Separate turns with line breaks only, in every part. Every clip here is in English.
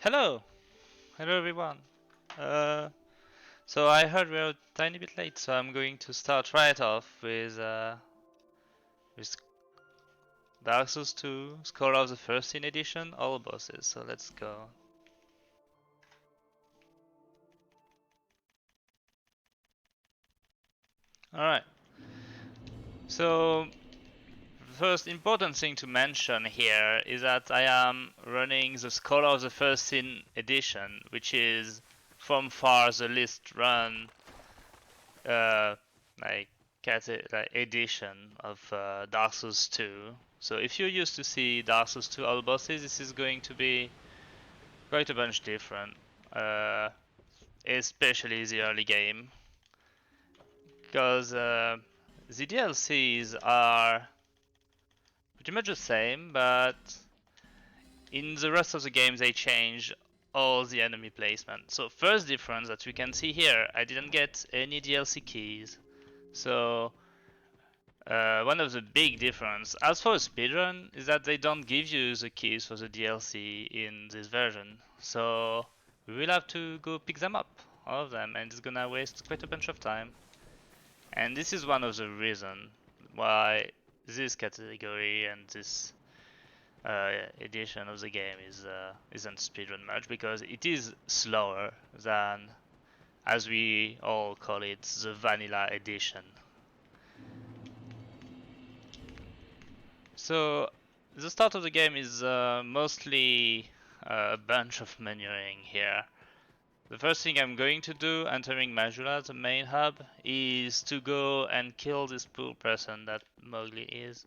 Hello, hello everyone. So I heard we're a tiny bit late, so I'm going to start right off with Dark Souls 2, Scholar of the First Sin Edition, all bosses. So let's go. All right. So first important thing to mention here is that I am running the Scholar of the First Sin Edition, which is from far the least run uh, like like edition of Dark Souls 2. So if you're used to see Dark Souls 2 all bosses, this is going to be quite a bunch different, especially the early game, because the DLCs are pretty much the same, but in the rest of the game they change all the enemy placement. So first difference that we can see here, I didn't get any DLC keys. So one of the big difference, as for a speedrun, is that they don't give you the keys for the DLC in this version. So we will have to go pick them up, all of them, and it's gonna waste quite a bunch of time. And this is one of the reasons why this category and this edition of the game isn't speedrun much, because it is slower than, as we all call it, the vanilla edition. So the start of the game is mostly a bunch of menuing here. The first thing I'm going to do, entering Majula, the main hub, is to go and kill this poor person that Mowgli is.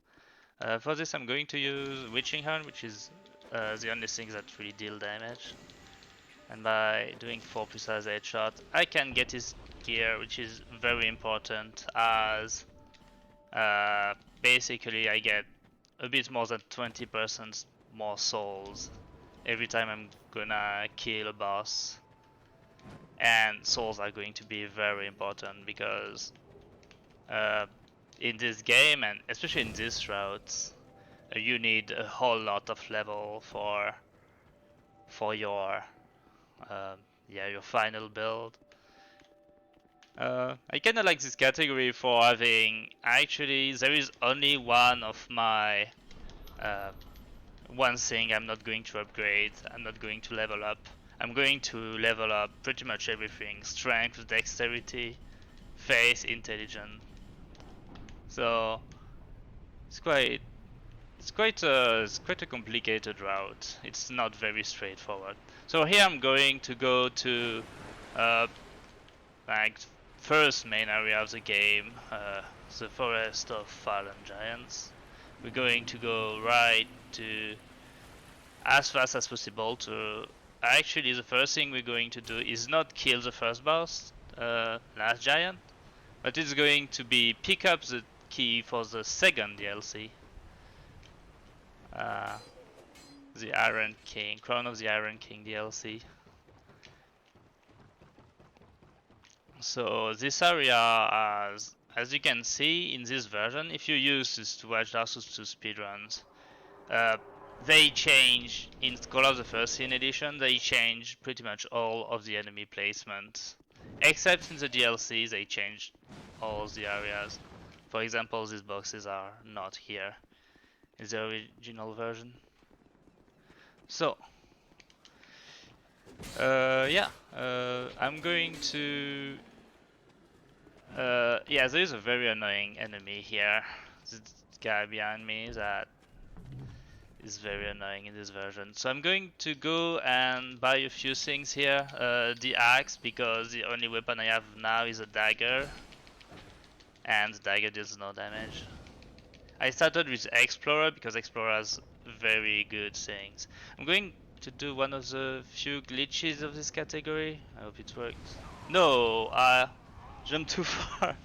For this I'm going to use Witching Horn, which is the only thing that really deal damage. And by doing 4 precise headshot, I can get his gear, which is very important, as basically I get a bit more than 20% more souls every time I'm gonna kill a boss. And souls are going to be very important because uh, in this game, and especially in this route, you need a whole lot of level for your yeah, your final build. I kinda like this category for having, actually there is only one of my uh, one thing I'm not going to upgrade, I'm not going to level up. I'm going to level up pretty much everything: strength, dexterity, face, intelligence. So it's quite a complicated route. It's not very straightforward. So here I'm going to go to uh, like first main area of the game, the Forest of Fallen Giants. We're going to go right to as fast as possible to, actually the first thing we're going to do is not kill the first boss, last giant, but it's going to be pick up the key for the second DLC, uh, the Iron King, Crown of the Iron King DLC. So this area, as you can see in this version, if you use this to watch Dark Souls 2 speedruns, uh, they change in Scholar of the First Sin Edition. They change pretty much all of the enemy placement, except in the DLC. They changed all the areas. For example, these boxes are not here in the original version. So, yeah, I'm going to. Yeah, there is a very annoying enemy here. This guy behind me that is very annoying in this version. So I'm going to go and buy a few things here. The axe, because the only weapon I have now is a dagger, and the dagger does no damage. I started with Explorer because Explorer has very good things. I'm going to do one of the few glitches of this category. I hope it works. No, I jumped too far.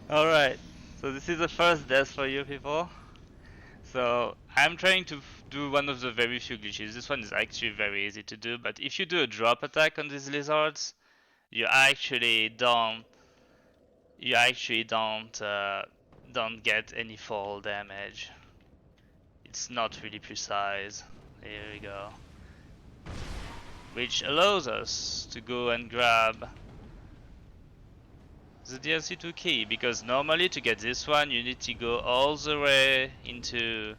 Alright, so this is the first death for you people. So I'm trying to do one of the very few glitches. This one is actually very easy to do, but if you do a drop attack on these lizards, you actually don't get any fall damage. It's not really precise. Here we go. which allows us to go and grab the DLC2 key, because normally to get this one you need to go all the way into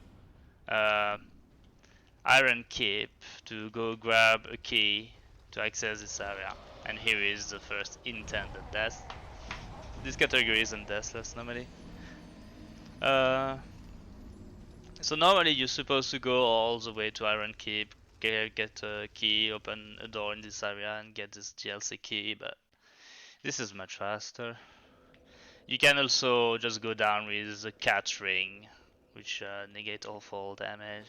Iron Keep to go grab a key to access this area. And here is the first intended death. This category isn't deathless normally. So normally you're supposed to go all the way to Iron Keep, get a key, open a door in this area and get this DLC key, but this is much faster. You can also just go down with the cat ring, which negate all fall damage.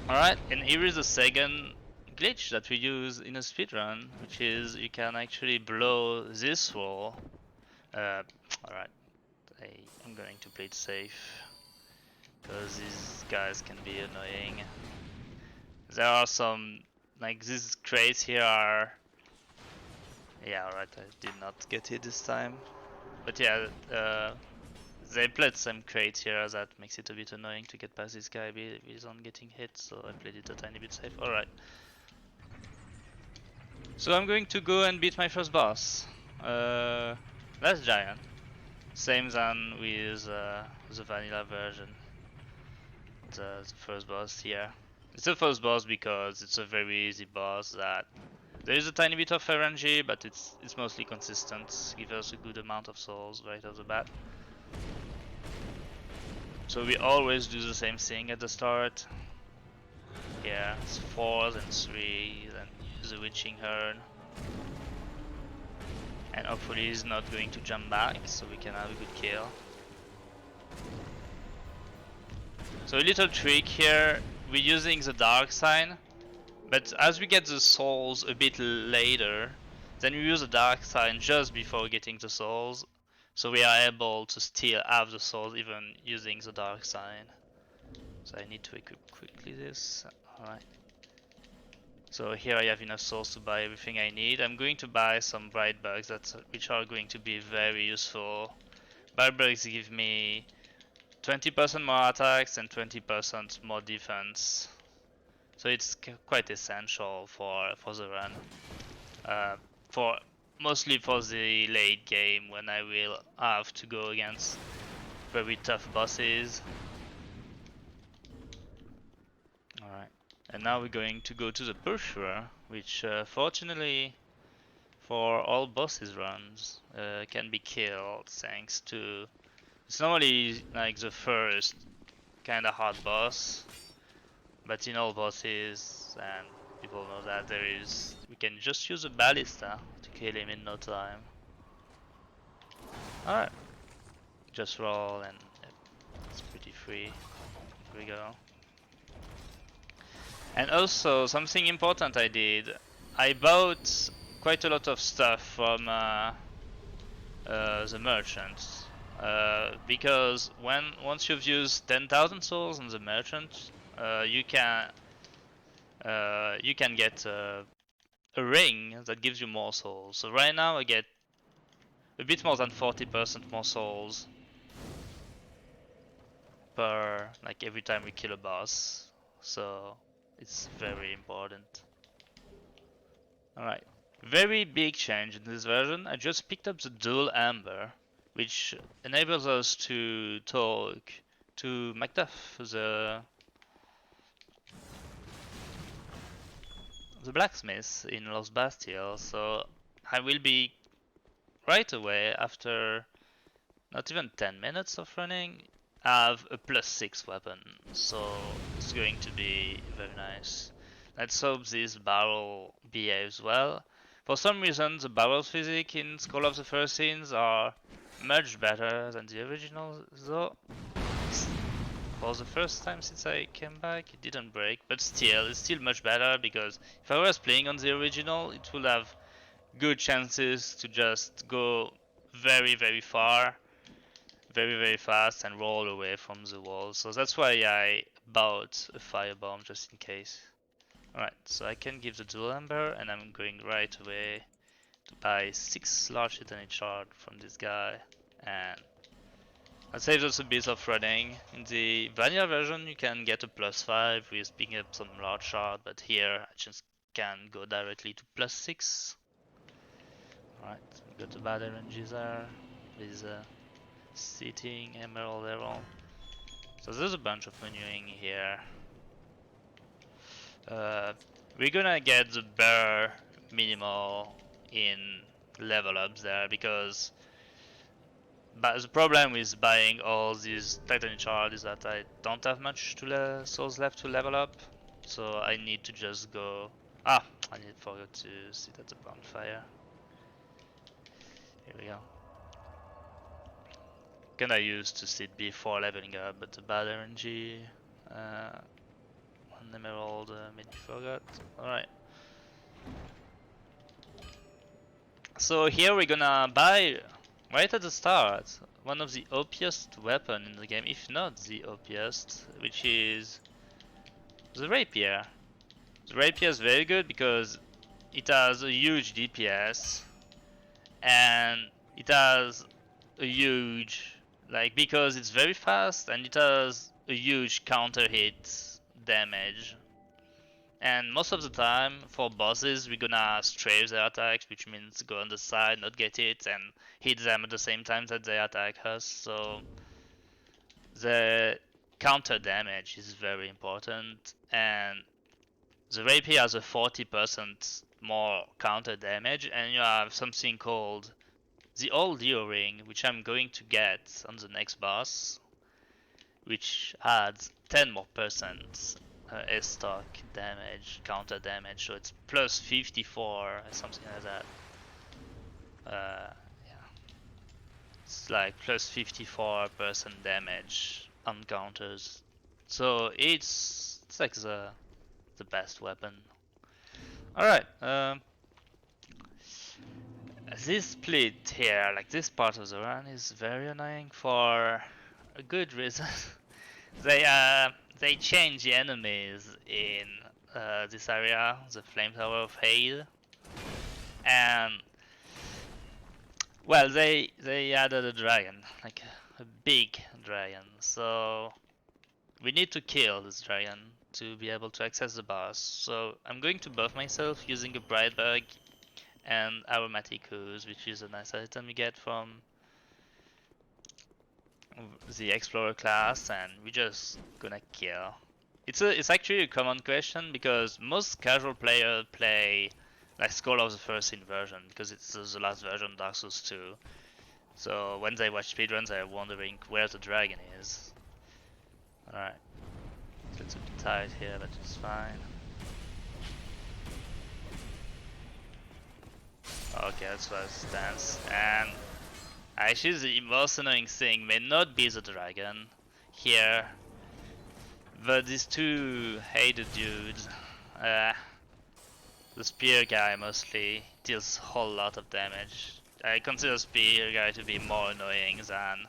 Alright, and here is the second glitch that we use in a speedrun, which is you can actually blow this wall. Alright, I'm going to play it safe, because these guys can be annoying. There are some, like these crates here are... Yeah, alright, I did not get hit this time. But yeah, they played some crates here that makes it a bit annoying to get past this guy without getting hit, so I played it a tiny bit safe. Alright. So I'm going to go and beat my first boss. That's giant. Same than with the vanilla version. The first boss here. It's the first boss because it's a very easy boss that there is a tiny bit of RNG, but it's mostly consistent. Gives us a good amount of souls right off the bat. So we always do the same thing at the start. Yeah, it's 4 then 3, then use the witching urn. And hopefully he's not going to jump back, so we can have a good kill. So a little trick here, we're using the dark sign, but as we get the souls a bit later, then we use the dark sign just before getting the souls, so we are able to still have the souls even using the dark sign. So I need to equip quickly this. Alright. So here I have enough souls to buy everything I need. I'm going to buy some bright bugs which are going to be very useful. Bright bugs give me 20% more attacks and 20% more defense. So it's quite essential for the run. Mostly for the late game when I will have to go against very tough bosses. Alright. And now we're going to go to the Pursuer, which fortunately for all bosses runs can be killed thanks to... It's normally like the first kinda hard boss, but in all bosses, and people know that we can just use a ballista to kill him in no time. Alright. Just roll and it's pretty free. Here we go. And also, something important I did, I bought quite a lot of stuff from the merchants. Because once you've used 10,000 souls on the merchant, you can get a ring that gives you more souls. So right now I get a bit more than 40% more souls per, like, every time we kill a boss. So it's very important. Alright, very big change in this version. I just picked up the dual amber, which enables us to talk to Macduff, the blacksmith in Lost Bastille. So I will be right away, after not even 10 minutes of running, have a +6 weapon. So it's going to be very nice. Let's hope this barrel behaves well. For some reason the barrel physics in Call of the First Sins are much better than the original, though. For the first time since I came back it didn't break, but still, it's still much better, because if I was playing on the original it would have good chances to just go very far, very fast, and roll away from the wall. So that's why I bought a firebomb just in case. Alright, so I can give the dual amber, and I'm going right away to buy 6 large hit shard from this guy, and I'd say there's a bit of running. In the vanilla version, you can get a +5 with picking up some large shard, but here I just can go directly to +6. Alright, we got a bad RNG there with sitting emerald level. So there's a bunch of menuing here. We're gonna get the bare minimal in level ups there because but the problem with buying all these Titanic shards is that I don't have much to souls left to level up, so I need to just go. Ah, I forgot to sit at the bonfire. Here we go. Kinda used to sit before leveling up, but the bad RNG, one emerald made me forget. Alright. So here we're gonna buy right at the start one of the OPest weapon in the game, if not the OPest, which is the rapier. The rapier is very good because it has a huge DPS and it has a huge, like, because it's very fast and it has a huge counter hit damage. And most of the time for bosses we're gonna strafe their attacks, which means go on the side, not get hit, and hit them at the same time that they attack us. So the counter damage is very important, and the rapier has a 40% more counter damage, and you have something called the old Dio ring, which I'm going to get on the next boss, which adds 10 more percent stock damage, counter damage, so it's plus 54 or something like that. Yeah, it's like plus 54% damage on counters, so it's like the best weapon. All right, this split here, like this part of the run, is very annoying for a good reason. They change the enemies in this area, the Flame Tower of Hade, and well, they added a dragon, like a big dragon. So we need to kill this dragon to be able to access the boss. So I'm going to buff myself using a Bright Bug and Aromatic Ooze, which is a nice item you get from the Explorer class, and we're just gonna kill. It's actually a common question because most casual players play like Skull of the First Sin version because it's the last version of Dark Souls 2. So when they watch speedruns, they're wondering where the dragon is. Alright, it's a bit tight here, but it's fine. Okay, that's why it stands. And actually, the most annoying thing may not be the dragon here, but these two hated dudes. The spear guy mostly deals a whole lot of damage. I consider spear guy to be more annoying than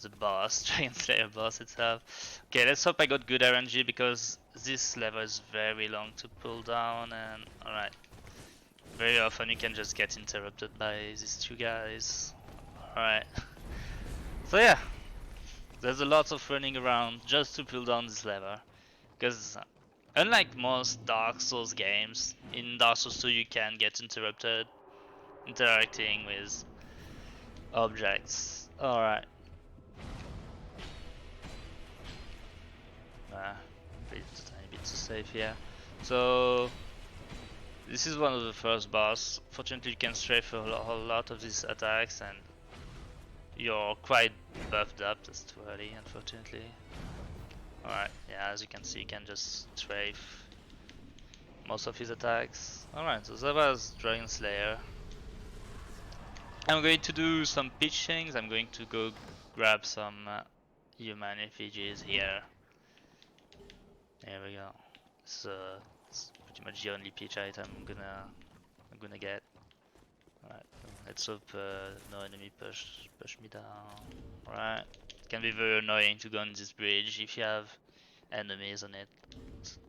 the boss, Dragon Slayer boss itself. Okay, let's hope I got good RNG because this level is very long to pull down, and alright. Very often you can just get interrupted by these two guys. Alright. So yeah, there's a lot of running around just to pull down this level. Because unlike most Dark Souls games, in Dark Souls 2 you can get interrupted interacting with objects. Alright. Tiny bit too safe here. So this is one of the first boss. Fortunately you can strafe a whole lot of these attacks and you're quite buffed up. That's too early, unfortunately. Alright, yeah, as you can see you can just strafe most of his attacks. Alright, so that was Dragon Slayer. I'm going to do some pitch things. I'm going to go grab some human effigies here. There we go. So it's pretty much the only pitch item I'm gonna get. Alright, let's hope no enemy push me down. Alright, it can be very annoying to go on this bridge if you have enemies on it.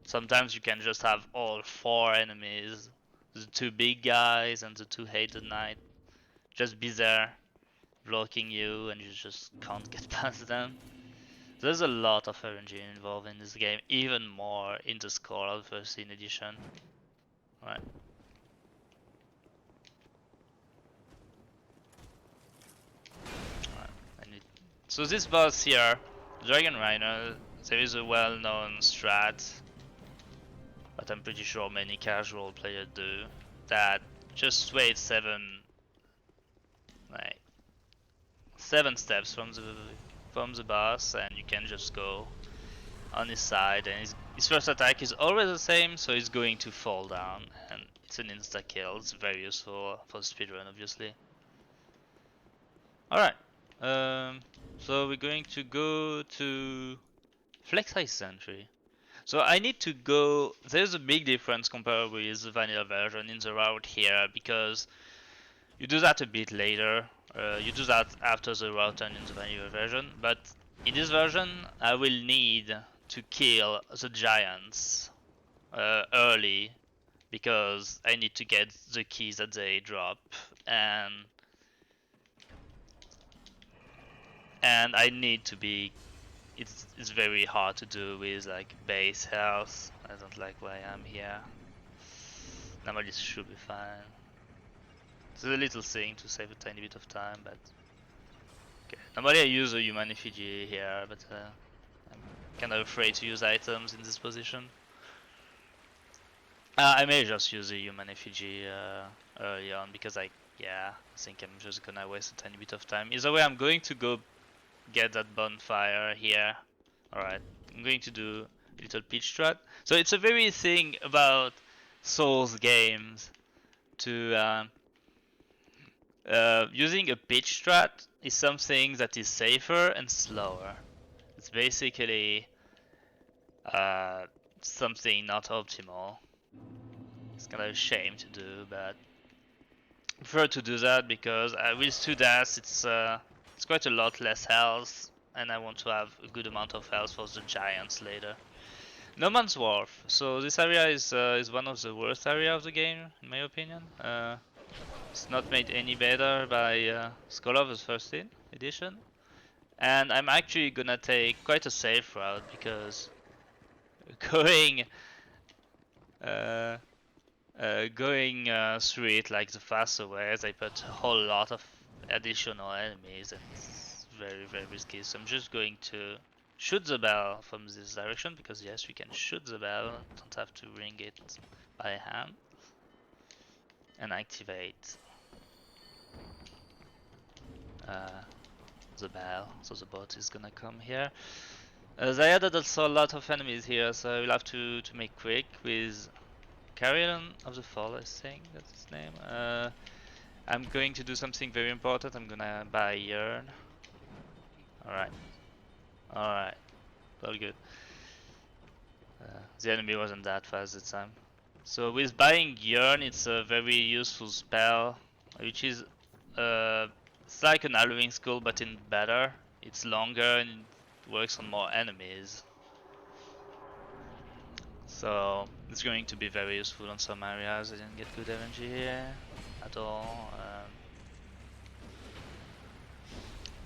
Sometimes you can just have all 4 enemies, the 2 big guys and the 2 hated knight. Just be there blocking you and you just can't get past them. There's a lot of RNG involved in this game, even more in the score of the 13th edition. Right. So this boss here, Dragon Rhino, there is a well-known strat, but I'm pretty sure many casual players do, that just wait 7 steps from the boss and you can just go on his side, and his first attack is always the same, so he's going to fall down and it's an insta kill. It's very useful for speedrun, obviously. Alright, so we're going to go to Flex High Sentry. So I need to go, there's a big difference compared with the vanilla version in the route here, because you do that a bit later. You do that after the route turn in the vanilla version, but in this version I will need to kill the giants early, because I need to get the keys that they drop, and I need to be, it's very hard to do with like base health. I don't like where I am here. Normally this should be fine. It's a little thing to save a tiny bit of time, but okay. Normally I use a human effigy here, but I'm kind of afraid to use items in this position. I may just use a human effigy early on, because I think I'm just gonna waste a tiny bit of time. Either way, I'm going to go get that bonfire here. Alright, I'm going to do a little pitch strat. So it's a very thing about Souls games to using a pitch strat is something that is safer and slower. It's basically something not optimal. It's kind of a shame to do, but I prefer to do that because with 2 deaths it's quite a lot less health, and I want to have a good amount of health for the giants later. No Man's Wharf. So this area is one of the worst area of the game, in my opinion. It's not made any better by Scholar of the 13th edition, and I'm actually gonna take quite a safe route, because going through it like the faster way, they put a whole lot of additional enemies, and it's very, very risky. So I'm just going to shoot the bell from this direction, because yes, we can shoot the bell, don't have to ring it by hand, and activate the bell, so the bot is gonna come here. They added also a lot of enemies here, so I will have to make quick with Carrion of the Fall, I think that's his name. I'm going to do something very important. I'm gonna buy Yearn. Alright. Alright. All good. The enemy wasn't that fast this time. So with buying Yearn, it's a very useful spell, which is it's like an Halloween Skull, but in better. It's longer and it works on more enemies. So it's going to be very useful on some areas. I didn't get good RNG here at all.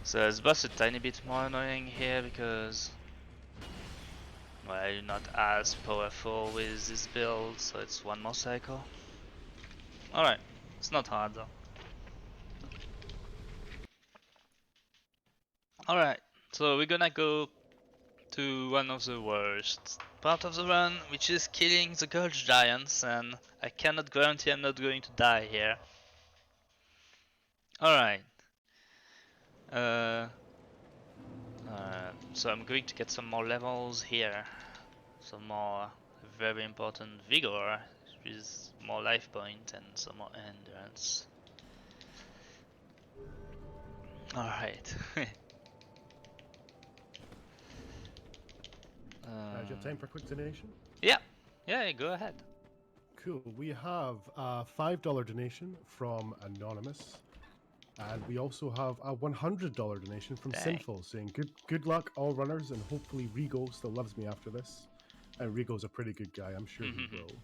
So this boss is a tiny bit more annoying here, because well, you're not as powerful with this build, so it's one more cycle. Alright, it's not hard though. Alright, so we're gonna go to one of the worst part of the run, which is killing the Gulch Giants, and I cannot guarantee I'm not going to die here. Alright. So I'm going to get some more levels here. Some more very important vigor, with more life point and some more endurance. Alright.
Do you have time for a quick donation?
Yeah, go ahead.
Cool. We have a $5 donation from Anonymous, and we also have a $100 donation from Sinful, saying good luck all runners, and hopefully Rigo still loves me after this. And Rigo's a pretty good guy, I'm sure he will.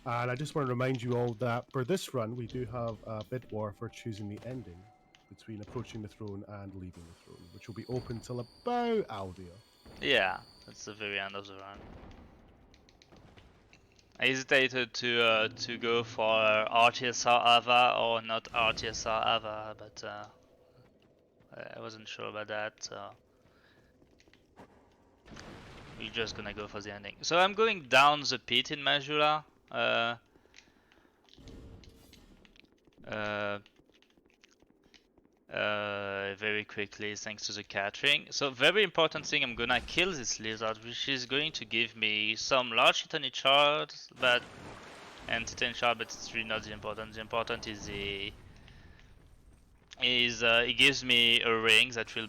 And I just want to remind you all that for this run we do have a bid war for choosing the ending between approaching the throne and leaving the throne, which will be open till about Alvia.
Yeah, that's the very end of the run. I hesitated to go for RTSR Ava or not RTSR Ava, but I wasn't sure about that, so we're just gonna go for the ending. So I'm going down the pit in Majula. Very quickly thanks to the catering. So very important thing, I'm gonna kill this lizard, which is going to give me some large titanic shards, but but it's really not the important. The important is it gives me a ring that will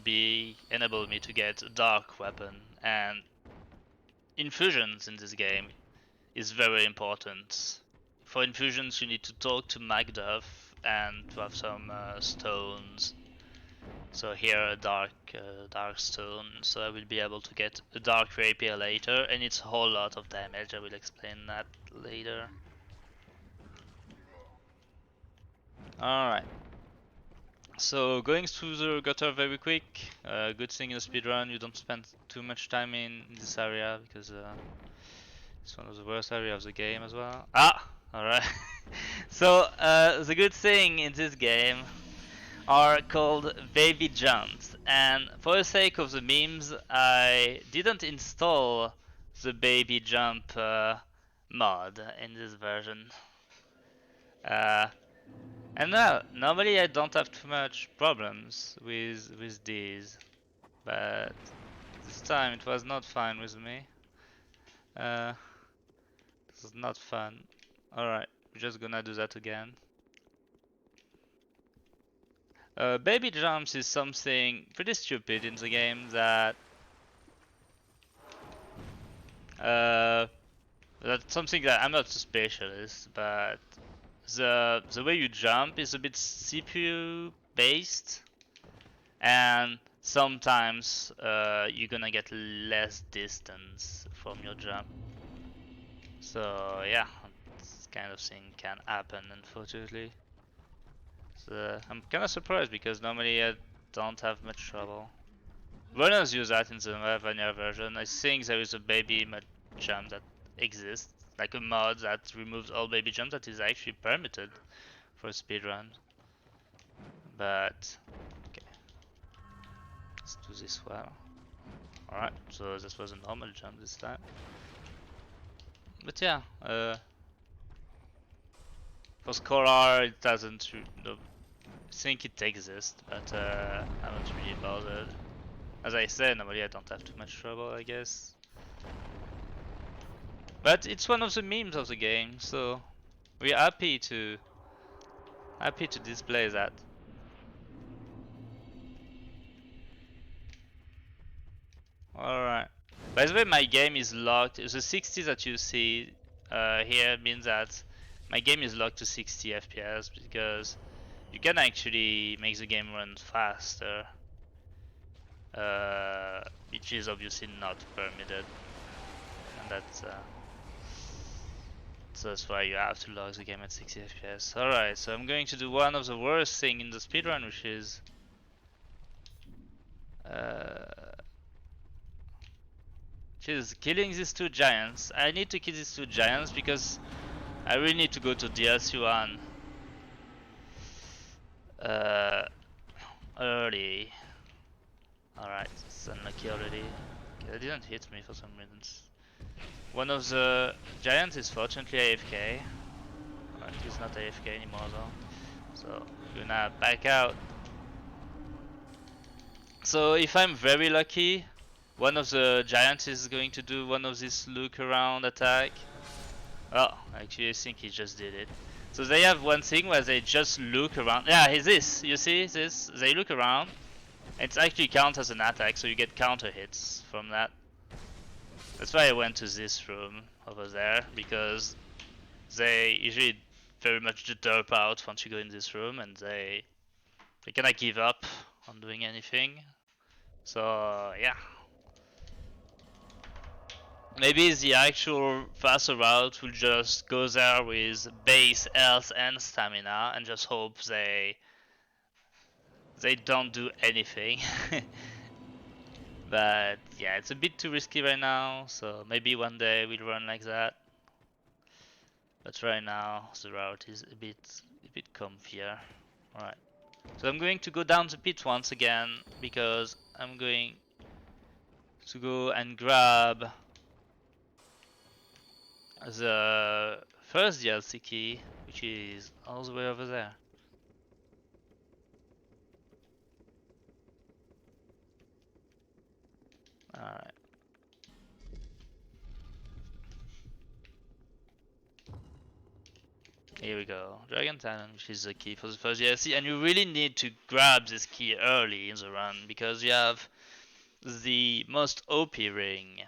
enable me to get a dark weapon, and infusions in this game is very important. For infusions you need to talk to Macduff and to have some stones. So here a dark stone, so I will be able to get a dark rapier later, and it's a whole lot of damage. I will explain that later. Alright. So going through the gutter very quick. Good thing in a speedrun you don't spend too much time in this area because it's one of the worst areas of the game as well. Ah! Alright. So the good thing in this game are called baby jumps, and for the sake of the memes I didn't install the baby jump mod in this version. And now normally I don't have too much problems with these, but this time it was not fine with me. This is not fun. Alright, we're just gonna do that again. Baby jumps is something pretty stupid in the game that that's something that I'm not a specialist, but the way you jump is a bit CPU based, and sometimes you're gonna get less distance from your jump. So yeah, this kind of thing can happen, unfortunately. So I'm kind of surprised because normally I don't have much trouble. Runners use that in the vanilla version. I think there is a baby jump that exists, like a mod that removes all baby jumps that is actually permitted for speedrun. But okay, let's do this well. Alright, so this was a normal jump this time. But yeah, for Scholar it doesn't think it exists, but I'm not really bothered. As I said, normally I don't have too much trouble, I guess. But it's one of the memes of the game, so we're happy to display that. Alright. By the way, my game is locked. The 60 that you see here means that my game is locked to 60 FPS because you can actually make the game run faster, which is obviously not permitted, and so that's why you have to lock the game at 60 FPS. Alright, so I'm going to do one of the worst thing in the speedrun, which is killing these two giants. I need to kill these two giants because I really need to go to DLC 1 early. Alright, it's unlucky already. Okay, that didn't hit me for some reason. One of the giants is fortunately AFK. Alright, he's not AFK anymore though. So, we're gonna back out. So if I'm very lucky, one of the giants is going to do one of these look around attack. Oh, actually I think he just did it. So they have one thing where they just look around. Yeah, he's this. You see this? They look around. It actually counts as an attack, so you get counter hits from that. That's why I went to this room over there, because they usually very much derp out once you go in this room, and they kinda give up on doing anything. So yeah. Maybe the actual faster route will just go there with base health and stamina and just hope they they don't do anything. But yeah, it's a bit too risky right now, so maybe one day we'll run like that. But right now the route is a bit comfier. Alright. So I'm going to go down the pit once again because I'm going to go and grab the first DLC key, which is all the way over there. Alright. Here we go. Dragon Talon, which is the key for the first DLC, and you really need to grab this key early in the run because you have the most OP ring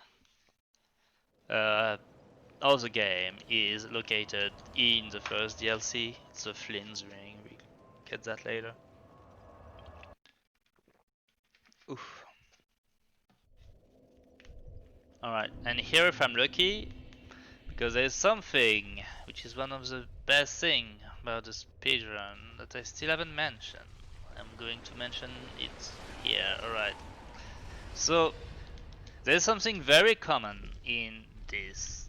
of the game is located in the first DLC. It's the Flynn's ring. We get that later. Oof. Alright, and here if I'm lucky, because there's something which is one of the best thing about the speedrun that I still haven't mentioned. I'm going to mention it here. Alright. So there's something very common in this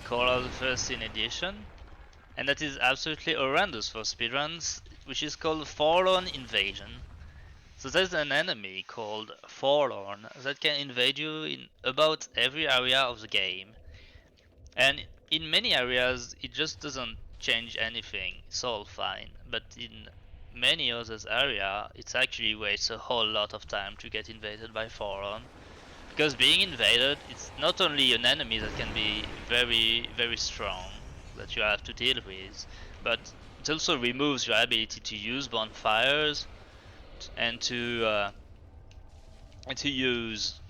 Call of the 13th edition, and that is absolutely horrendous for speedruns, which is called Forlorn Invasion. So there's an enemy called Forlorn that can invade you in about every area of the game. And in many areas it just doesn't change anything, it's all fine. But in many others areas it actually wastes a whole lot of time to get invaded by Forlorn. Because being invaded, it's not only an enemy that can be very strong that you have to deal with, but it also removes your ability to use bonfires and to use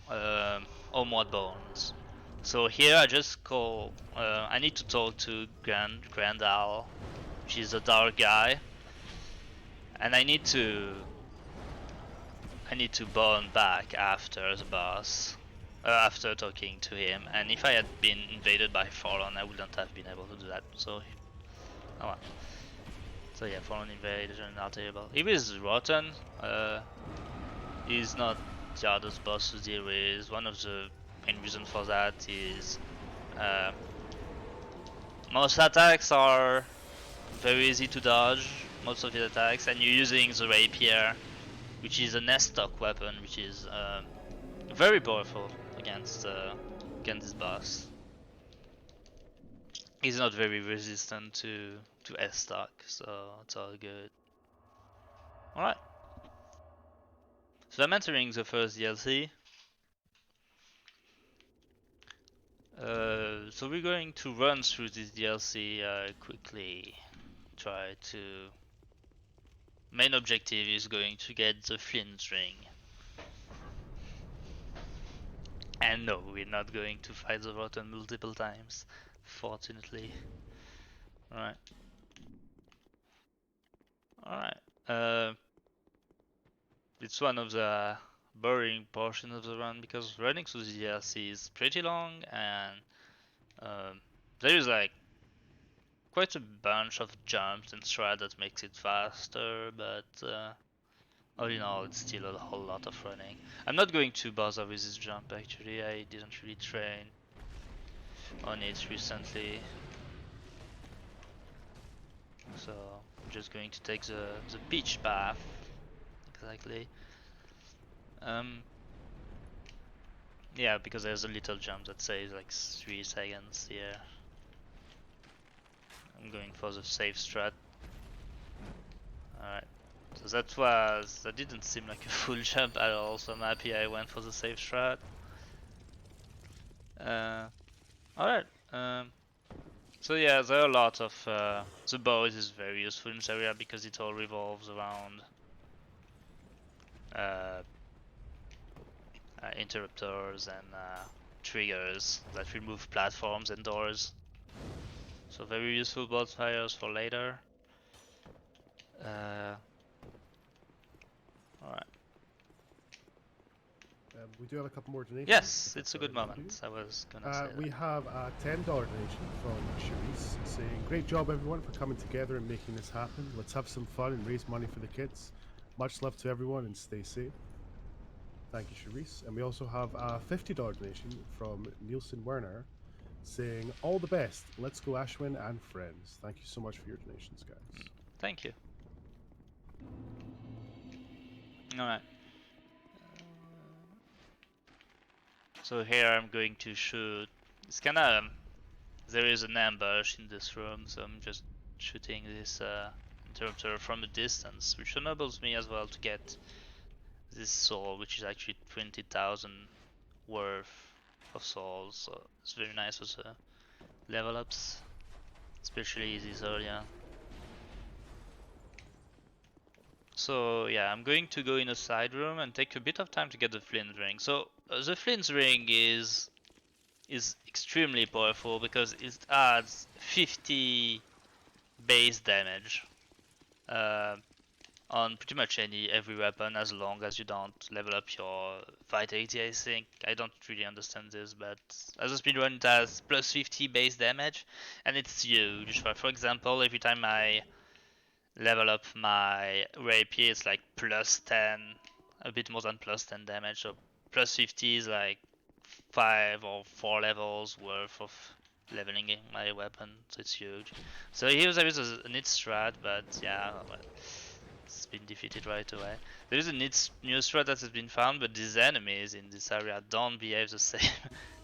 homeward bones. So here I just call. I need to talk to Grandal, which is a dark guy, and I need to burn back after the boss. After talking to him, and if I had been invaded by Fallen, I wouldn't have been able to do that. So, oh well. So yeah, Fallen invasion not able. He is rotten. He's not the hardest boss to deal with. One of the main reasons for that is most attacks are very easy to dodge. Most of the attacks, and you're using the rapier, which is an S-stock weapon, which is very powerful against this boss. He's not very resistant to S-stock, so it's all good. Alright. So I'm entering the first DLC. So we're going to run through this DLC quickly. Try to... Main objective is going to get the Flynn's ring. And no, we're not going to fight the Rotten multiple times, fortunately. Alright. Alright. It's one of the boring portions of the run because running through the DLC is pretty long, and there is like quite a bunch of jumps and strats that makes it faster, but all in all it's still a whole lot of running. I'm not going to bother with this jump actually, I didn't really train on it recently. So I'm just going to take the beach path, exactly. Yeah, because there's a little jump that says like 3 seconds here. I'm going for the safe strat. Alright. So that didn't seem like a full jump at all, so I'm happy I went for the safe strat. Alright. So yeah, there are a lot of the bows is very useful in this area because it all revolves around interruptors and triggers that remove platforms and doors. So very useful bonfires for later. Alright.
We do have a couple more donations.
Yes, it's a good moment. I was gonna say
we have a $10 donation from Cherise saying, "Great job everyone for coming together and making this happen. Let's have some fun and raise money for the kids. Much love to everyone and stay safe. Thank you, Charisse. And we also have a $50 donation from Nielsen Werner saying, all the best. Let's go Ashwin and friends. Thank you so much for your donations, guys.
Thank you. Alright. So here I'm going to shoot. It's kinda... there is an ambush in this room, so I'm just shooting this interrupter from a distance, which enables me as well to get this soul, which is actually 20,000 worth of souls, so it's very nice with the level ups, especially this earlier. So yeah, I'm going to go in a side room and take a bit of time to get the flint ring. So the flint ring is extremely powerful because it adds 50 base damage on pretty much every weapon, as long as you don't level up your vitality. I think I don't really understand this, but as a speedrun it has plus 50 base damage, and it's huge. For example, every time I level up my rapier, it's like plus 10, a bit more than plus 10 damage. So plus 50 is like 5 or 4 levels worth of leveling my weapon, so it's huge. So here there is a neat strat, but yeah, well, it's been defeated right away. There is a neat new strat that has been found, but these enemies in this area don't behave the same,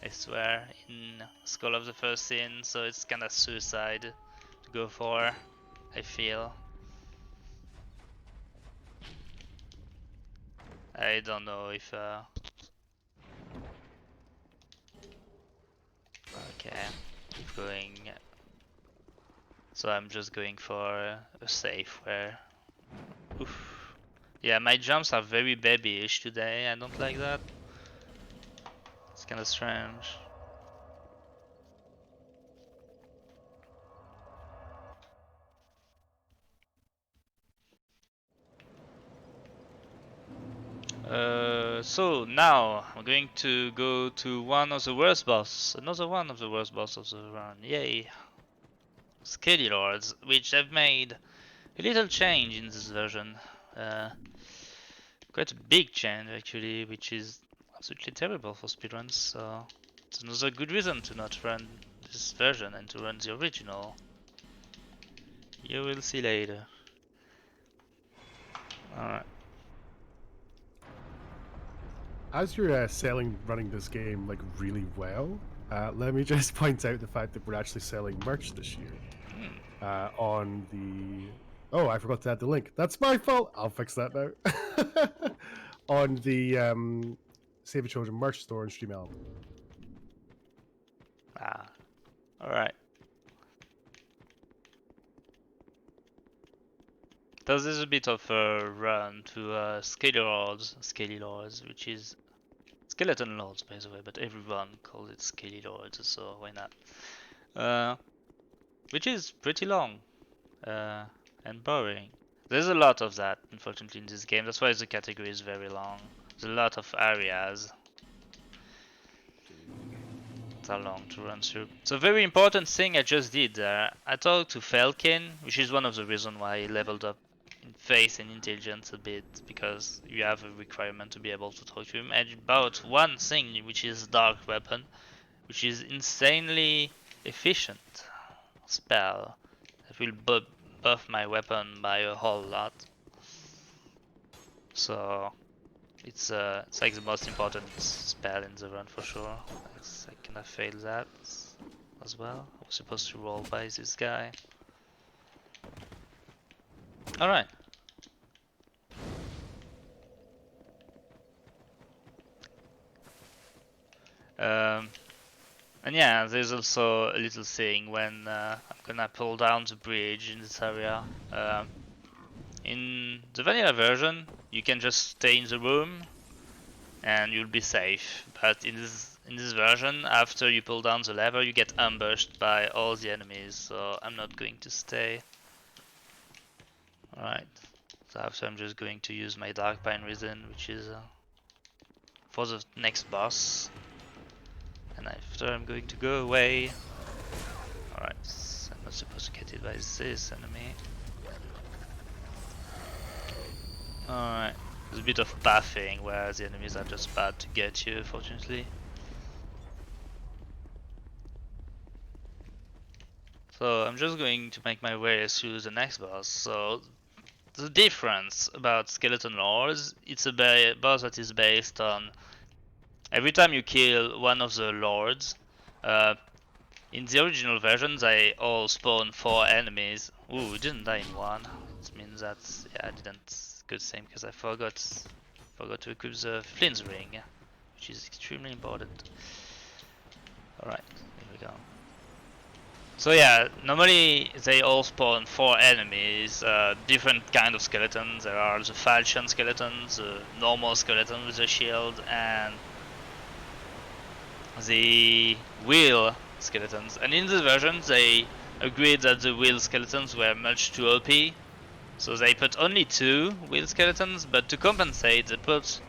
I swear, in Skull of the First Sin, so it's kinda suicide to go for, I feel. I don't know if okay, keep going. So I'm just going for a safe where. Oof. Yeah, my jumps are very babyish today. I don't like that. It's kind of strange. So now I'm going to go to one of the worst bosses, another one of the worst bosses of the run. Yay! Scaly Lords, which have made a little change in this version. Quite a big change actually, which is absolutely terrible for speedruns. So it's another good reason to not run this version and to run the original. You will see later. Alright.
As you're running this game like really well, let me just point out the fact that we're actually selling merch this year. On the... Oh, I forgot to add the link. That's my fault. I'll fix that now. On the Save the Children merch store in Stream Element.
Alright. This is a bit of a run to Scaly Lords, which is Skeleton Lords by the way, but everyone calls it Scaly Lords, so why not? Which is pretty long and boring. There's a lot of that, unfortunately, in this game. That's why the category is very long. There's a lot of areas that are long to run through. So, very important thing I just did. I talked to Falcon, which is one of the reasons why I leveled up in faith and intelligence a bit, because you have a requirement to be able to talk to him. And about one thing, which is Dark Weapon, which is insanely efficient spell that will buff my weapon by a whole lot. So it's like the most important spell in the run for sure. I kinda failed that as well. I was supposed to roll by this guy. Alright. And yeah, there's also a little thing when I'm gonna pull down the bridge in this area. In the vanilla version, you can just stay in the room and you'll be safe. But in this version, after you pull down the lever, you get ambushed by all the enemies. So I'm not going to stay. Alright. So after I'm just going to use my Dark Pine Resin, which is for the next boss. And after I'm going to go away. Alright, I'm not supposed to get hit by this enemy. Alright. There's a bit of pathing where the enemies are just bad to get you, fortunately. So I'm just going to make my way through the next boss. So the difference about Skeleton Lords, it's a boss that is based on every time you kill one of the lords. In the original version, they all spawn 4 enemies. Ooh, we didn't die in one. That means that yeah, I didn't. Good thing because I forgot to equip the Flint's ring, which is extremely important. All right, here we go. So yeah, normally they all spawn 4 enemies, different kind of skeletons. There are the falchion skeletons, the normal skeleton with a shield, and the wheel skeletons. And in this version they agreed that the wheel skeletons were much too OP, so they put only 2 wheel skeletons, but to compensate they put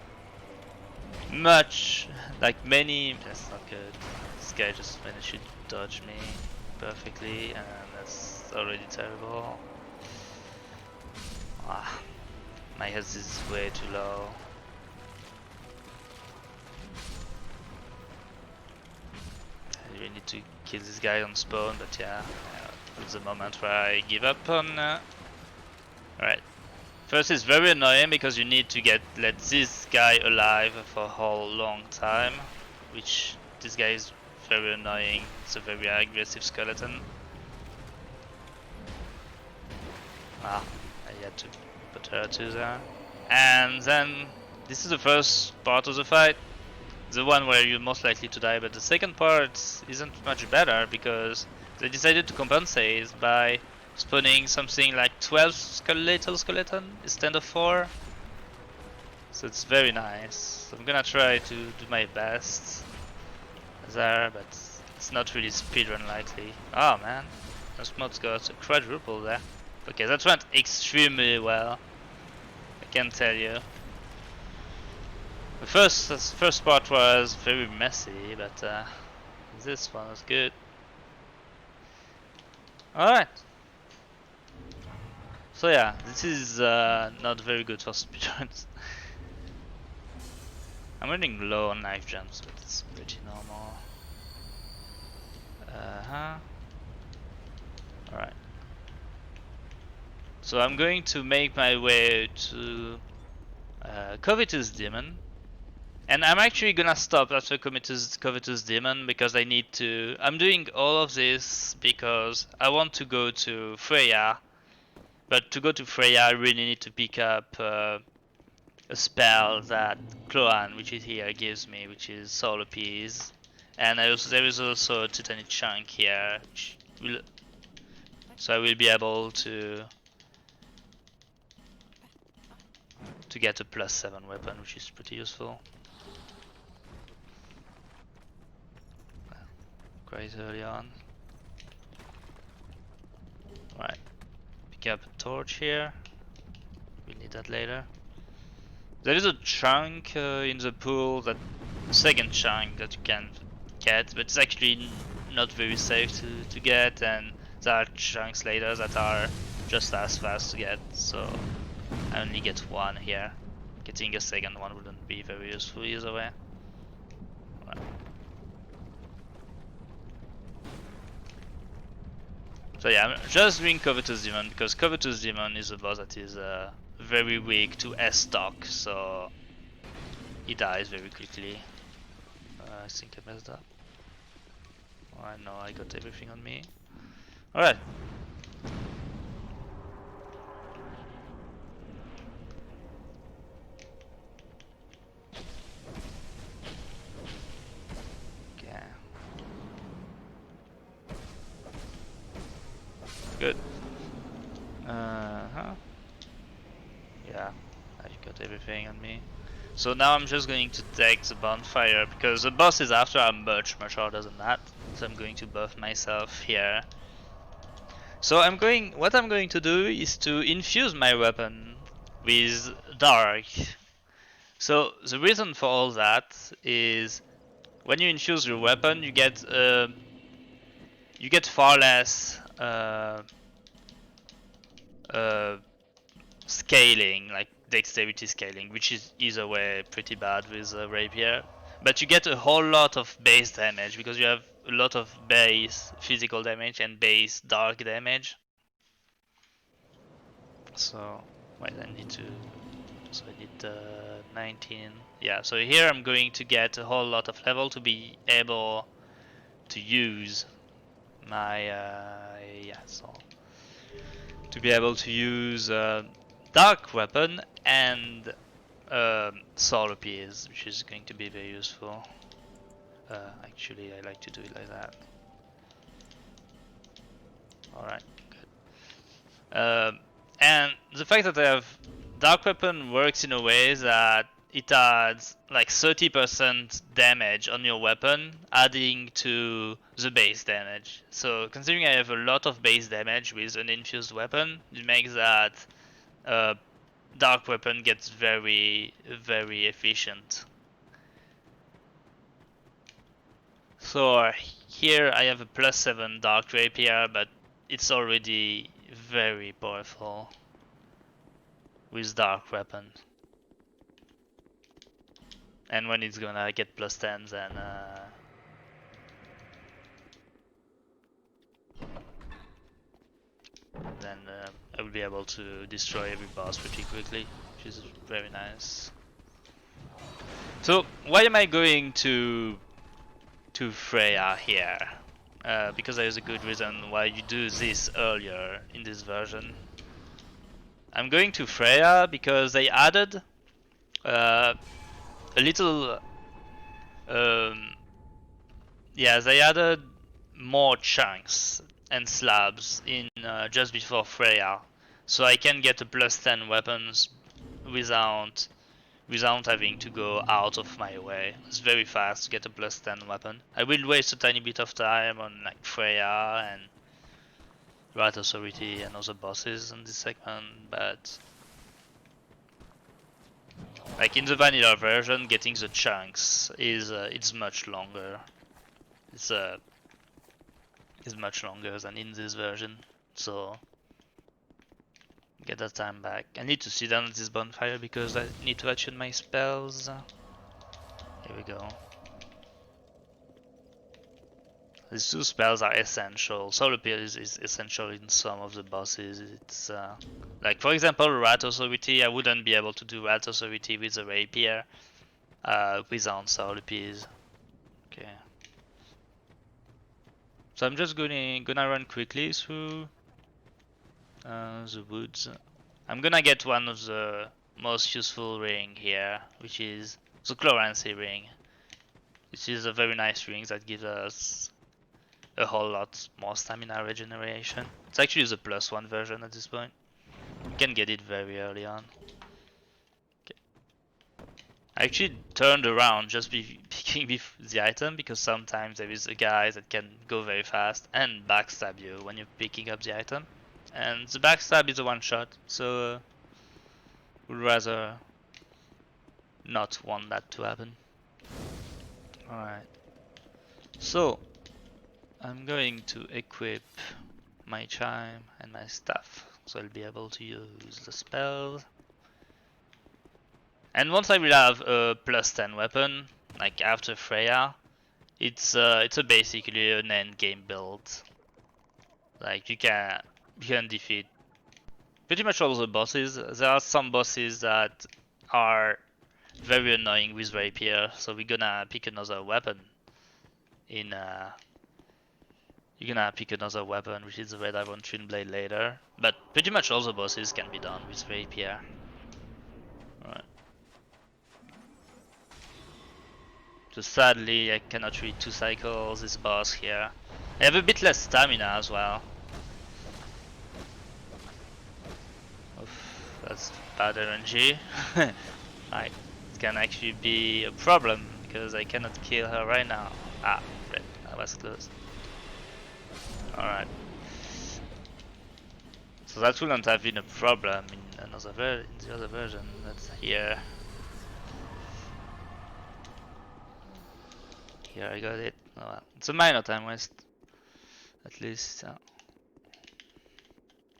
many. That's not good. This guy just managed to dodge me perfectly, and that's already terrible. Ah, my health is way too low. I really need to kill this guy on spawn, but yeah, it's the moment where I give up on. Alright. First, it's very annoying because you need to let this guy alive for a whole long time, which this guy is very annoying. It's a very aggressive skeleton. Ah, I had to put her too there. And then this is the first part of the fight, the one where you're most likely to die, but the second part isn't much better because they decided to compensate by spawning something like 12 little skeleton instead of 4. So it's very nice. So I'm gonna try to do my best there, but it's not really speedrun likely. Oh man, this mod's got a quadruple there. Okay, that went extremely well, I can tell you. The first part was very messy, but this one was good. Alright. So yeah, this is not very good for speedruns. I'm running low on knife jumps, but it's pretty normal. Alright. So I'm going to make my way to Covetous Demon. And I'm actually gonna stop after Covetous Demon because I need to. I'm doing all of this because I want to go to Freya. But to go to Freya, I really need to pick up a spell that Cloan, which is here, gives me, which is Soul Appease. And there is also a Titanic Chunk here, so I will be able to get a +7 weapon, which is pretty useful. Quite early on. Right, pick up a torch here. We'll need that later. There is a chunk in the pool, that second chunk that you can get, but it's actually not very safe to get, and there are chunks later that are just as fast to get, so I only get 1 here. Getting a second one wouldn't be very useful either way. Right. So yeah, I'm just doing Covetous Demon because Covetous Demon is a boss that is very weak to S-stock, so he dies very quickly. I think I messed up. Oh, I know I got everything on me. Alright. Okay. Good. Yeah, I got everything on me. So now I'm just going to take the bonfire because the bosses after are much harder than that. So I'm going to buff myself here. So what I'm going to do is to infuse my weapon with dark. So the reason for all that is when you infuse your weapon, you get far less scaling, like dexterity scaling, which is either way pretty bad with rapier. But you get a whole lot of base damage because you have a lot of base physical damage and base dark damage. So wait, I need to. So I did 19. Yeah. So here I'm going to get a whole lot of level to be able to use my yeah. So to be able to use dark weapon and solar pierce, which is going to be very useful. Actually, I like to do it like that. Alright, good. And the fact that I have dark weapon works in a way that it adds like 30% damage on your weapon, adding to the base damage. So considering I have a lot of base damage with an infused weapon, it makes that dark weapon gets very, very efficient. So here I have a +7 dark rapier, but it's already very powerful with dark weapon. And when it's gonna get +10, then I will be able to destroy every boss pretty quickly, which is very nice. So why am I going to Freya here? Because there is a good reason why you do this earlier in this version. I'm going to Freya because they added a little yeah, they added more chunks and slabs in just before Freya, so I can get a +10 weapons without having to go out of my way. It's very fast to get a +10 weapon. I will waste a tiny bit of time on like Freya and Rat Authority and other bosses in this segment, but like in the vanilla version, getting the chunks is it's much longer. It's much longer than in this version, so get that time back. I need to sit down at this bonfire because I need to attune my spells. Here we go. These two spells are essential. Solar Pierce is essential in some of the bosses. It's like for example Rat Authority. I wouldn't be able to do Rat Authority with a rapier without Solar Pierce. Okay. So I'm just gonna run quickly through the woods. I'm gonna get one of the most useful ring here, which is the Chlorancy ring. Which is a very nice ring that gives us a whole lot more stamina regeneration. It's actually the +1 version at this point. You can get it very early on. Okay. I actually turned around just picking the item because sometimes there is a guy that can go very fast and backstab you when you're picking up the item. And the backstab is a one shot, so would rather not want that to happen. Alright. So I'm going to equip my chime and my staff, so I'll be able to use the spell. And once I will have a +10 weapon, like after Freya, it's basically an end game build. Like you can defeat pretty much all the bosses. There are some bosses that are very annoying with rapier, so we're gonna pick another weapon in you're gonna pick another weapon, which is the Red Iron Twin Blade later. But pretty much all the bosses can be done with rapier. Alright. So sadly, I cannot read 2 cycles this boss here. I have a bit less stamina as well. Oof, that's bad RNG. Like, it can actually be a problem because I cannot kill her right now. Ah, right, that was close. Alright. So that wouldn't have been a problem in the other version. That's here. Here I got it. Oh well. It's a minor time waste. At least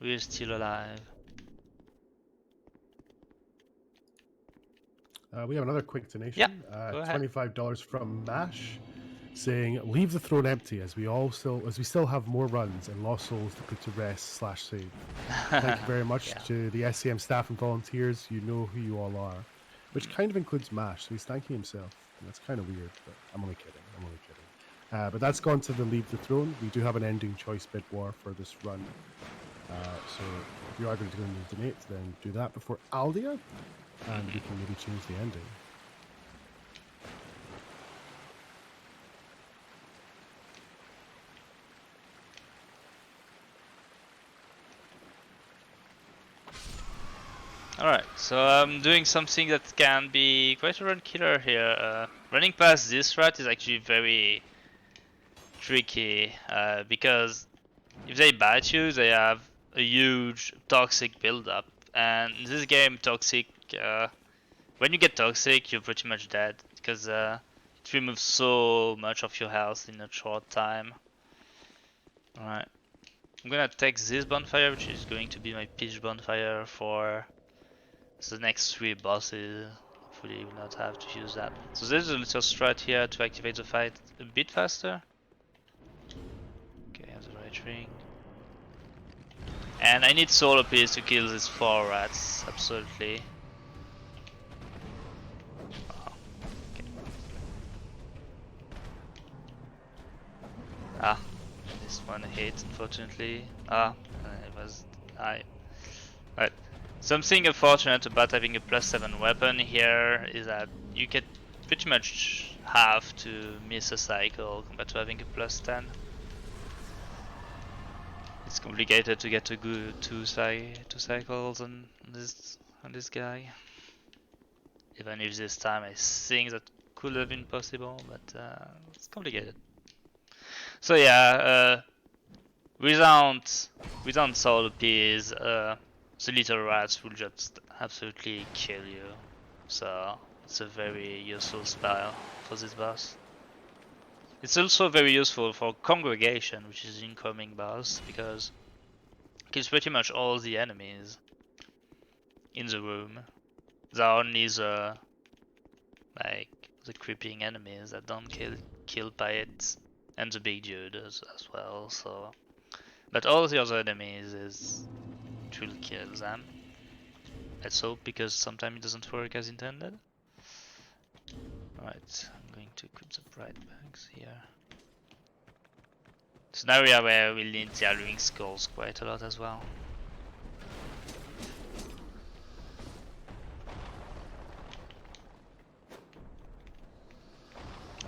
we're still alive.
We have another quick donation.
Go ahead.
$25 from Mash, saying, "Leave the throne empty as we still have more runs and lost souls to put to rest / save. Thank you very much to the SCM staff and volunteers. You know who you all are," which kind of includes Mash. So he's thanking himself. And that's kind of weird, but I'm only kidding. But that's gone to the Leave the Throne. We do have an ending choice bid war for this run. So if you are going to go and donate, then do that before Aldia, and we can maybe change the ending.
Alright, so I'm doing something that can be quite a run killer here. Running past this rat is actually very tricky, because if they bite you, they have a huge toxic buildup. And in this game, toxic, when you get toxic, you're pretty much dead, because it removes so much of your health in a short time. Alright, I'm gonna take this bonfire, which is going to be my pitch bonfire for the next 3 bosses. Hopefully will not have to use that. So there's a little strat here to activate the fight a bit faster. Okay, I have the right ring. And I need soul appeals to kill these 4 rats, absolutely. Oh, okay. Ah, this one hit, unfortunately. It was... Right. Something unfortunate about having a +7 weapon here is that you can pretty much have to miss a cycle compared to having a +10. It's complicated to get a good two cycles on this guy. Even if this time I think that could have been possible, but it's complicated. So yeah, without soul peas, the little rats will just absolutely kill you. So it's a very useful spell for this boss. It's also very useful for Congregation, which is the incoming boss, because it kills pretty much all the enemies in the room. There are only the creeping enemies that don't killed by it, and the big dude as well. So, but all the other enemies it will kill them. Let's hope, because sometimes it doesn't work as intended. Alright, I'm going to equip the bright bags here. It's an area where we'll need the Halloween skulls quite a lot as well.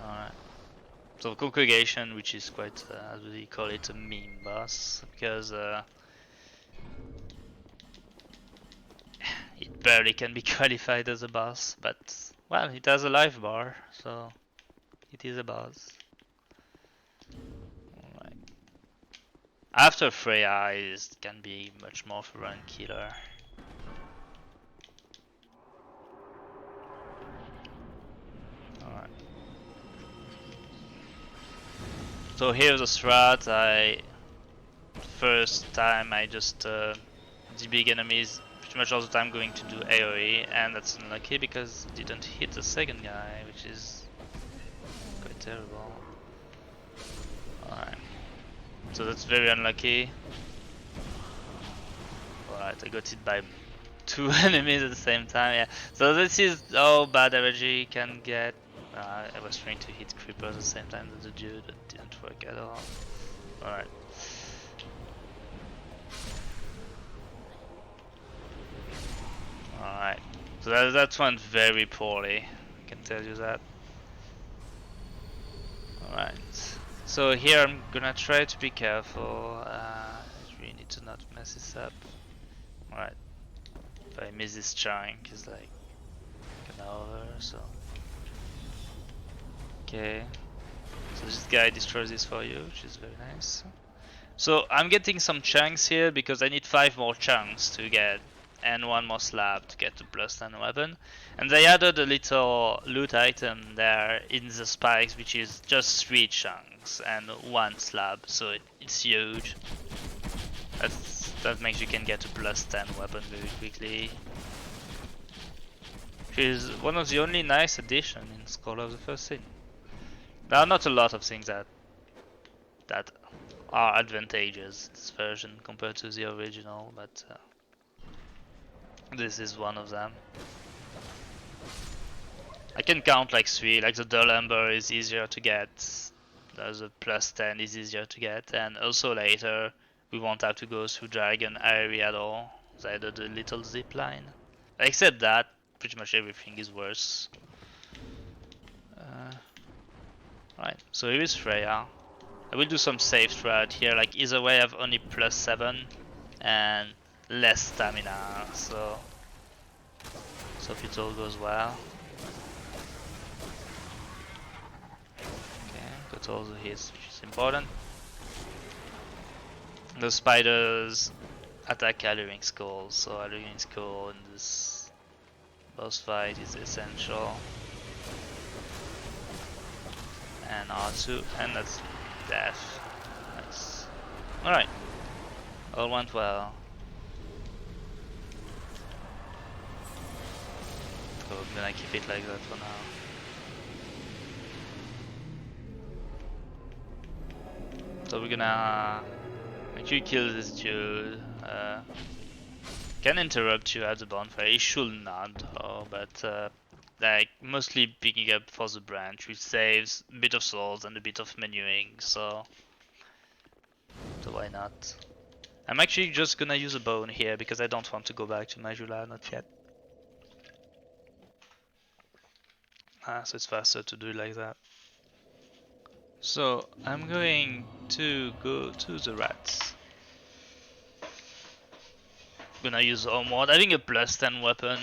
Alright. So Congregation, which is quite, as we call it, a meme boss, because it barely can be qualified as a boss, but well, it has a life bar, so it is a boss. Alright. After Freya, it can be much more of a run killer. Alright. So here's a strat. First time I just the big enemies pretty much all the time going to do AoE, and that's unlucky because it didn't hit the second guy, which is quite terrible. Alright, so that's very unlucky. Alright, I got hit by 2 enemies at the same time, yeah. So this is how bad RNG can get. I was trying to hit Creeper at the same time as the dude, it didn't work at all. Alright. Alright, so that went very poorly, I can tell you that. Alright, so here I'm gonna try to be careful. I really need to not mess this up. Alright, if I miss this chunk, it's like an over, so. Okay, so this guy destroys this for you, which is very nice. So I'm getting some chunks here because I need 5 more chunks to get, and 1 more slab to get the +10 weapon. And they added a little loot item there in the spikes, which is just 3 chunks and 1 slab, so it's huge. That makes you can get a +10 weapon very quickly. which is one of the only nice additions in Scholar of the First Sin. There are not a lot of things that are advantageous this version compared to the original, but this is one of them. I can count like 3, like the dull ember is easier to get, the plus 10 is easier to get, and also later we won't have to go through Dragon area at all. I added a little zip line. Except that, pretty much everything is worse. Right, so here is Freya. I will do some safe strat here, like either way I have only plus 7 and less stamina, so if it all goes well. Okay, got all the hits, which is important. The spiders attack Alluring Skull, so Alluring Skull in this boss fight is essential. And R2, and that's death. Nice. Alright. All went well. So I'm gonna keep it like that for now. So we're gonna actually kill this dude. Can interrupt you at the bonfire. He should not though, but like mostly picking up for the branch, which saves a bit of souls and a bit of menuing, so why not? I'm actually just gonna use a bone here because I don't want to go back to Majula, not yet. So it's faster to do it like that. So I'm going to go to the rats. Gonna use Homeward. Having a plus 10 weapon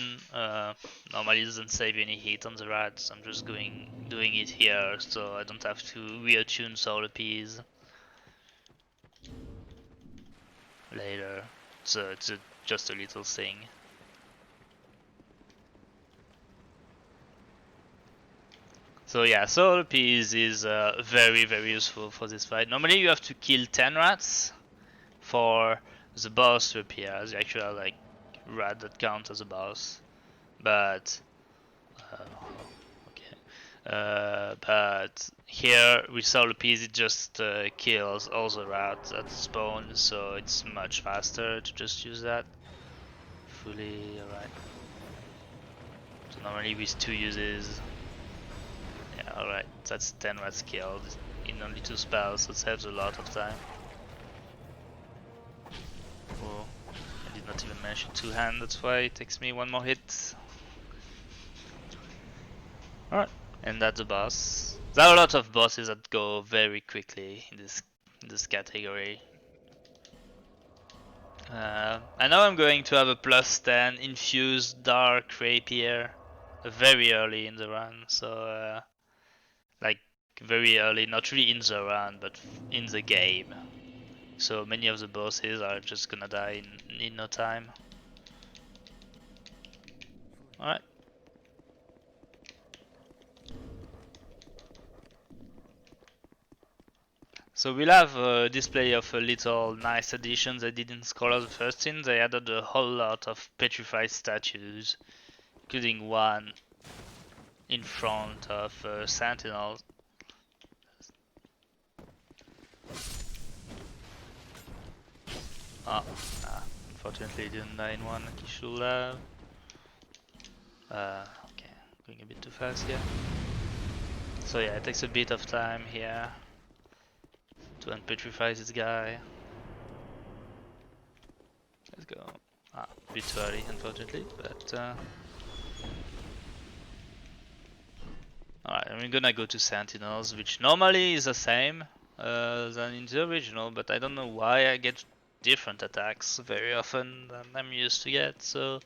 normally doesn't save any hit on the rats. I'm just doing it here so I don't have to reattune SotFS later. So it's just a little thing. So yeah, SotFS is very useful for this fight. Normally you have to kill 10 rats for the boss to appear, the actual like rat that counts as a boss. But but here with SotFS it just kills all the rats that spawn, so it's much faster to just use that fully. Alright. So normally with 2 uses. Yeah, alright, that's 10 rats killed in only 2 spells, so it saves a lot of time. Oh, I did not even mention 2-hand, that's why it takes me 1 more hit. Alright, and that's the boss. There are a lot of bosses that go very quickly in this category. I know I'm going to have a plus 10 infused dark rapier very early in the run, so like very early, not really in the run, but in the game. So many of the bosses are just gonna die in no time. Alright. So we'll have a display of a little nice additions I did in Scholar of the First Sin. They added a whole lot of petrified statues, including one in front of Sentinels. Unfortunately he didn't die in one like he should have. Okay, going a bit too fast here. So yeah, it takes a bit of time here to unpetrify this guy. Let's go. A bit too early unfortunately, but alright, I'm gonna go to Sentinels, which normally is the same than in the original, but I don't know why I get different attacks very often than I'm used to get, so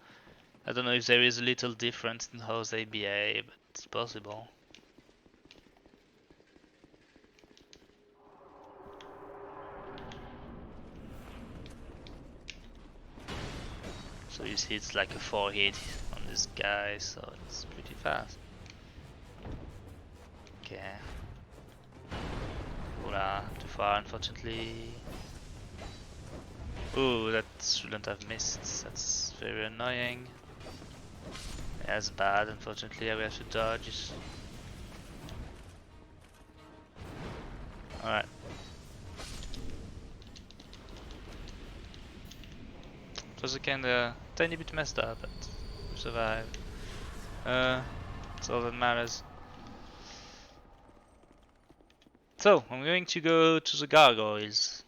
I don't know if there is a little difference in how they behave, but it's possible. So you see it's like a 4 hit on this guy, so it's pretty fast. Okay. Hola, too far unfortunately. Ooh, that shouldn't have missed. That's very annoying. That's bad, unfortunately. I will have to dodge. Alright. It was a kinda tiny bit messed up, but we survived. That's all that matters. So, I'm going to go to the gargoyles.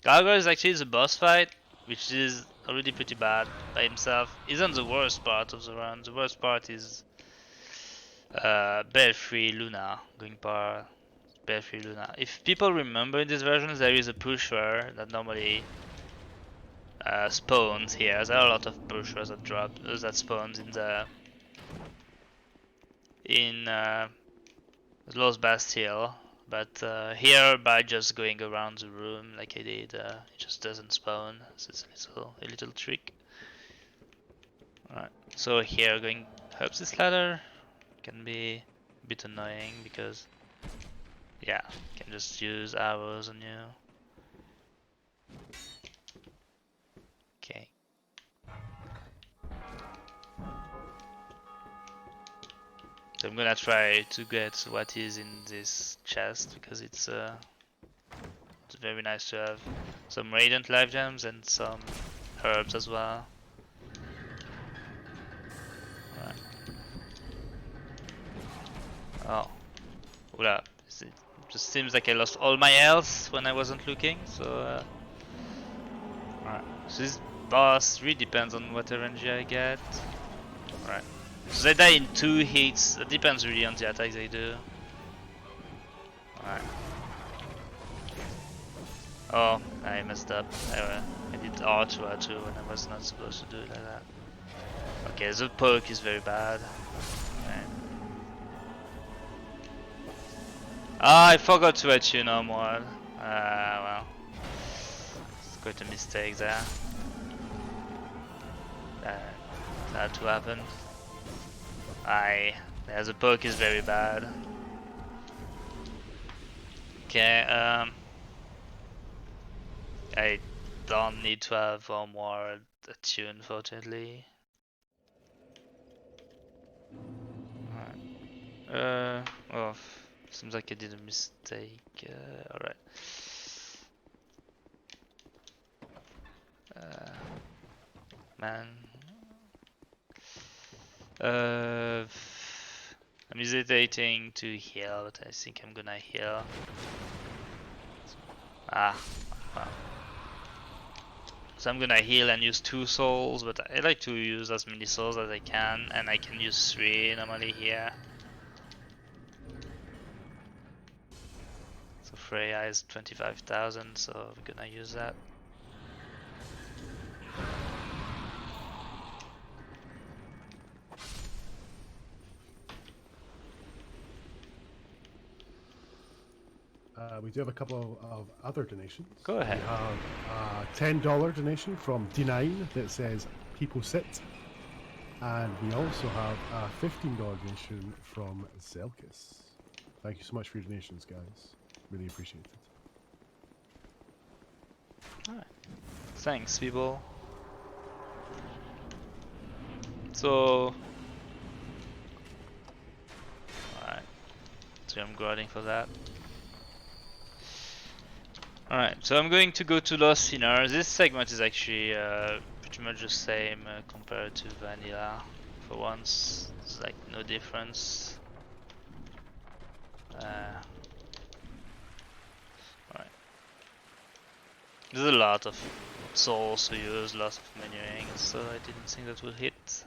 Gargoyles actually is a boss fight, which is already pretty bad by himself. Isn't the worst part of the run. The worst part is Belfry Luna, going par Belfry Luna. If people remember in this version, there is a pusher that normally spawns here. There are a lot of pushers that spawns in Lost Bastille, but here by just going around the room like I did, it just doesn't spawn. So it's a little trick. Alright, so here going up this ladder can be a bit annoying because yeah, you can just use arrows on you. Okay. So I'm gonna try to get what is in this chest because it's very nice to have some radiant life gems and some herbs as well. Right. Oh, oula! It just seems like I lost all my health when I wasn't looking. So, alright. So this boss really depends on what RNG I get. Alright. So they die in 2 hits. That depends really on the attack they do. Alright. Oh, I messed up. I did R2 R2 when I was not supposed to do it like that. Okay, the poke is very bad. Okay. Ah, I forgot to let you know more. Well, it's quite a mistake there. That had to happen. Yeah, the poke is very bad. Okay, I don't need to have more attune, fortunately. Alright. Oh, seems like I did a mistake. Alright. Man. I'm hesitating to heal, but I think I'm gonna heal. Ah, well. So I'm gonna heal and use 2 souls, but I like to use as many souls as I can, and I can use 3 normally here. So Freya is 25,000, so we're gonna use that.
We do have a couple of other donations.
Go ahead.
We have a $10 donation from D9 that says people sit. And we also have a $15 donation from Zelkis. Thank you so much for your donations, guys. Really appreciate it.
Alright. Thanks, people. So... Alright. So I'm grinding for that. Alright, so I'm going to go to Lost Sinner. This segment is actually pretty much the same compared to Vanilla. For once, there's like no difference. Alright. There's a lot of souls to use, lots of menuing, so I didn't think that would hit.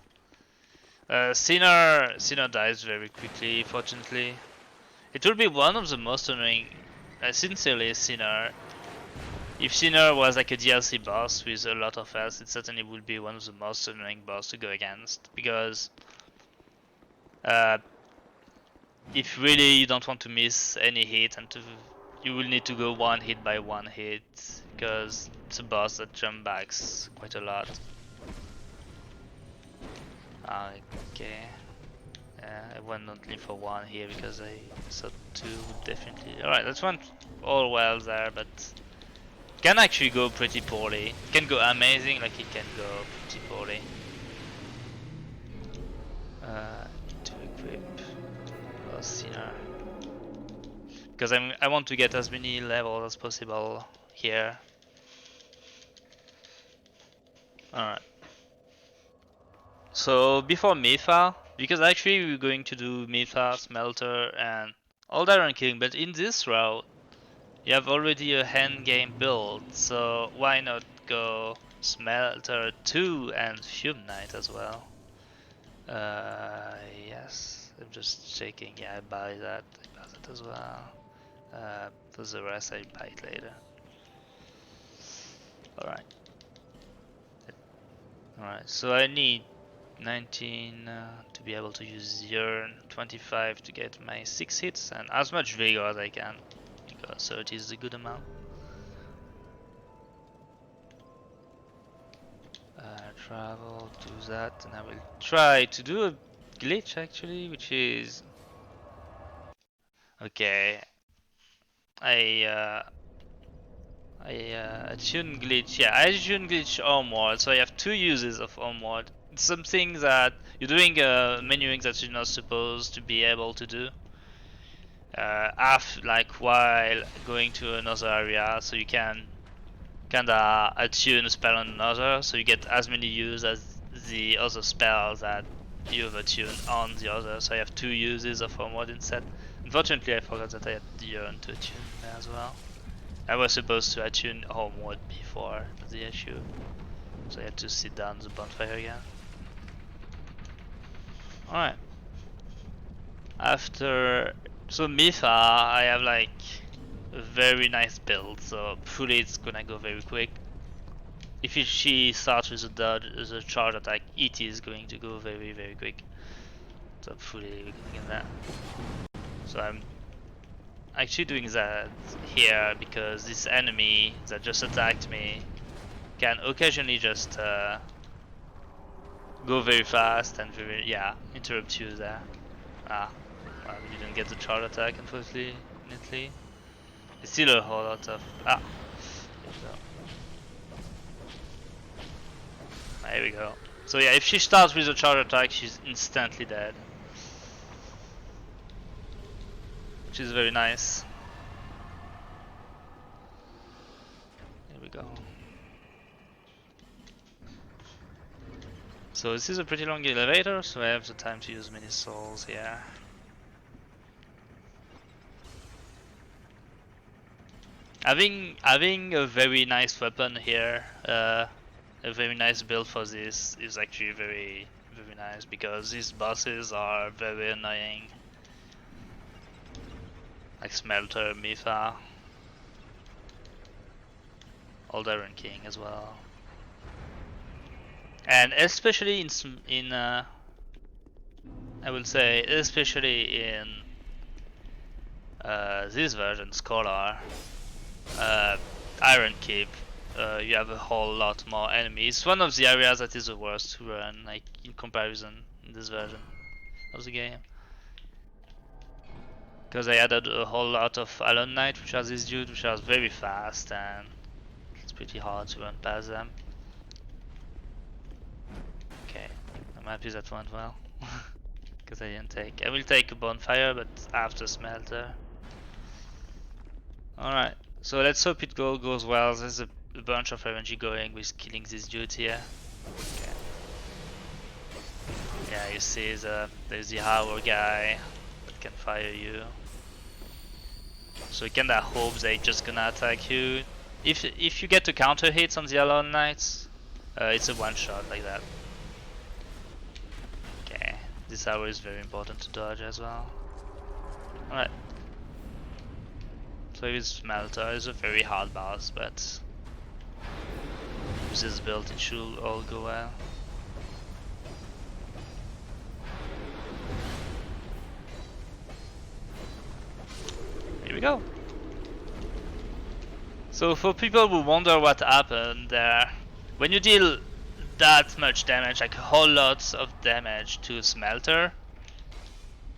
Sinner dies very quickly, fortunately. It will be one of the most annoying, sincerely, Sinner. If Sinner was like a DLC boss with a lot of health, it certainly would be one of the most annoying boss to go against, because if really you don't want to miss any hit, and you will need to go 1 hit by 1 hit, because it's a boss that jump backs quite a lot. Okay. I went only for 1 here because I thought 2 would definitely. Alright, that went all well there, but it can actually go pretty poorly. It can go amazing, like it can go pretty poorly. Need to equip Sinner. Because I want to get as many levels as possible here. Alright. So before Metha, because actually we're going to do Metha, Smelter, and all that ranking, but in this route you have already a hand game build, so why not go Smelter 2 and Fume Knight as well? Yes, I'm just checking. Yeah, I buy that as well. For the rest I buy it later. Alright. Alright, so I need 19 to be able to use Yearn, 25 to get my 6 hits, and as much vigor as I can, because 30 is a good amount. Travel, do that, and I will try to do a glitch actually, which is... Okay. I tune glitch, yeah, I tune glitch Homeward, so I have 2 uses of Homeward. It's something that you're doing menuing that you're not supposed to be able to do. Like while going to another area, so you can kinda attune a spell on another, so you get as many use as the other spells that you've attuned on the other. So I have 2 uses of Homeward instead. Unfortunately, I forgot that I had the Yearn to attune there as well. I was supposed to attune Homeward before the issue, so I had to sit down the bonfire again. Alright. After... So Mitha, I have like a very nice build, so fully it's gonna go very quick. If she starts with a dodge, as a charge attack, it is going to go very quick. So fully we can get that. So I'm actually doing that here because this enemy that just attacked me can occasionally just go very fast and interrupt you there. Well, you didn't get the charge attack unfortunately. It's still a whole lot of there we go. So yeah, if she starts with a charge attack, she's instantly dead, which is very nice. There we go. So this is a pretty long elevator, so I have the time to use many souls here. Having a very nice weapon here, a very nice build for this is actually very nice, because these bosses are very annoying. Like Smelter, Mitha, Aldaran King as well. And especially in I will say especially in this version, Scholar, Iron Keep, you have a whole lot more enemies. It's one of the areas that is the worst to run, like in comparison in this version of the game. Because I added a whole lot of Alone Knight, which has this dude, which is very fast, and it's pretty hard to run past them. Okay, I'm happy that went well. Because I didn't take... I will take a bonfire, but after Smelter. Alright, so let's hope it goes well. There's a bunch of RNG going with killing this dude here. Okay. Yeah, you see there's the Hour guy that can fire you. So you kinda hope they're just gonna attack you. If you get to counter hits on the Alone Knights, it's a one shot like that. Okay, this hour is very important to dodge as well. Alright. So his Smelter is a very hard boss, but with this build it should all go well. Here we go. So for people who wonder what happened there, when you deal that much damage, like a whole lot of damage to Smelter,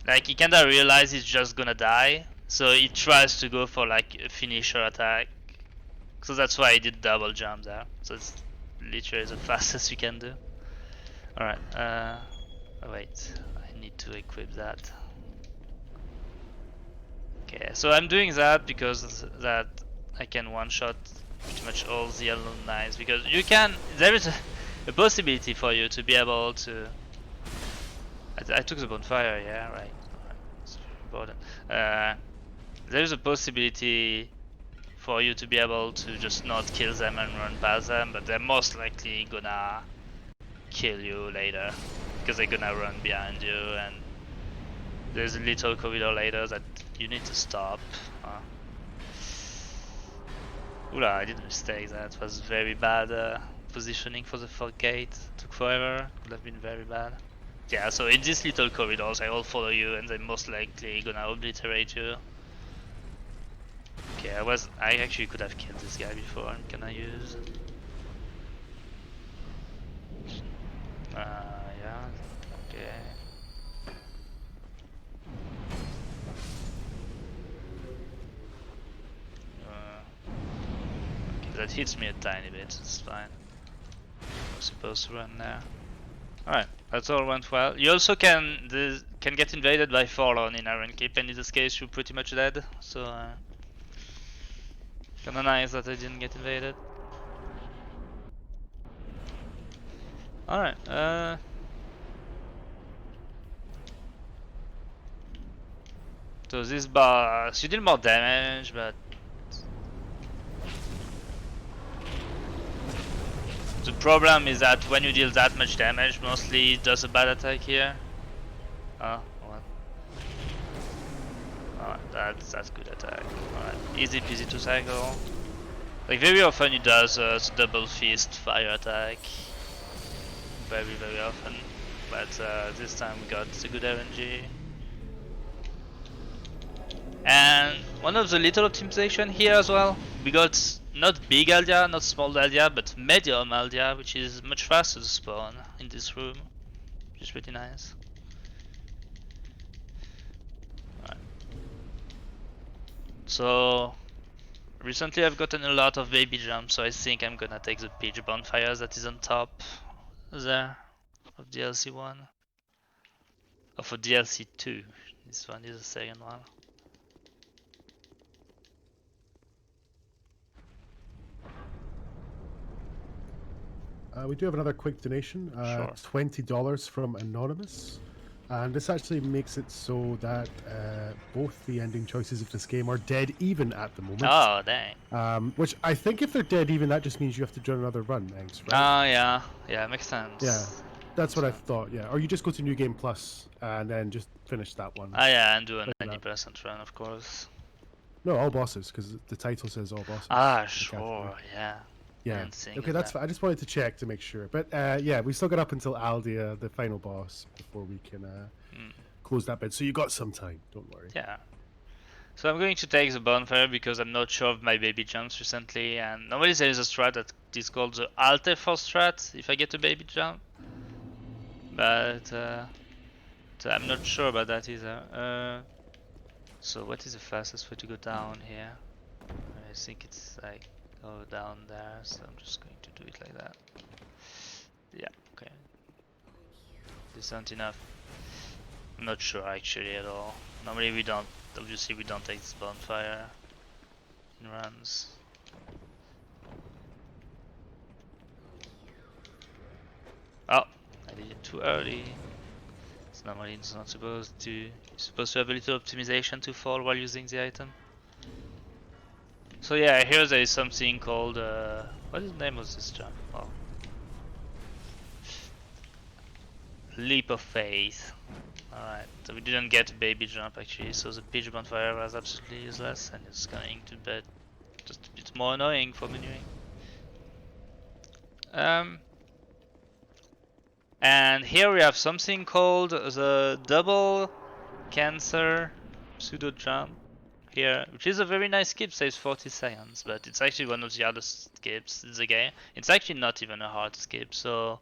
like he kinda realizes he's just gonna die, so he tries to go for like a finisher attack. So that's why I did double jump there. So it's literally the fastest you can do. Alright, oh wait, I need to equip that. Okay, so I'm doing that because that I can one-shot pretty much all the yellow knights, because you can, there is a possibility for you to be able to, I took the bonfire, yeah, right, it's important. There's a possibility for you to be able to just not kill them and run past them, but they're most likely gonna kill you later, because they're gonna run behind you, and there's a little corridor later that you need to stop. Oula, I did a mistake. That was very bad positioning for the fog gate. Took forever. Would have been very bad. Yeah, so in these little corridors, I will follow you, and they're most likely gonna obliterate you. Okay, I actually could have killed this guy before. I'm gonna use. Yeah. Okay. Okay, that hits me a tiny bit. It's fine. I'm supposed to run there. Alright, that all went well. You also can get invaded by Forlorn in Iron Keep, and in this case you're pretty much dead. So kinda nice that I didn't get invaded. Alright, so this boss, you did more damage, but the problem is that when you deal that much damage, mostly it does a bad attack here. Oh, what? Alright, that's good attack. Alright, easy peasy to cycle. Like very often it does the double fist fire attack. Very often. But this time we got the good RNG. And one of the little optimization here as well, we got not big Aldia, not small Aldia, but medium Aldia, which is much faster to spawn in this room, which is pretty nice. Right. So recently I've gotten a lot of baby jumps, so I think I'm gonna take the pitch bonfire that is on top there of DLC 1. Or for DLC 2, this one is the second one.
We do have another quick donation,
Sure.
$20 from Anonymous. And this actually makes it so that both the ending choices of this game are dead even at the moment.
Oh, dang.
Which I think if they're dead even, that just means you have to do another run, Engs, right?
Oh, yeah, makes sense.
Yeah, that's what I thought, yeah. Or you just go to New Game Plus and then just finish that one.
Ah, yeah, and do a 90% run, of course.
No, all bosses, because the title says all bosses.
Ah, sure, yeah.
Yeah. Okay, that's fine. I just wanted to check to make sure. But yeah, we still got up until Aldia, the final boss, before we can close that bit. So you got some time. Don't worry.
Yeah. So I'm going to take the bonfire because I'm not sure of my baby jumps recently, and normally there is a strat that is called the Alt F4 strat if I get a baby jump. But I'm not sure about that either. So what is the fastest way to go down here? I think it's like go down there, so I'm just going to do it like that. Yeah, okay. Decent enough. I'm not sure actually at all. Normally we don't, obviously we don't take this bonfire in runs. Oh, I did it too early. So normally it's not supposed to. You're supposed to have a little optimization to fall while using the item. So yeah, here there is something called what is the name of this jump? Oh. Leap of faith. Alright, so we didn't get a baby jump actually, so the pitch bonfire was absolutely useless, and it's going to be just a bit more annoying for menuing. And here we have something called the double cancer pseudo jump here, which is a very nice skip, saves 40 seconds, but it's actually one of the hardest skips in the game. It's actually not even a hard skip, so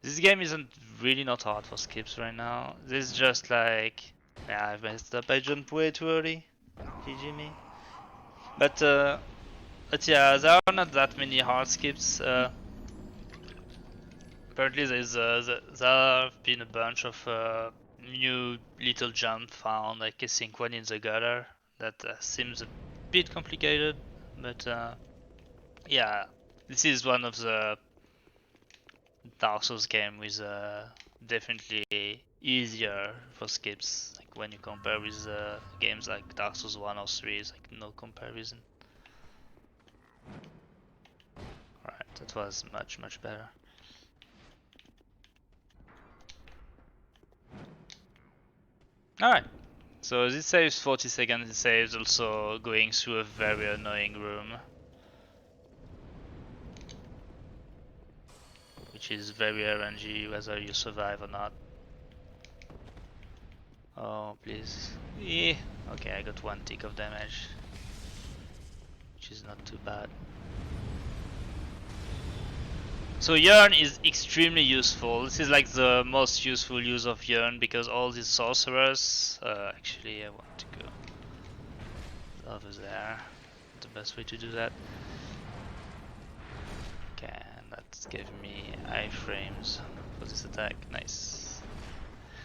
this game isn't really not hard for skips right now. This is just like, yeah, I've messed up, I jumped way too early. GG me. But yeah, there are not that many hard skips. Apparently there have been a bunch of new little jump found, like I think one in the gutter that seems a bit complicated, but yeah, this is one of the Dark Souls game with definitely easier for skips. Like when you compare with games like Dark Souls 1 or 3, it's like no comparison. Alright, that was much better. Alright, so this saves 40 seconds, it saves also going through a very annoying room, which is very RNG whether you survive or not. Oh, please. Yeah. Okay, I got 1 tick of damage, which is not too bad. So Yearn is extremely useful. This is like the most useful use of Yearn because all these sorcerers, actually I want to go over there. The best way to do that. Okay, and that's giving me iframes for this attack. Nice.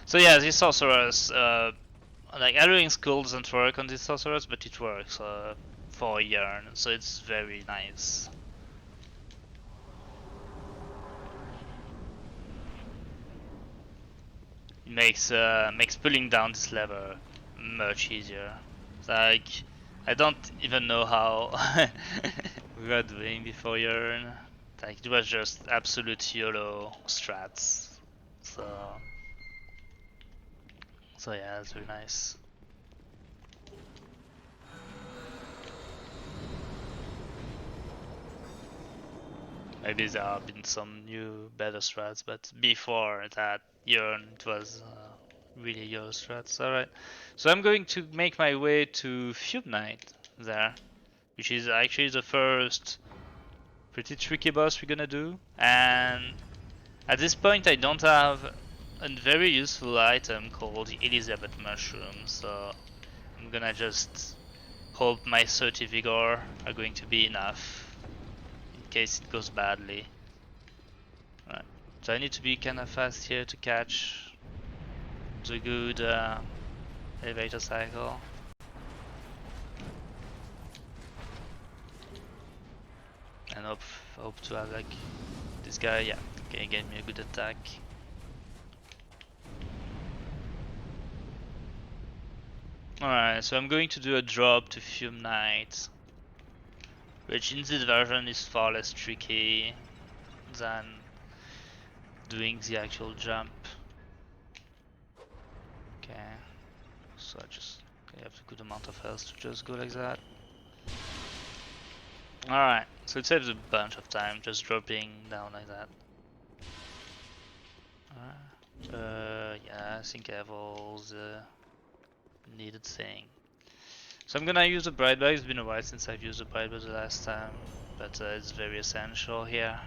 So yeah, these sorcerers, like Arrowing Skull doesn't work on these sorcerers, but it works for Yearn, so it's very nice. It makes pulling down this lever much easier. Like I don't even know how we were doing before Yearn. Like it was just absolute YOLO strats. So yeah, it's very nice. Maybe there have been some new better strats, but before that Yearn it was really YOLO strats. Alright. So I'm going to make my way to Fume Knight there, which is actually the first pretty tricky boss we're gonna do, and at this point I don't have a very useful item called Elizabeth Mushroom, so I'm gonna just hope my 30 vigor are going to be enough in case it goes badly. Right. So I need to be kinda fast here to catch the good elevator cycle. And hope to have like this guy, yeah, okay, gave me a good attack. Alright, so I'm going to do a drop to Fume Knight, which in this version is far less tricky than doing the actual jump. Okay, so I just have a good amount of health to just go like that. Alright, so it saves a bunch of time just dropping down like that. Yeah, I think I have all the needed thing. So I'm gonna use the bright bag. It's been a while since I've used the bright bag the last time, but it's very essential here.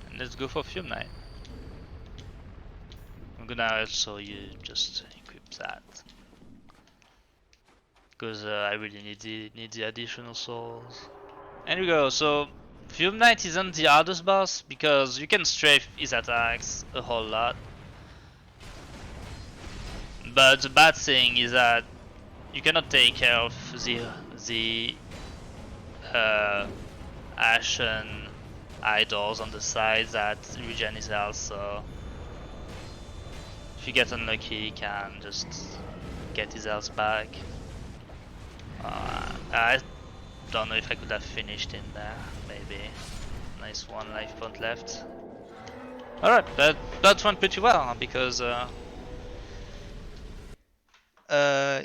And let's go for Fume Knight. I'm gonna also just equip that because I really need the additional souls. And we go. So Fume Knight isn't the hardest boss because you can strafe his attacks a whole lot. But the bad thing is that you cannot take care of the ashen idols on the side that regen his health. So if you get unlucky, you can just get his health back. I don't know if I could have finished in there. Maybe. Nice 1 life point left. Alright, that went pretty well because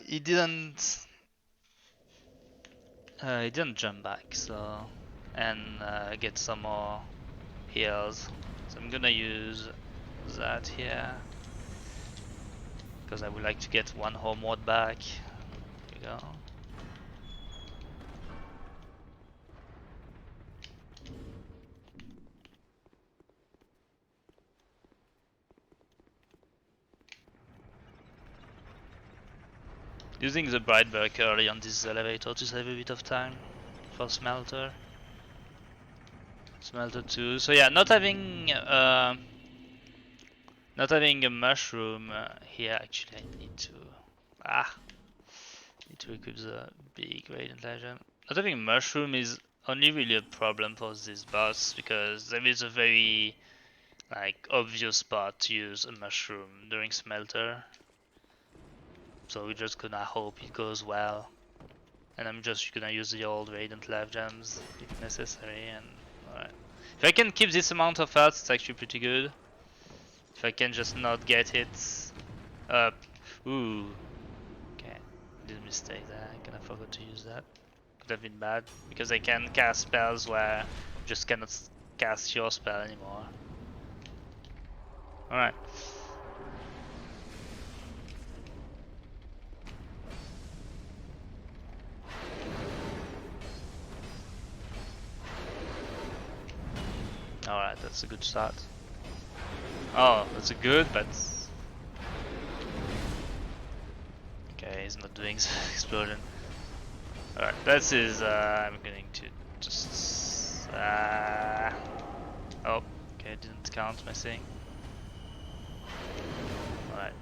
he didn't jump back, so and get some more heals. So I'm gonna use that here because I would like to get 1 homeward back. There we go. Using the bright work early on this elevator to save a bit of time for smelter. Smelter 2. So yeah, not having a mushroom here. Actually, I need to equip the big radiant legend. Not having a mushroom is only really a problem for this boss because there is a very obvious spot to use a mushroom during smelter. So we're just gonna hope it goes well. And I'm just gonna use the old radiant life gems if necessary. And alright, if I can keep this amount of health, it's actually pretty good. If I can just not get hit up. Ooh. Okay, did a mistake there. I kinda forgot to use that. Could have been bad because I can cast spells where you just cannot cast your spell anymore. Alright. Alright, that's a good start. Oh, that's a good, but... Okay, he's not doing the explosion. Alright, that's his, I'm going to just... Oh, okay, didn't count my thing. Alright,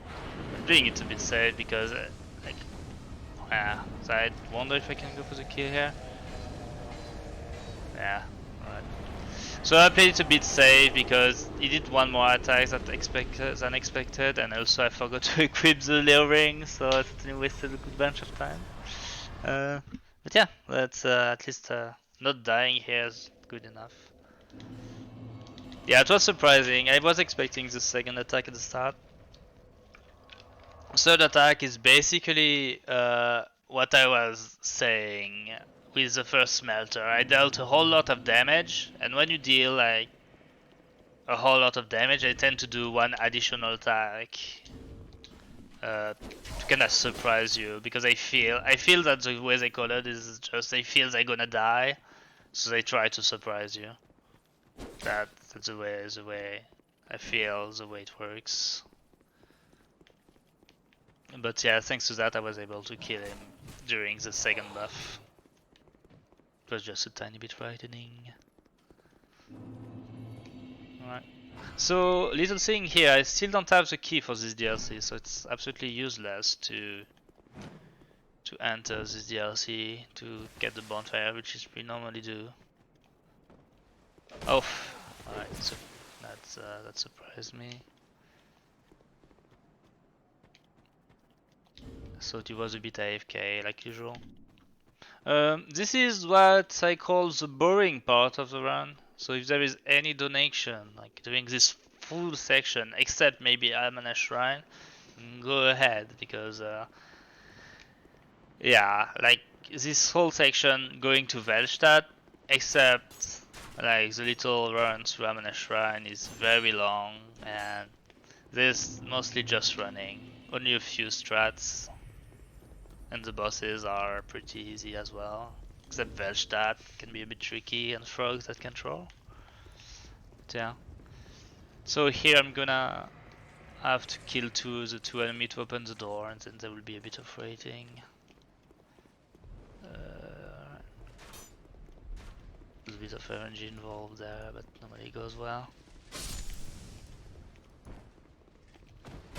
I'm doing it a bit safe because, so I wonder if I can go for the kill here. Yeah, alright. So I played it a bit safe because he did one more attack than expected, and also I forgot to equip the Leo ring, so I certainly wasted a good bunch of time. But yeah, that's at least not dying here is good enough. Yeah, it was surprising. I was expecting the second attack at the start. Third attack is basically what I was saying with the first smelter. I dealt a whole lot of damage, and when you deal like a whole lot of damage, I tend to do one additional attack to kind of surprise you, because I feel that the way they call it is just they feel they're gonna die, so they try to surprise you. That's the way I feel the way it works. But yeah, thanks to that I was able to kill him during the second buff. It was just a tiny bit frightening. Alright. So, little thing here, I still don't have the key for this DLC, so it's absolutely useless to enter this DLC to get the bonfire, which is we normally do. Oh, alright, so that surprised me. I thought he was a bit AFK like usual. This is what I call the boring part of the run. So if there is any donation, like during this full section, except maybe Almana Shrine, go ahead, because yeah, like this whole section going to Velstadt, except like the little run through Almana Shrine is very long, and there's mostly just running, only a few strats. And the bosses are pretty easy as well. Except Velstadt can be a bit tricky, and frogs that control. But yeah. So here I'm gonna have to kill the two enemy to open the door, and then there will be a bit of waiting. There's a bit of RNG involved there, but normally goes well.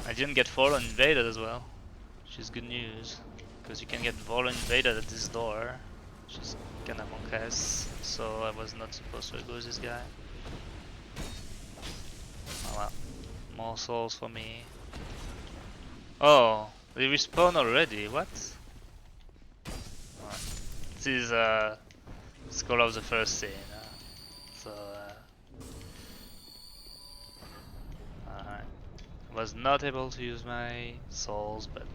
I didn't get Fallen invaded as well, which is good news. Because you can get Fallen invaded at this door, which is kinda monk-ass, so I was not supposed to go with this guy. Oh well, more souls for me. Oh, they respawn already, what? Right. This is Skull of the first scene, so alright. I was not able to use my souls, but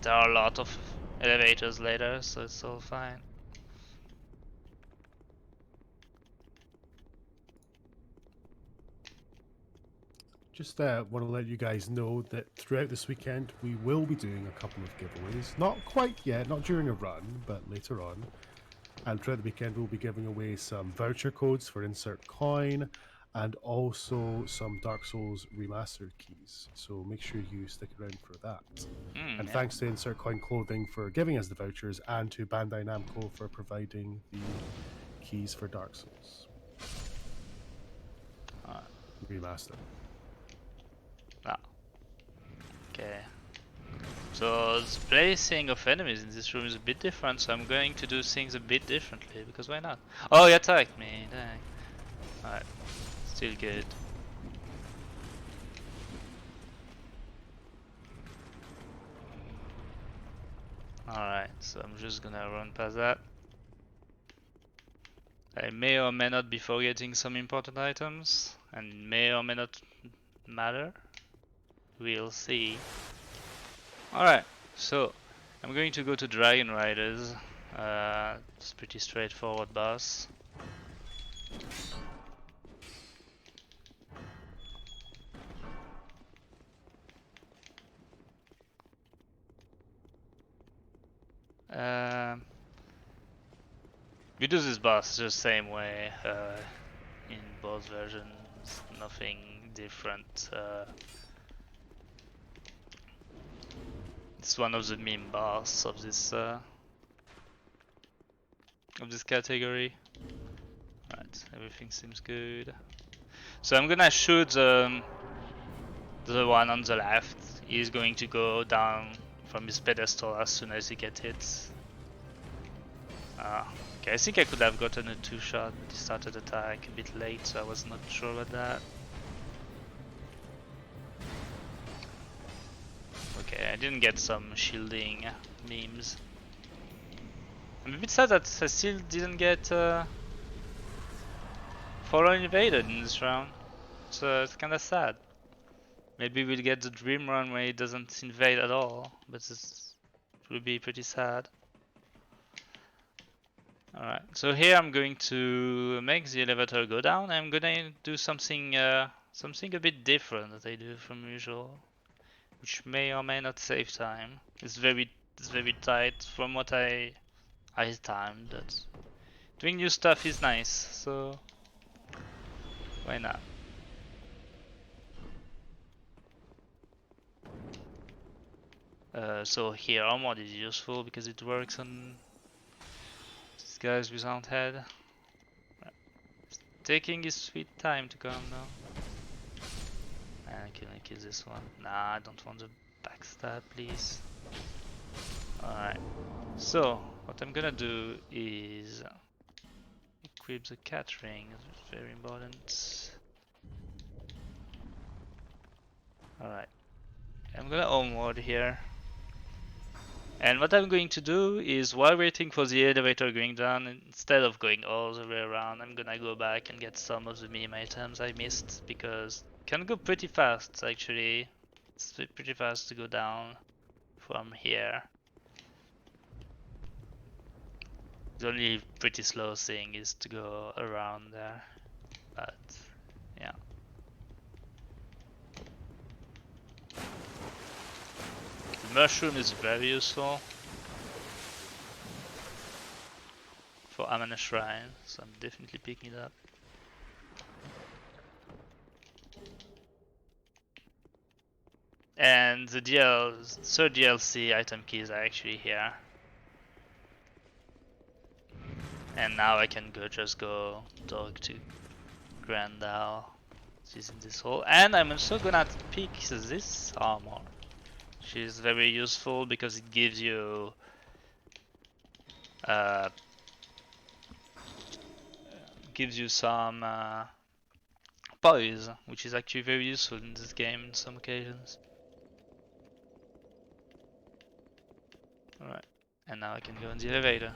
there are a lot of elevators later, so it's all fine.
Just want to let you guys know that throughout this weekend we will be doing a couple of giveaways. Not quite yet, not during a run, but later on. And throughout the weekend we'll be giving away some voucher codes for Insert Coin, and also some Dark Souls Remastered keys. So make sure you stick around for that. And
Yeah.
thanks to Insert Coin Clothing for giving us the vouchers, and to Bandai Namco for providing the keys for Dark Souls. remaster.
Ah, okay. So the placing of enemies in this room is a bit different, so I'm going to do things a bit differently, because why not? Oh, he attacked me, dang. Alright, still good. Alright, so I'm just gonna run past that. I may or may not be forgetting some important items, and may or may not matter. We'll see. Alright, so I'm going to go to Dragon Riders. It's pretty straightforward boss. We do this boss the same way in both versions, nothing different. It's one of the meme boss of this category. Right, everything seems good. So I'm gonna shoot the one on the left. He's going to go down from his pedestal as soon as he gets hit. Okay, I think I could have gotten a 2-shot, but he started attack a bit late, so I was not sure about that. Okay, I didn't get some shielding memes. I'm a bit sad that I still didn't get follow invaded in this round. So it's kinda sad. Maybe we'll get the dream run where it doesn't invade at all, but it will be pretty sad. Alright, so here I'm going to make the elevator go down. I'm gonna do something something a bit different that I do from usual, which may or may not save time. It's very tight from what I timed. But doing new stuff is nice, so why not? So here armor is useful because it works on these guys without head. Right. Taking his sweet time to come now. And can I kill this one? Nah, I don't want the backstab, please. Alright. So what I'm gonna do is equip the cat ring. It's very important. Alright. I'm gonna homeward here. And what I'm going to do is, while waiting for the elevator going down, instead of going all the way around, I'm gonna go back and get some of the meme items I missed, because it can go pretty fast actually. It's pretty fast to go down from here. The only pretty slow thing is to go around there, but yeah. The mushroom is very useful for Amana Shrine, so I'm definitely picking it up. And the third DLC item keys are actually here. And now I can just go talk to Grandal. She's in this hole. And I'm also gonna pick this armor. She's very useful because it gives you some poise, which is actually very useful in this game in some occasions. Alright, and now I can go in the elevator.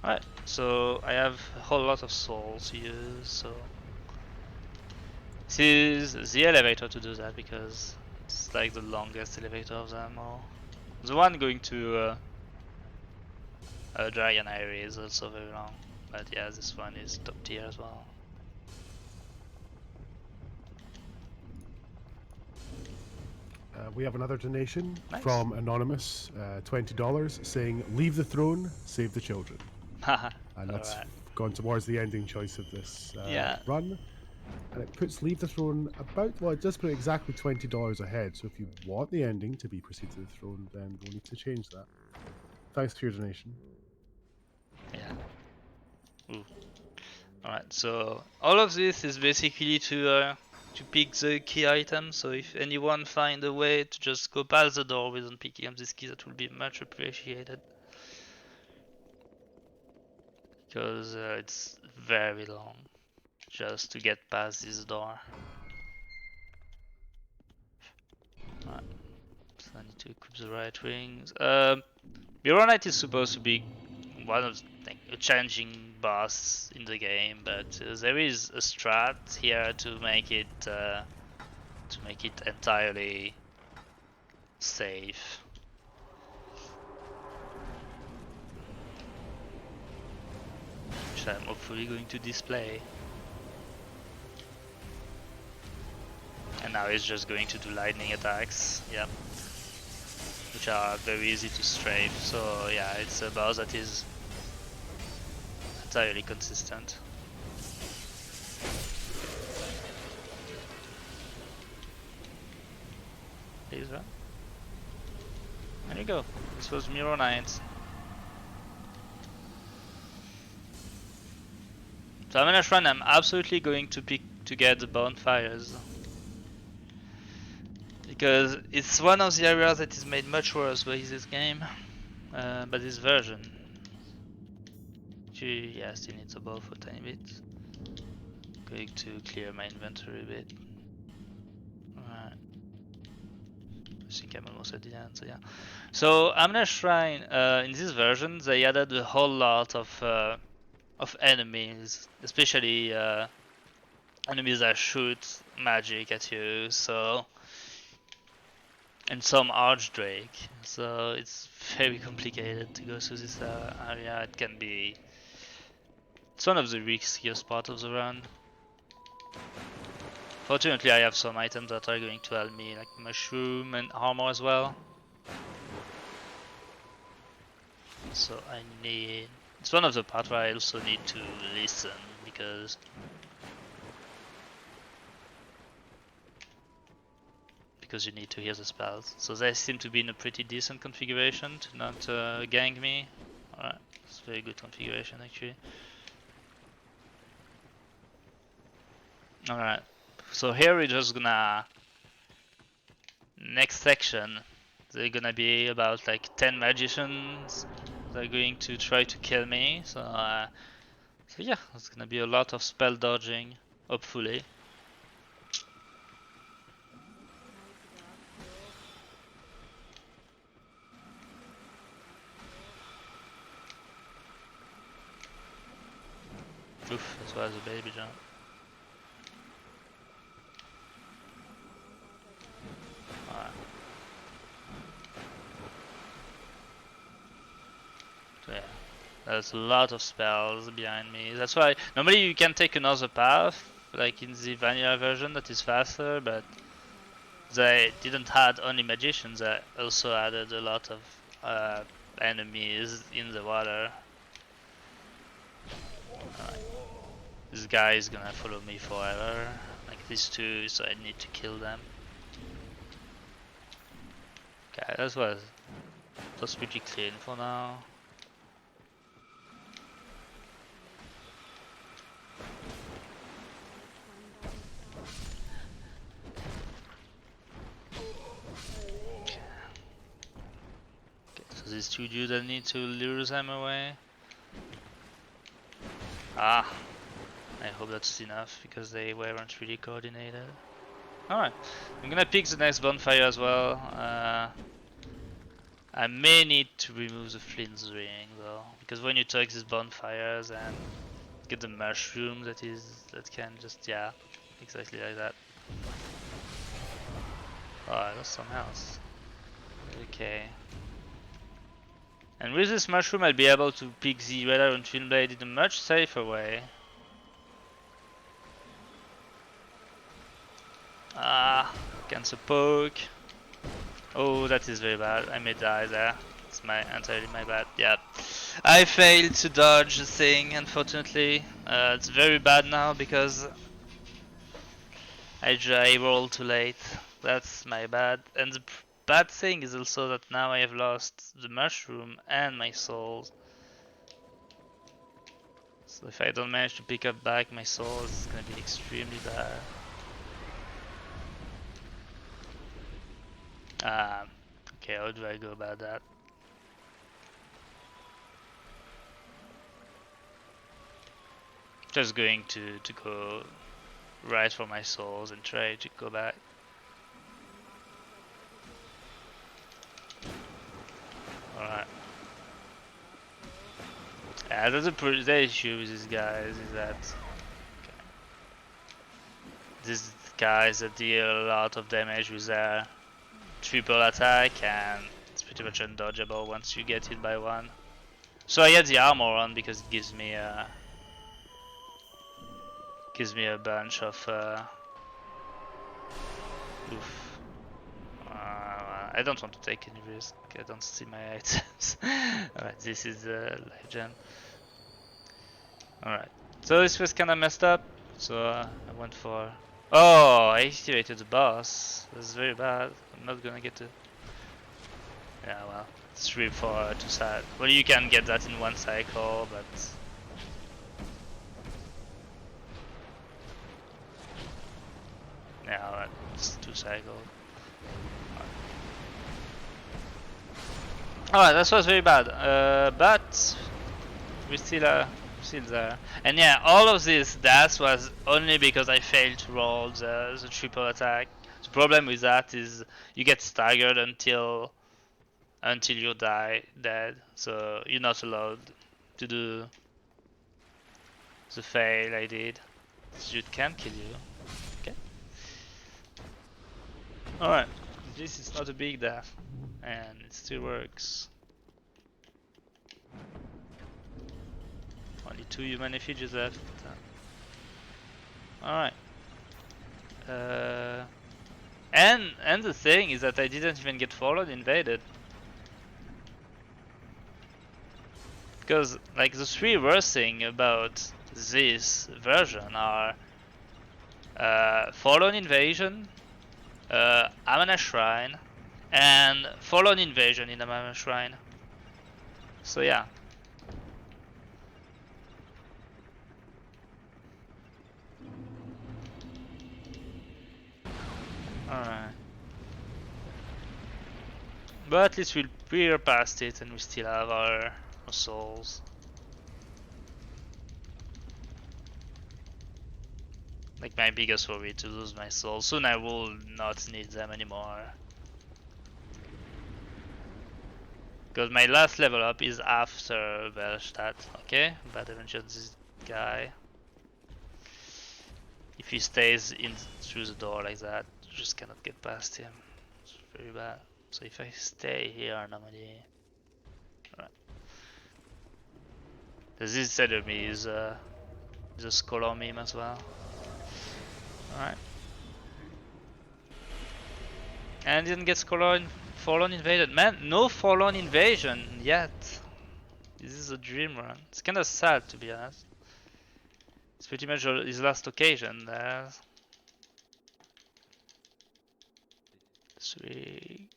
Alright, so I have a whole lot of souls to use, so this is the elevator to do that because it's like the longest elevator of them all. The one going to Dragon area is also very long, but yeah, this one is top tier as well.
We have another donation
Nice.
from Anonymous, $20, saying, "Leave the throne, save the children." And that's gone towards the ending choice of this run. And it puts Leave the Throne about, well, it does put exactly $20 ahead. So if you want the ending to be Proceed to the Throne, then we'll need to change that. Thanks for your donation.
Yeah. Ooh. Alright, so all of this is basically to to pick the key item. So if anyone find a way to just go past the door without picking up this key, that will be much appreciated. Because it's very long just to get past this door. Right. So I need to equip the right rings. Mirror Knight is supposed to be one of like, a challenging boss in the game, but there is a strat here to make it entirely safe. Which I'm hopefully going to display. And now it's just going to do lightning attacks, yep. Which are very easy to strafe, so yeah, it's a boss that is entirely consistent. Please run. There you go, this was Mirror Knight. So I'm gonna run, I'm absolutely going to pick to get the bonfires. Because it's one of the areas that is made much worse by this game, by this version. Yeah, still needs a bow for a tiny bit. Going to clear my inventory a bit. Alright. I think I'm almost at the end, so yeah. So I'm gonna try, in this version they added a whole lot of enemies, especially enemies that shoot magic at you, so and some Archdrake, so it's very complicated to go through this area. It can be... It's one of the riskiest parts of the run. Fortunately I have some items that are going to help me, like mushroom and armor as well. So I need... It's one of the parts where I also need to listen, because you need to hear the spells. So they seem to be in a pretty decent configuration to not gang me. Alright, it's a very good configuration actually. Alright, so here we're just gonna... Next section, they're gonna be about like 10 magicians. They're going to try to kill me, so yeah, it's gonna be a lot of spell dodging, hopefully. Oof, that was a baby jump. Alright. So yeah, there's a lot of spells behind me. That's why normally you can take another path, like in the vanilla version that is faster, but they didn't add only magicians, they also added a lot of enemies in the water. Alright. This guy is gonna follow me forever, like these two, so I need to kill them. Okay, that's pretty clean for now. Okay, so these two dudes, I need to lure them away. Ah, I hope that's enough because they weren't really coordinated. Alright, I'm gonna pick the next bonfire as well. I may need to remove the flint's ring though, because when you touch these bonfires and get the mushroom that can just, yeah, exactly like that. Oh, I lost some health. Okay. And with this mushroom I'll be able to pick the red iron twin blade in a much safer way. Ah, cancel poke. Oh, that is very bad. I may die there. It's entirely my bad. Yeah, I failed to dodge the thing. Unfortunately, it's very bad now because I rolled too late. That's my bad. And the bad thing is also that now I have lost the mushroom and my souls. So if I don't manage to pick up back my souls, it's gonna be extremely bad. Okay, how do I go about that? Just going to go right for my souls and try to go back. Alright. Yeah, the issue with these guys is that these guys that deal a lot of damage with their triple attack, and it's pretty much undodgeable once you get hit by one. So I had the armor on because it gives me a bunch of oof. I don't want to take any risk. I don't see my items. Alright, this is legend. Alright, so this was kinda messed up. So I went for. Oh, I activated the boss. That's very bad. I'm not gonna get to. Yeah, well, 3 for 2 side. Well, you can get that in 1 cycle, but. Yeah, that's 2 cycles. Alright, that was very bad, but we still there. And yeah, all of this, that was only because I failed to roll the triple attack. The problem with that is you get staggered until you die dead, so you're not allowed to do the fail I did. So it can kill you. Okay. Alright, this is not a big death, and it still works. Only 2 human effigies left. Alright. And the thing is that I didn't even get followed invaded. Because like the 3 worst thing about this version are Fallen Invasion, Amana Shrine, and Fallen Invasion in Amana Shrine. So yeah. Alright. But at least we're past it and we still have our souls. Like my biggest worry to lose my souls. Soon I will not need them anymore. Because my last level up is after Velstadt, okay? But eventually this guy, if he stays in through the door like that, you just cannot get past him. It's very bad. So if I stay here normally, alright. This enemy is a scholar meme as well. Alright. And didn't get scholar in Fallen Invaded. Man, no Fallen Invasion yet. This is a dream run. It's kinda sad to be honest. It's pretty much his last occasion there. 3.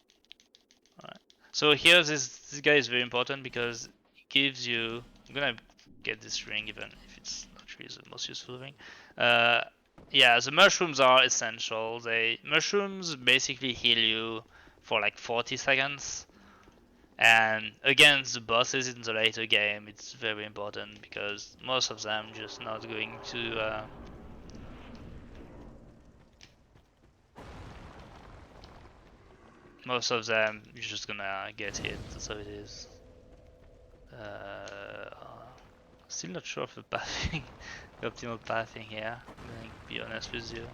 Alright. So here this guy is very important because it gives you. I'm gonna get this ring even if it's not really the most useful ring. Yeah, the mushrooms are essential. Mushrooms basically heal you for like 40 seconds. And against the bosses in the later game, it's very important because most of them just not going to. Most of them you're just gonna get hit. That's how it is. Still not sure of the pathing, the optimal pathing here. I'm gonna be honest with you.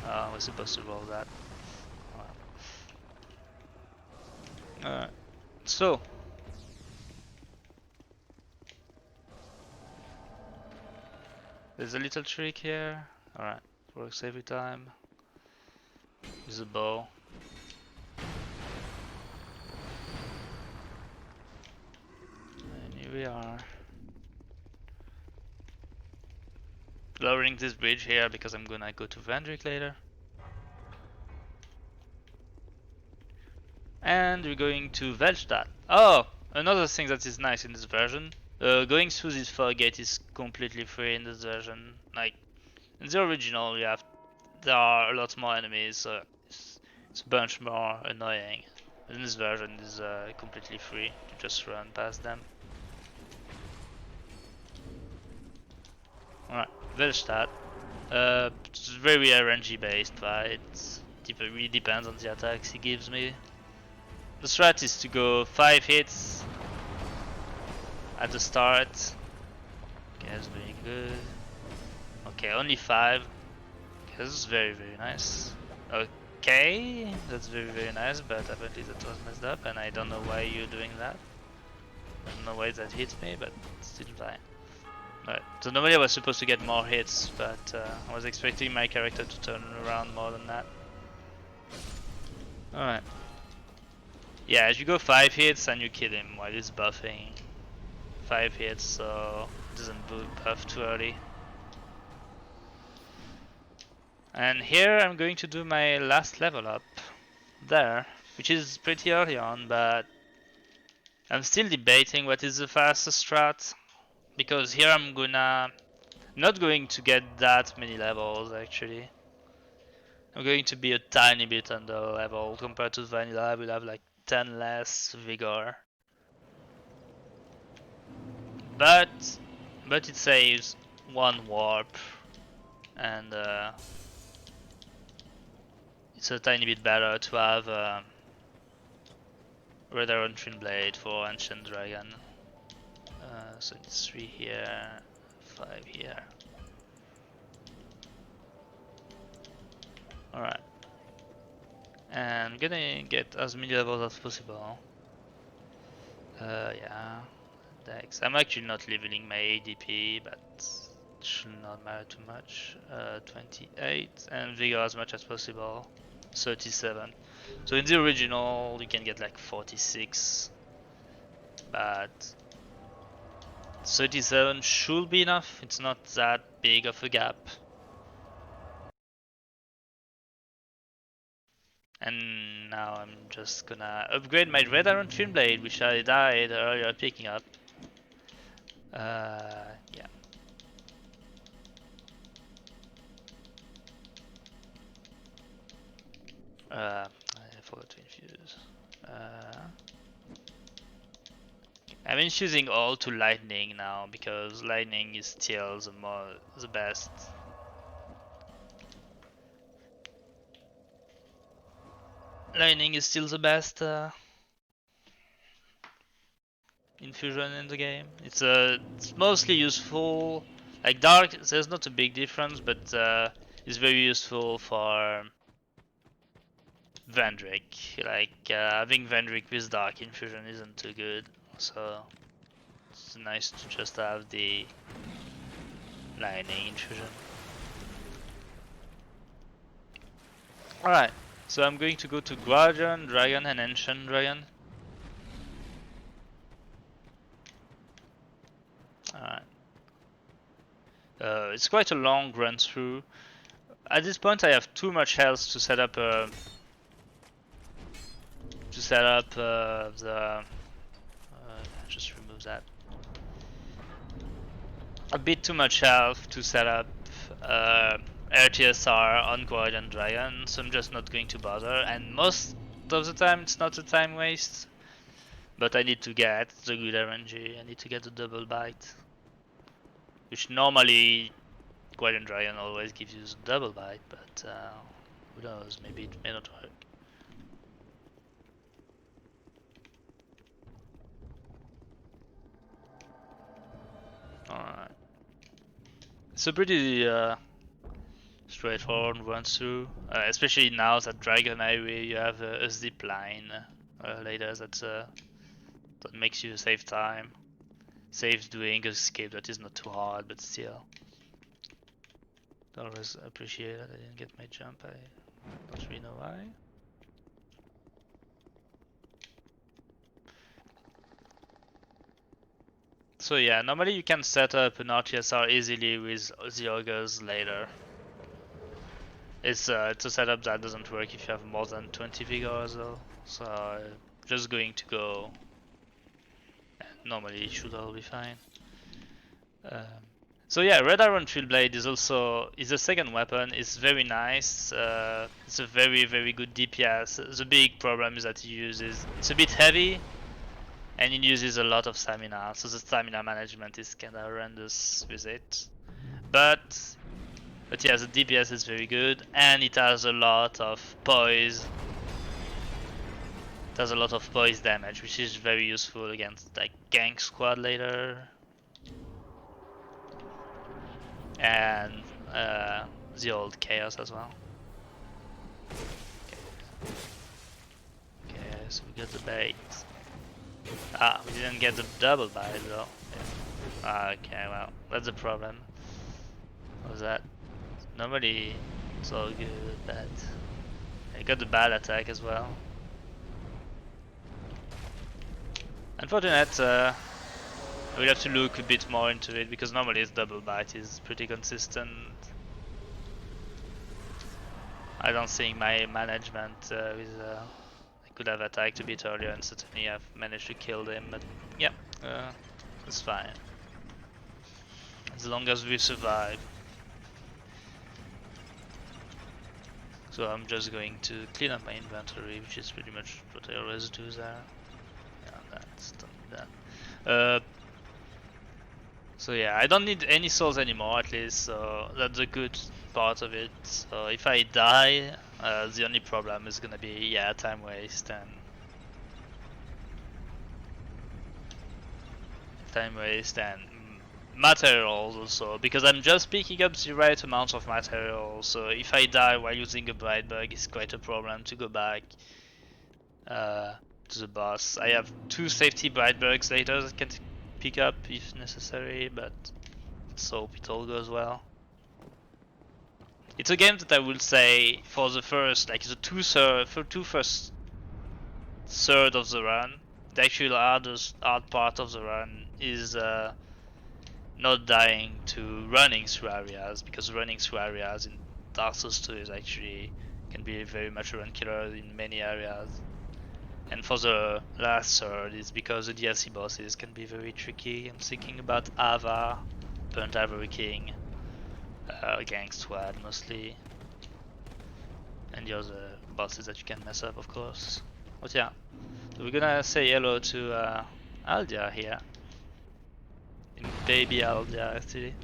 I was supposed to roll that. Alright. So. There's a little trick here. Alright. Works every time. Use a bow. And here we are. Lowering this bridge here because I'm gonna go to Vendrick later. And we're going to Velstadt. Oh! Another thing that is nice in this version. Going through this fog gate is completely free in this version. Like, In the original, there are a lot more enemies, so it's a bunch more annoying. In this version, it's completely free to just run past them. Alright, Velstadt. It's very RNG based fight. It really depends on the attacks he gives me. The strat is to go 5 hits at the start. Okay, that's doing good. Okay, only 5. Okay, this is very nice. Okay, that's very nice, but apparently that was messed up and I don't know why you're doing that. I don't know why that hit me, but still fine. Right, so normally I was supposed to get more hits, but I was expecting my character to turn around more than that. Alright. Yeah, if you go 5 hits and you kill him while he's buffing. 5 hits, so it doesn't buff too early. And here I'm going to do my last level up. There, which is pretty early on, but I'm still debating what is the fastest strat. Because here I'm not going to get that many levels actually. I'm going to be a tiny bit under level compared to vanilla. I will have like 10 less vigor. But it saves 1 warp and it's a tiny bit better to have Red Iron Twin Blade for Ancient Dragon. So it's 3 here, 5 here. Alright. And I'm gonna get as many levels as possible. Yeah. Dex. I'm actually not leveling my ADP, but it should not matter too much. 28 and vigor as much as possible. 37. So in the original you can get like 46, but 37 should be enough. It's not that big of a gap. And now I'm just gonna upgrade my Red Iron Twin Blade, which I died earlier picking up. Yeah. I forgot to infuse. I'm infusing all to lightning now because lightning is still the best. Lightning is still the best infusion in the game. It's mostly useful. Like dark, there's not a big difference, but it's very useful for Vendrick. Like having Vendrick with dark infusion isn't too good, so it's nice to just have the lightning infusion. Alright, so I'm going to go to Guardian Dragon and Ancient Dragon. Alright. It's quite a long run through. At this point I have too much health to set up the just remove that. A bit too much health to set up RTSR on Guardian Dragon, so I'm just not going to bother, and most of the time it's not a time waste. But I need to get the good RNG, I need to get the double bite. Which normally Guardian Dragon always gives you the double bite, but who knows, maybe it may not work. Alright. It's a pretty straightforward run through, especially now that Dragon Highway you have a zip line later that makes you save time. Saves doing a escape that is not too hard, but still. Always appreciate that I didn't get my jump, I don't really know why. So yeah, normally you can set up an RTSR easily with the augers later. It's a setup that doesn't work if you have more than 20 vigor though. So just going to go. Normally it should all be fine. So yeah, Red Iron Field Blade is also a second weapon. It's very nice. It's a very good DPS. The big problem is that it's a bit heavy, and it uses a lot of stamina. So the stamina management is kind of horrendous with it. But yeah, the DPS is very good, and it has a lot of poise. It has a lot of poise damage, which is very useful against like gank squad later. And the old chaos as well. Okay, so we got the bait. Ah, we didn't get the double bite though. Yeah. Okay, well, that's the problem. What was that? Normally it's all good, but I got the bad attack as well. Unfortunate, I will have to look a bit more into it because normally its double bite is pretty consistent. I don't think my management with I could have attacked a bit earlier and certainly I've managed to kill them, but yeah, it's fine. As long as we survive. So I'm just going to clean up my inventory, which is pretty much what I always do there. Yeah, that's done. So yeah, I don't need any souls anymore at least, so that's a good part of it. So if I die, the only problem is gonna be, yeah, time waste and materials also, because I'm just picking up the right amount of materials. So if I die while using a bright bug, it's quite a problem to go back to the boss. I have 2 safety bright bugs later that can pick up if necessary, but let's hope it all goes well. It's a game that I will say for the first, like the first third of the run, the actual hard part of the run is not dying to running through areas, because running through areas in Dark Souls 2 is actually can be very much a run killer in many areas. And for the last third, it's because the DLC bosses can be very tricky. I'm thinking about Ava, Burnt Ivory King, Gang Squad mostly, and the other bosses that you can mess up, of course. But yeah, so we're gonna say hello to Aldia here. In baby Aldia, actually.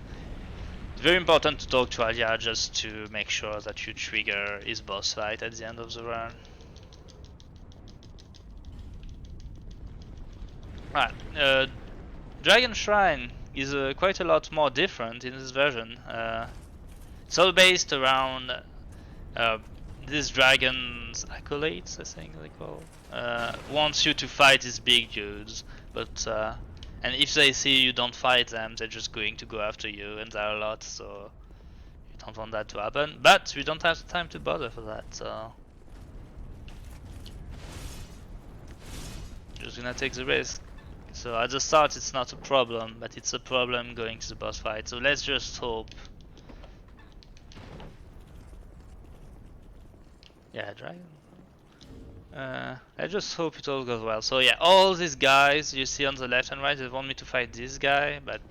It's very important to talk to Aldia just to make sure that you trigger his boss fight at the end of the run. Right, Dragon Shrine is quite a lot more different in this version. It's all based around these dragons acolytes, I think they call. Wants you to fight these big dudes, but and if they see you don't fight them, they're just going to go after you, and there are a lot, so you don't want that to happen. But we don't have the time to bother for that, so just gonna take the risk. So at the start it's not a problem, but it's a problem going to the boss fight. So let's just hope. Yeah, dragon. I just hope it all goes well. So yeah, all these guys you see on the left and right, they want me to fight this guy, but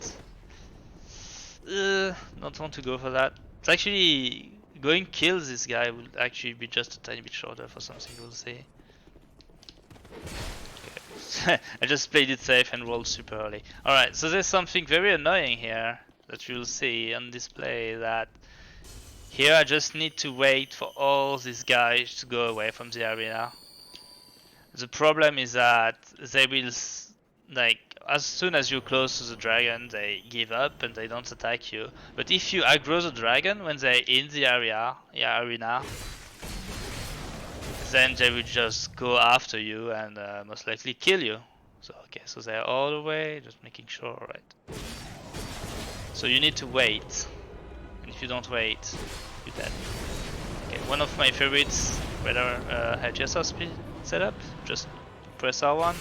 don't want to go for that. It's actually going kill this guy will actually be just a tiny bit shorter for something, we'll see. Okay. I just played it safe and rolled super early. Alright, so there's something very annoying here that you'll see on display, that here I just need to wait for all these guys to go away from the arena. The problem is that they will, like, as soon as you're close to the dragon, they give up and they don't attack you. But if you aggro the dragon when they're in the arena, then they will just go after you and most likely kill you. So okay, so they're all the way, just making sure, right? So you need to wait, and if you don't wait, you're dead. Okay, one of my favorites, rather HSR speed setup, just press R1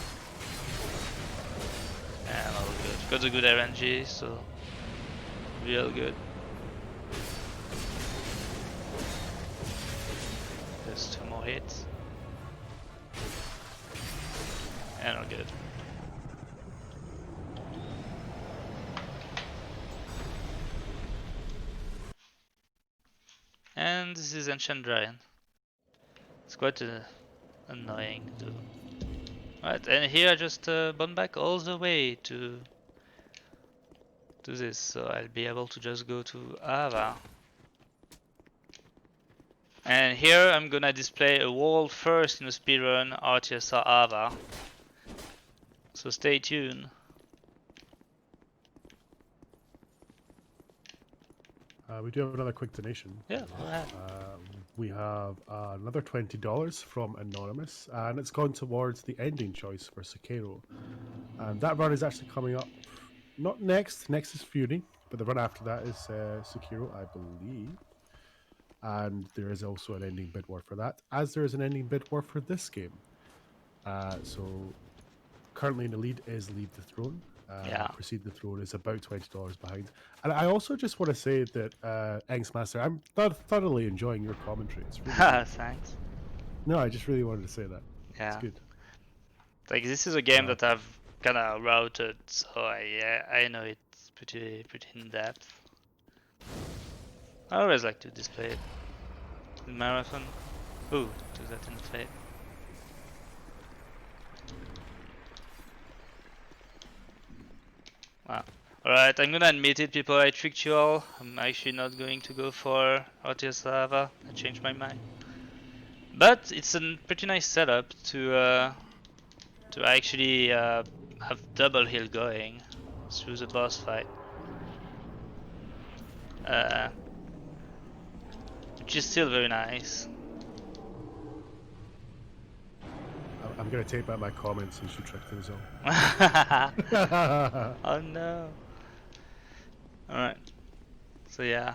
and all good. Got a good RNG, so real good. There's 2 more hits and all good. And this is Ancient Giant. It's quite annoying though. Right, and here I just bound back all the way to this, so I'll be able to just go to Ava. And here I'm gonna display a world first in the speedrun RTSR Ava. So stay tuned.
We do have another quick donation.
Yeah, go ahead.
We have another $20 from Anonymous, and it's gone towards the ending choice for Sekiro. And that run is actually coming up, not next is Fury, but the run after that is Sekiro, I believe. And there is also an ending bid war for that, as there is an ending bid war for this game. So currently in the lead is Leave the Throne. Proceed the Throne is about $20 behind. And I also just want to say that EnsgMaster, I'm thoroughly enjoying your commentary. It's really good.
Thanks.
No, I just really wanted to say that.
Yeah.
It's good.
Like this is a game that I've kind of routed, so I know it's pretty in depth. I always like to display it in marathon. Ooh, do that in the fade. Wow. Alright, I'm gonna admit it, people, I tricked you all. I'm actually not going to go for RTS Lava. I changed my mind. But it's a pretty nice setup to actually have double heal going through the boss fight. Which is still very nice.
I'm going to take back my comments since you tricked things all.
Oh no. Alright. So yeah.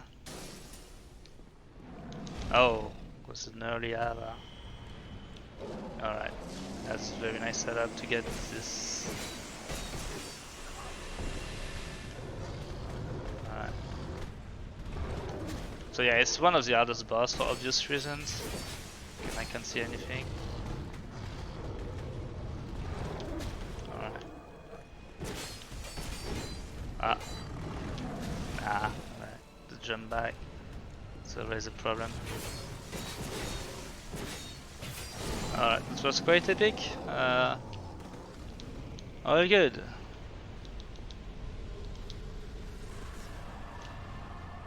Oh, was an early Ava. Alright. That's a very nice setup to get this. Alright. So yeah, it's one of the hardest boss for obvious reasons. And I can't see anything. Alright. Right. The jump back. It's always a problem. Alright, this was quite epic. All good.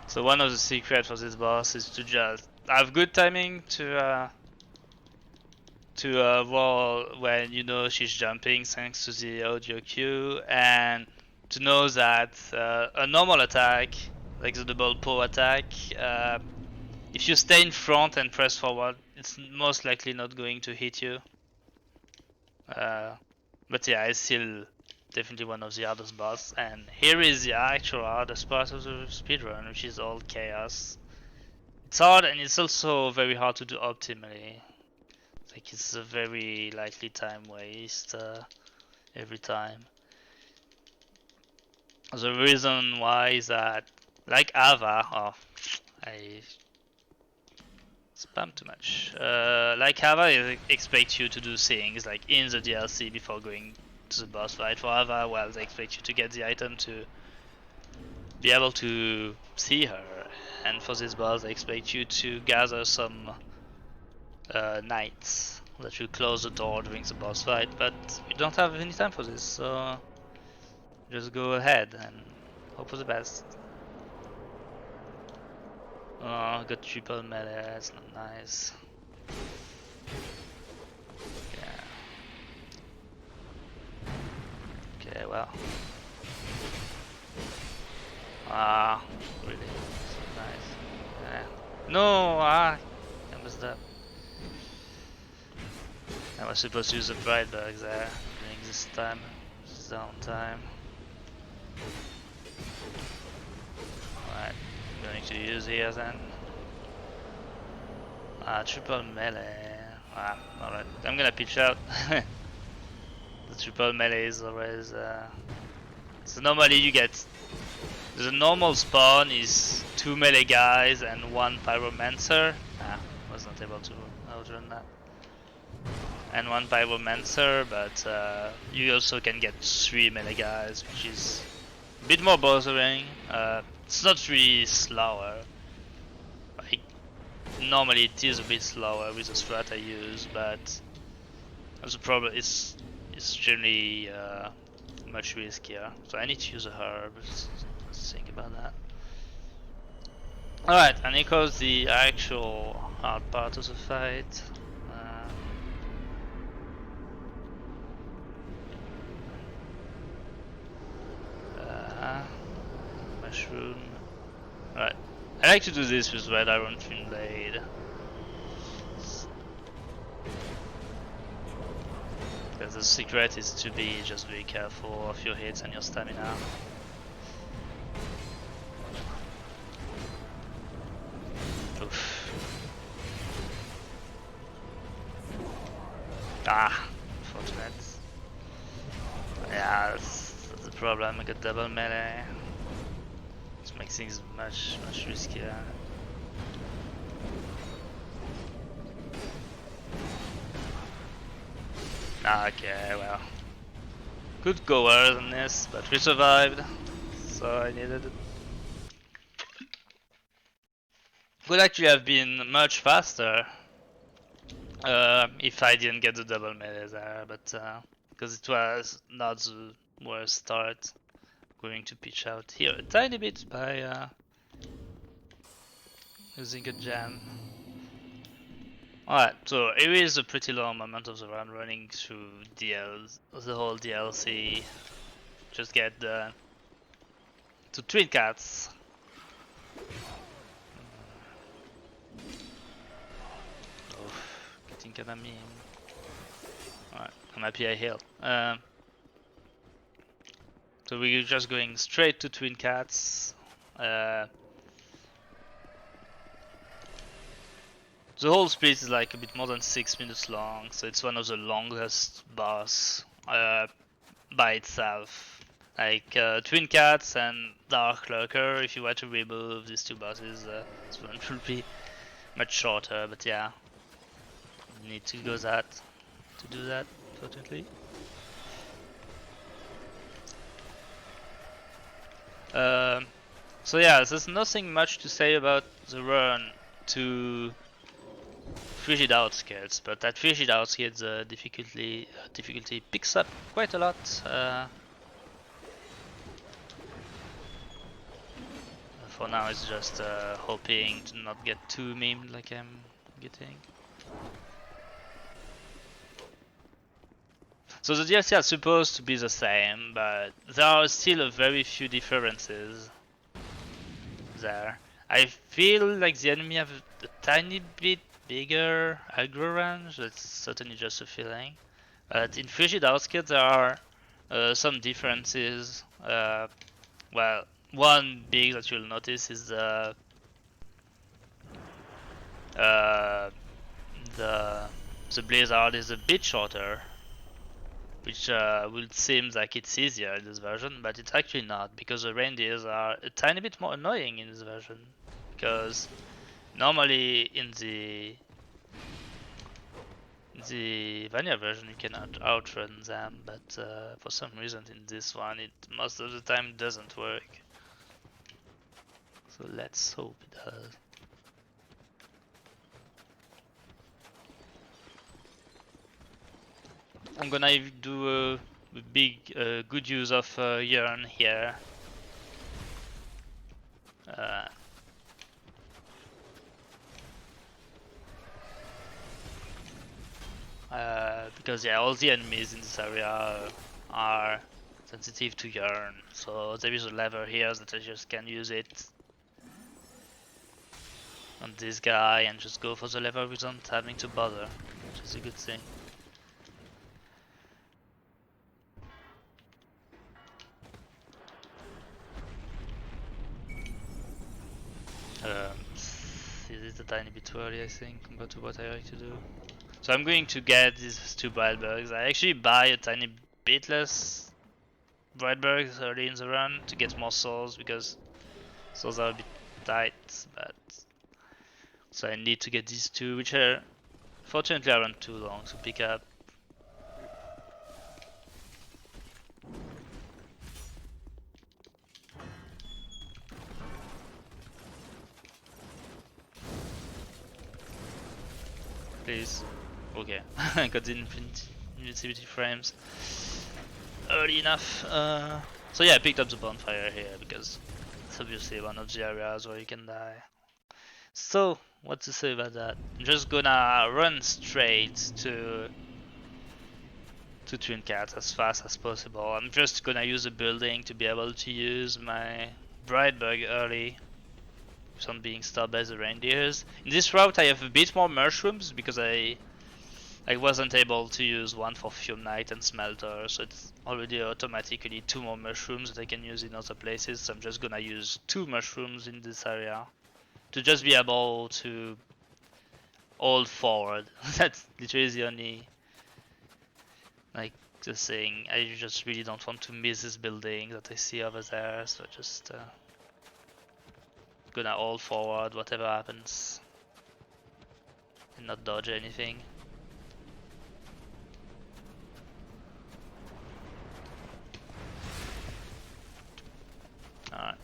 So one of the secrets for this boss is to just have good timing to roll when you know she's jumping thanks to the audio cue, and to know that a normal attack, like the double pow attack, if you stay in front and press forward, it's most likely not going to hit you. But yeah, it's still definitely one of the hardest boss, and here is the actual hardest part of the speedrun, which is all chaos. It's hard, and it's also very hard to do optimally. Like it's a very likely time waste every time. The reason why is that, like Ava, I spam too much. Like Ava, they expect you to do things like in the DLC before going to the boss fight. For Ava, well, they expect you to get the item to be able to see her, and for this boss, they expect you to gather some knights that will close the door during the boss fight. But we don't have any time for this, so just go ahead and hope for the best. Oh, got triple melee, that's not nice. Yeah. Okay, well. Really? So nice. Yeah. No! I messed up. I was supposed to use the bright bugs there during this time. This downtime. Alright, I'm going to use here then. Triple melee. Alright, I'm gonna pitch out. The triple melee is always so normally you get the normal spawn is 2 melee guys and 1 pyromancer. Was not able to outrun that. And 1 pyromancer, but you also can get 3 melee guys, which is a bit more bothering. It's not really slower. Like, normally it is a bit slower with the strat I use, but the problem is extremely much riskier. So I need to use a herb. Let's think about that. Alright, and here goes the actual hard part of the fight. Mushroom. Alright, I like to do this with red iron twin blade. Because the secret is to be just very careful of your hits and your stamina. Oof. Ah, unfortunate. Yeah, that's the problem. I got double melee. This makes things much riskier. Okay, well. Could go worse than this, but we survived. So I needed it. Could actually have been much faster if I didn't get the double melee there, but because it was not the worst start. Going to pitch out here a tiny bit by using a gem. Alright, so here is a pretty long moment of the run running through the whole DLC. Just get the to Twin Cats. Oh, getting kinda mean. Alright, I'm happy I healed. So we're just going straight to Twin Cats. The whole split is like a bit more than 6 minutes long, so it's one of the longest boss by itself. Like Twin Cats and Dark Lurker, if you were to remove these two bosses, this one will be much shorter, but yeah. You need to go to do that, fortunately. So yeah, there's nothing much to say about the run to Frigid Outskirts, but at Frigid Outskirts the difficulty picks up quite a lot. For now it's just hoping to not get too memed like I'm getting. So the DLC are supposed to be the same, but there are still a very few differences there. I feel like the enemy have a tiny bit bigger aggro range, that's certainly just a feeling. But in Frigid Outskirts there are some differences. Well, one big that you'll notice is the blizzard is a bit shorter, which will seem like it's easier in this version, but it's actually not, because the reindeers are a tiny bit more annoying in this version. Because normally in the vanilla version you cannot outrun them, but for some reason in this one it most of the time doesn't work. So let's hope it does. I'm gonna do a big good use of Yearn here. Because yeah, all the enemies in this area are sensitive to Yearn, so there is a lever here that I just can use it on this guy and just go for the lever without having to bother, which is a good thing. This is a tiny bit too early, I think, compared to what I like to do. So I'm going to get these two Brightbergs. I actually buy a tiny bit less Brightbergs early in the run to get more souls, because souls are a bit tight, but so I need to get these two, which are fortunately aren't too long to pick up. please. Okay, I got the invincibility frames early enough. So yeah, I picked up the bonfire here because it's obviously one of the areas where you can die. So, what to say about that? I'm just gonna run straight to Twin Cats as fast as possible. I'm just gonna use a building to be able to use my Bright Bug early without being stopped by the reindeers. In this route I have a bit more mushrooms because I wasn't able to use one for Fume Knight and Smelter, so it's already automatically 2 more mushrooms that I can use in other places. So I'm just gonna use 2 mushrooms in this area to just be able to hold forward. That's literally the only like the thing. I just really don't want to miss this building that I see over there, so just gonna hold forward whatever happens and not dodge anything. Alright.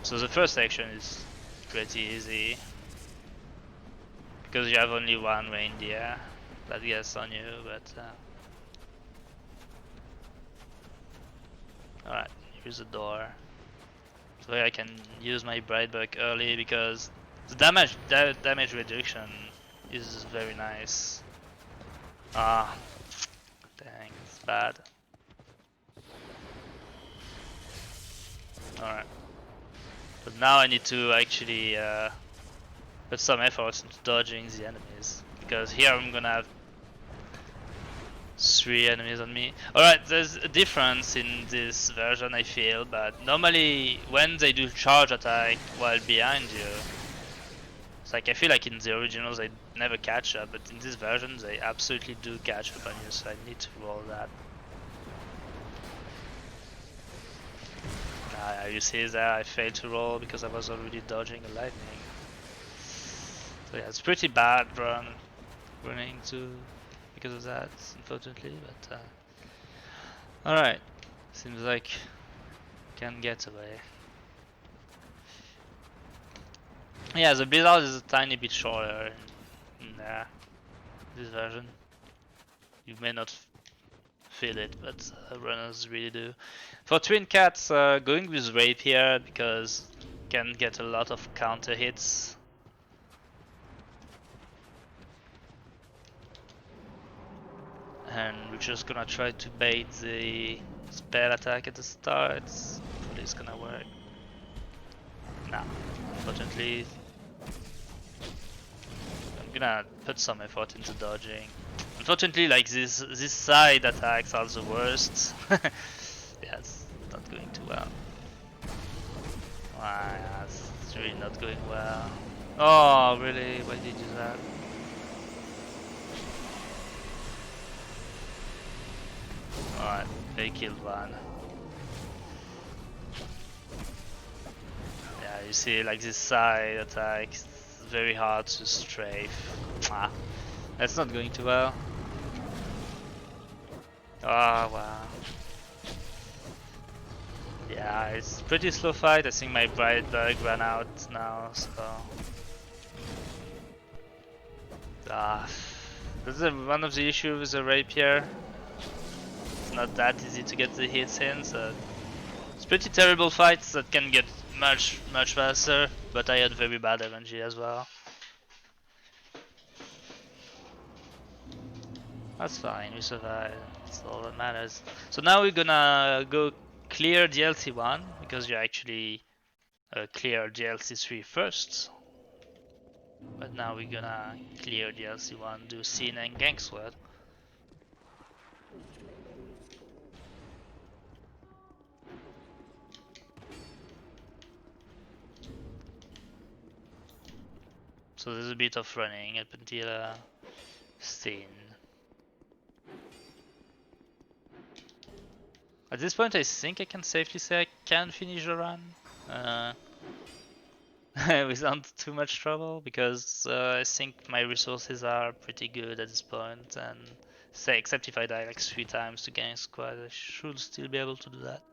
So the first section is pretty easy because you have only one reindeer that gets on you, but alright, here's the door. So here I can use my Bright Bug early because the damage reduction is very nice. Ah, dang, it's bad. Alright. But now I need to actually put some effort into dodging the enemies. Because here I'm gonna have 3 enemies on me. Alright, there's a difference in this version I feel, but normally when they do charge attack while behind you, it's like I feel like in the originals they never catch up, but in this version they absolutely do catch up on you, so I need to roll that. You see there I failed to roll because I was already dodging a lightning. So yeah, it's pretty bad running to because of that, unfortunately, but alright. Seems like can get away. Yeah, the blizzard is a tiny bit shorter in this version. You may not feel it, but runners really do. For Twin Cats, going with Rapier because can get a lot of counter hits. And we're just gonna try to bait the spell attack at the start. Hopefully it's gonna work. Nah, unfortunately. I'm gonna put some effort into dodging. Unfortunately, like this side attacks are the worst. Yeah, it's not going too well. Yeah, it's really not going well. Oh, really? Why did you do that? Alright, they killed one. Yeah, you see, like this side attack, it's very hard to strafe. That's not going too well. Oh, wow. Yeah, it's pretty slow fight. I think my Bright Bug ran out now, so... This is one of the issues with the Rapier. It's not that easy to get the hits in, so... It's pretty terrible fights that can get much faster, but I had very bad RNG as well. That's fine, we survived. That's all that matters. So now we're gonna go clear DLC 1, because you actually clear DLC 3 first. But now we're gonna clear DLC 1, do Scene and Gang Sword. So there's a bit of running up until Scene. At this point I think I can safely say I can finish the run. Without too much trouble, because I think my resources are pretty good at this point, and say except if I die like 3 times to gang squad, I should still be able to do that.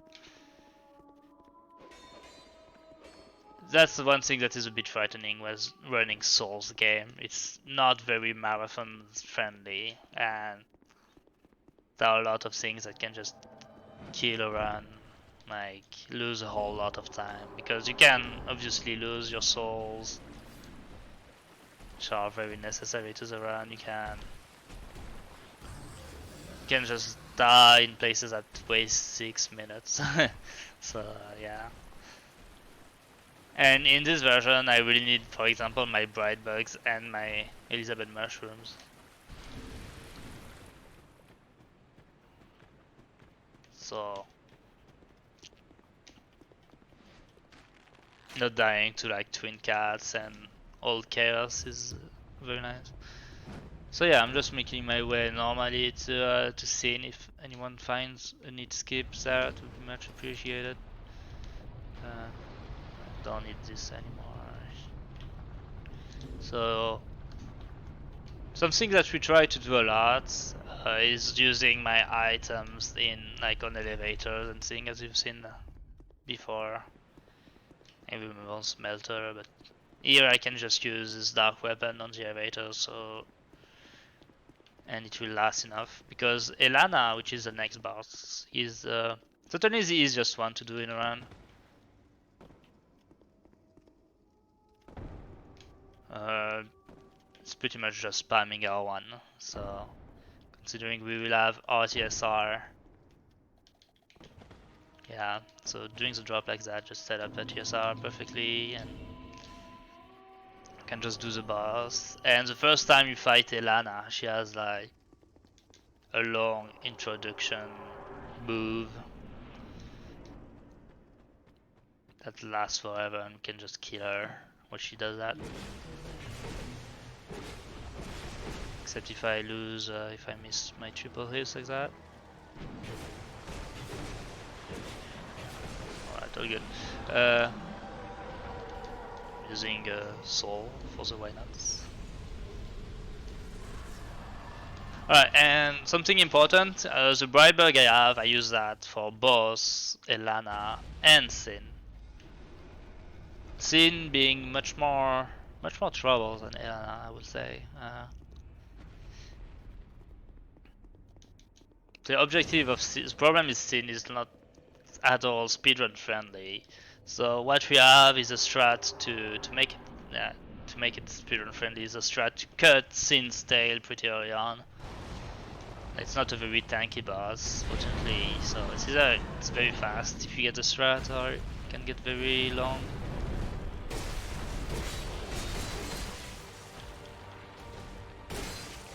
that's the one thing that is a bit frightening was running Souls game. It's not very marathon friendly, and there are a lot of things that can just kill a run, like lose a whole lot of time, because you can obviously lose your souls, which are very necessary to the run. You can just die in places that waste 6 minutes. So yeah. And in this version I really need, for example, my bright bugs and my Elizabeth mushrooms. So not dying to like twin cats and old chaos is very nice. So yeah, I'm just making my way normally to scene. If anyone finds a neat skip there, it would be much appreciated. I don't need this anymore. So something that we try to do a lot is using my items in like on elevators and things, as you've seen before. Maybe one smelter, but here I can just use this dark weapon on the elevator, so and it will last enough, because Elana, which is the next boss, is certainly the easiest one to do in a run. It's pretty much just spamming R1, so considering we will have RTSR, yeah, so doing the drop like that, just set up RTSR perfectly and can just do the boss. And the first time you fight Elana, she has like a long introduction move that lasts forever and can just kill her when she does that. Except if I lose, if I miss my triple hits like that. Alright, all good. Using soul for the why nots. Alright, and something important, the bright bug I have, I use that for both Elana and Sin. Sin being much more trouble than Elana, I would say. The objective of Sin, the problem is Sin is not at all speedrun friendly. So what we have is a strat to make it speedrun friendly. Is a strat to cut Sin's tail pretty early on. It's not a very tanky boss, fortunately. So it's either it's very fast if you get the strat, or it can get very long.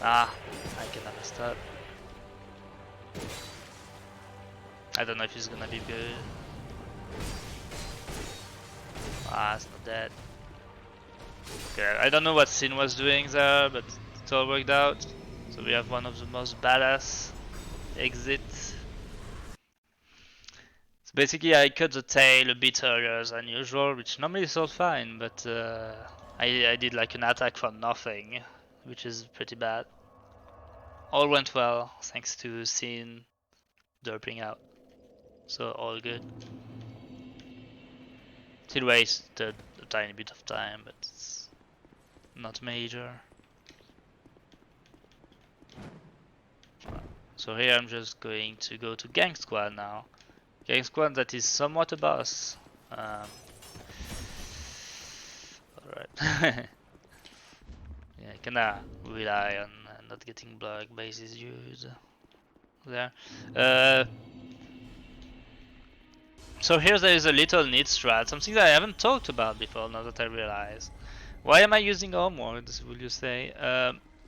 Ah, I kinda messed up. I don't know if he's gonna be good. Ah, it's not dead. Okay, I don't know what Sin was doing there, but it all worked out. So we have one of the most badass exits. So basically I cut the tail a bit earlier than usual, which normally is all fine, but I did like an attack for nothing, which is pretty bad. All went well, thanks to Sin derping out. So all good. Still wasted a tiny bit of time, but it's not major. So here I'm just going to go to Gang Squad now. Gang Squad that is somewhat a boss. Alright. Yeah, kinda rely on not getting blocked by these dudes there. So here there is a little neat strat, something that I haven't talked about before now that I realize. Why am I using Armward, will you say?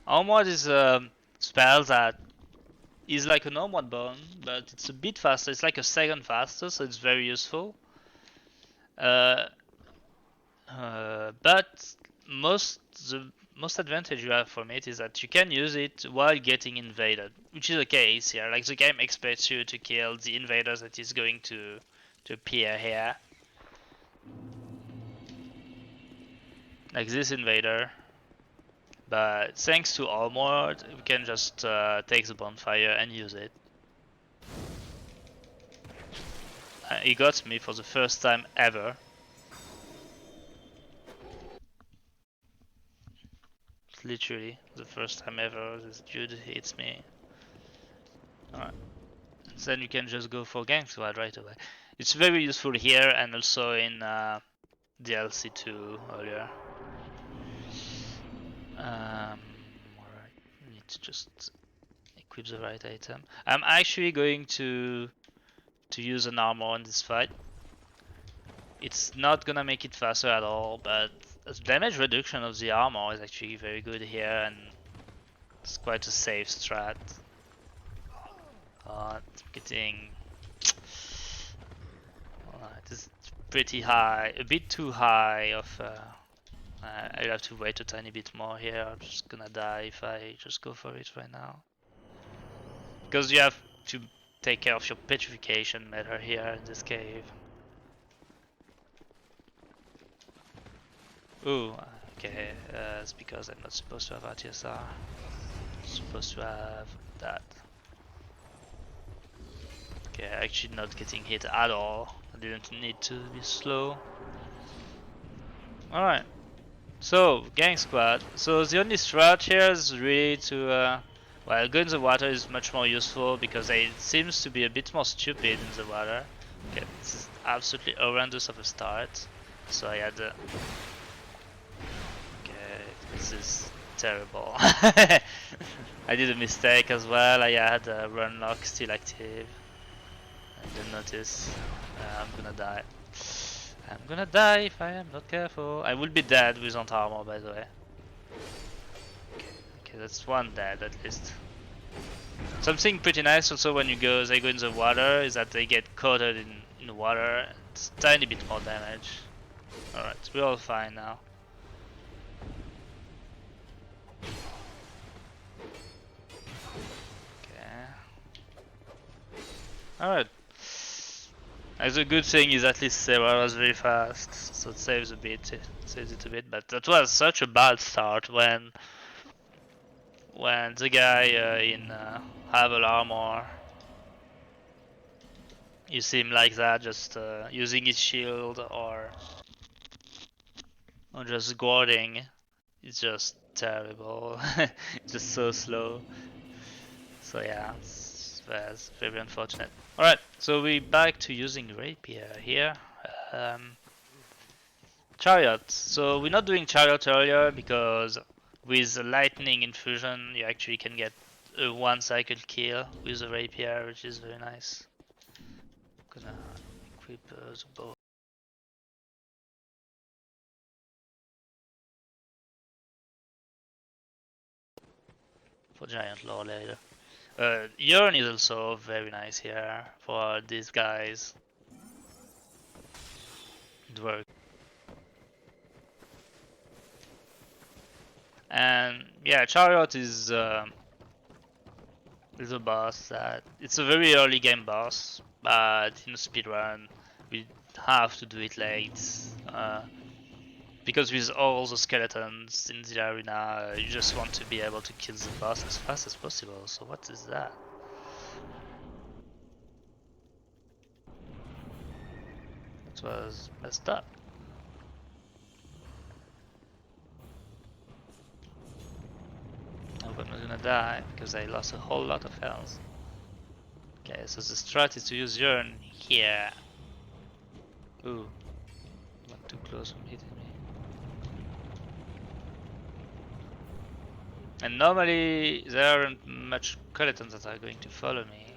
Armward is a spell that is like an Armward bone, but it's a bit faster, it's like a second faster, so it's very useful. But the most advantage you have from it is that you can use it while getting invaded, which is the case here. Like the game expects you to kill the invaders that is going to appear here. Like this invader. But thanks to Armored, we can just take the bonfire and use it. He got me for the first time ever. literally the first time ever this dude hits me. Alright. So then you can just go for gang squad right away. It's very useful here and also in DLC 2 earlier. Alright, need to just equip the right item. I'm actually going to use an armor in this fight. It's not gonna make it faster at all, but the damage reduction of the armor is actually very good here and it's quite a safe strat. Getting it is pretty high, a bit too high of I'll have to wait a tiny bit more here. I'm just gonna die if I just go for it right now. Because you have to take care of your petrification matter here in this cave. Ooh, okay, it's because I'm not supposed to have RTSR. I'm supposed to have that. Okay, actually not getting hit at all. I didn't need to be slow. Alright, so gang squad. So the only strat here is really to well, go in the water is much more useful because it seems to be a bit more stupid in the water. Okay, this is absolutely horrendous of a start. So I had okay, this is terrible. I did a mistake as well. I had run lock still active. I didn't notice. I'm gonna die. I'm gonna die if I am not careful. I will be dead without armor, by the way. Okay, that's one dead at least. Something pretty nice also when they go in the water is that they get coated in the water. It's a tiny bit more damage. Alright, we're all fine now. Okay. Alright. The good thing is at least Sarah was very fast, so it saves a bit, but that was such a bad start when the guy in Havel armor, you see him like that, just using his shield or just guarding, it's just terrible. It's just so slow. So yeah, that's very unfortunate. Alright, so we're back to using rapier here. Chariot. So we're not doing chariot earlier because with lightning infusion you actually can get a 1 cycle kill with the rapier, which is very nice. Gonna equip the bow. For giant lore later. Urn is also very nice here for these guys. It works. And yeah, chariot is a boss that it's a very early game boss, but in a speedrun we have to do it late because with all the skeletons in the arena you just want to be able to kill the boss as fast as possible. So what is that? It was messed up. I'm gonna die because I lost a whole lot of health. Okay, so the strat is to use Yearn here. Ooh, not too close from hitting me. And normally there aren't much skeletons that are going to follow me.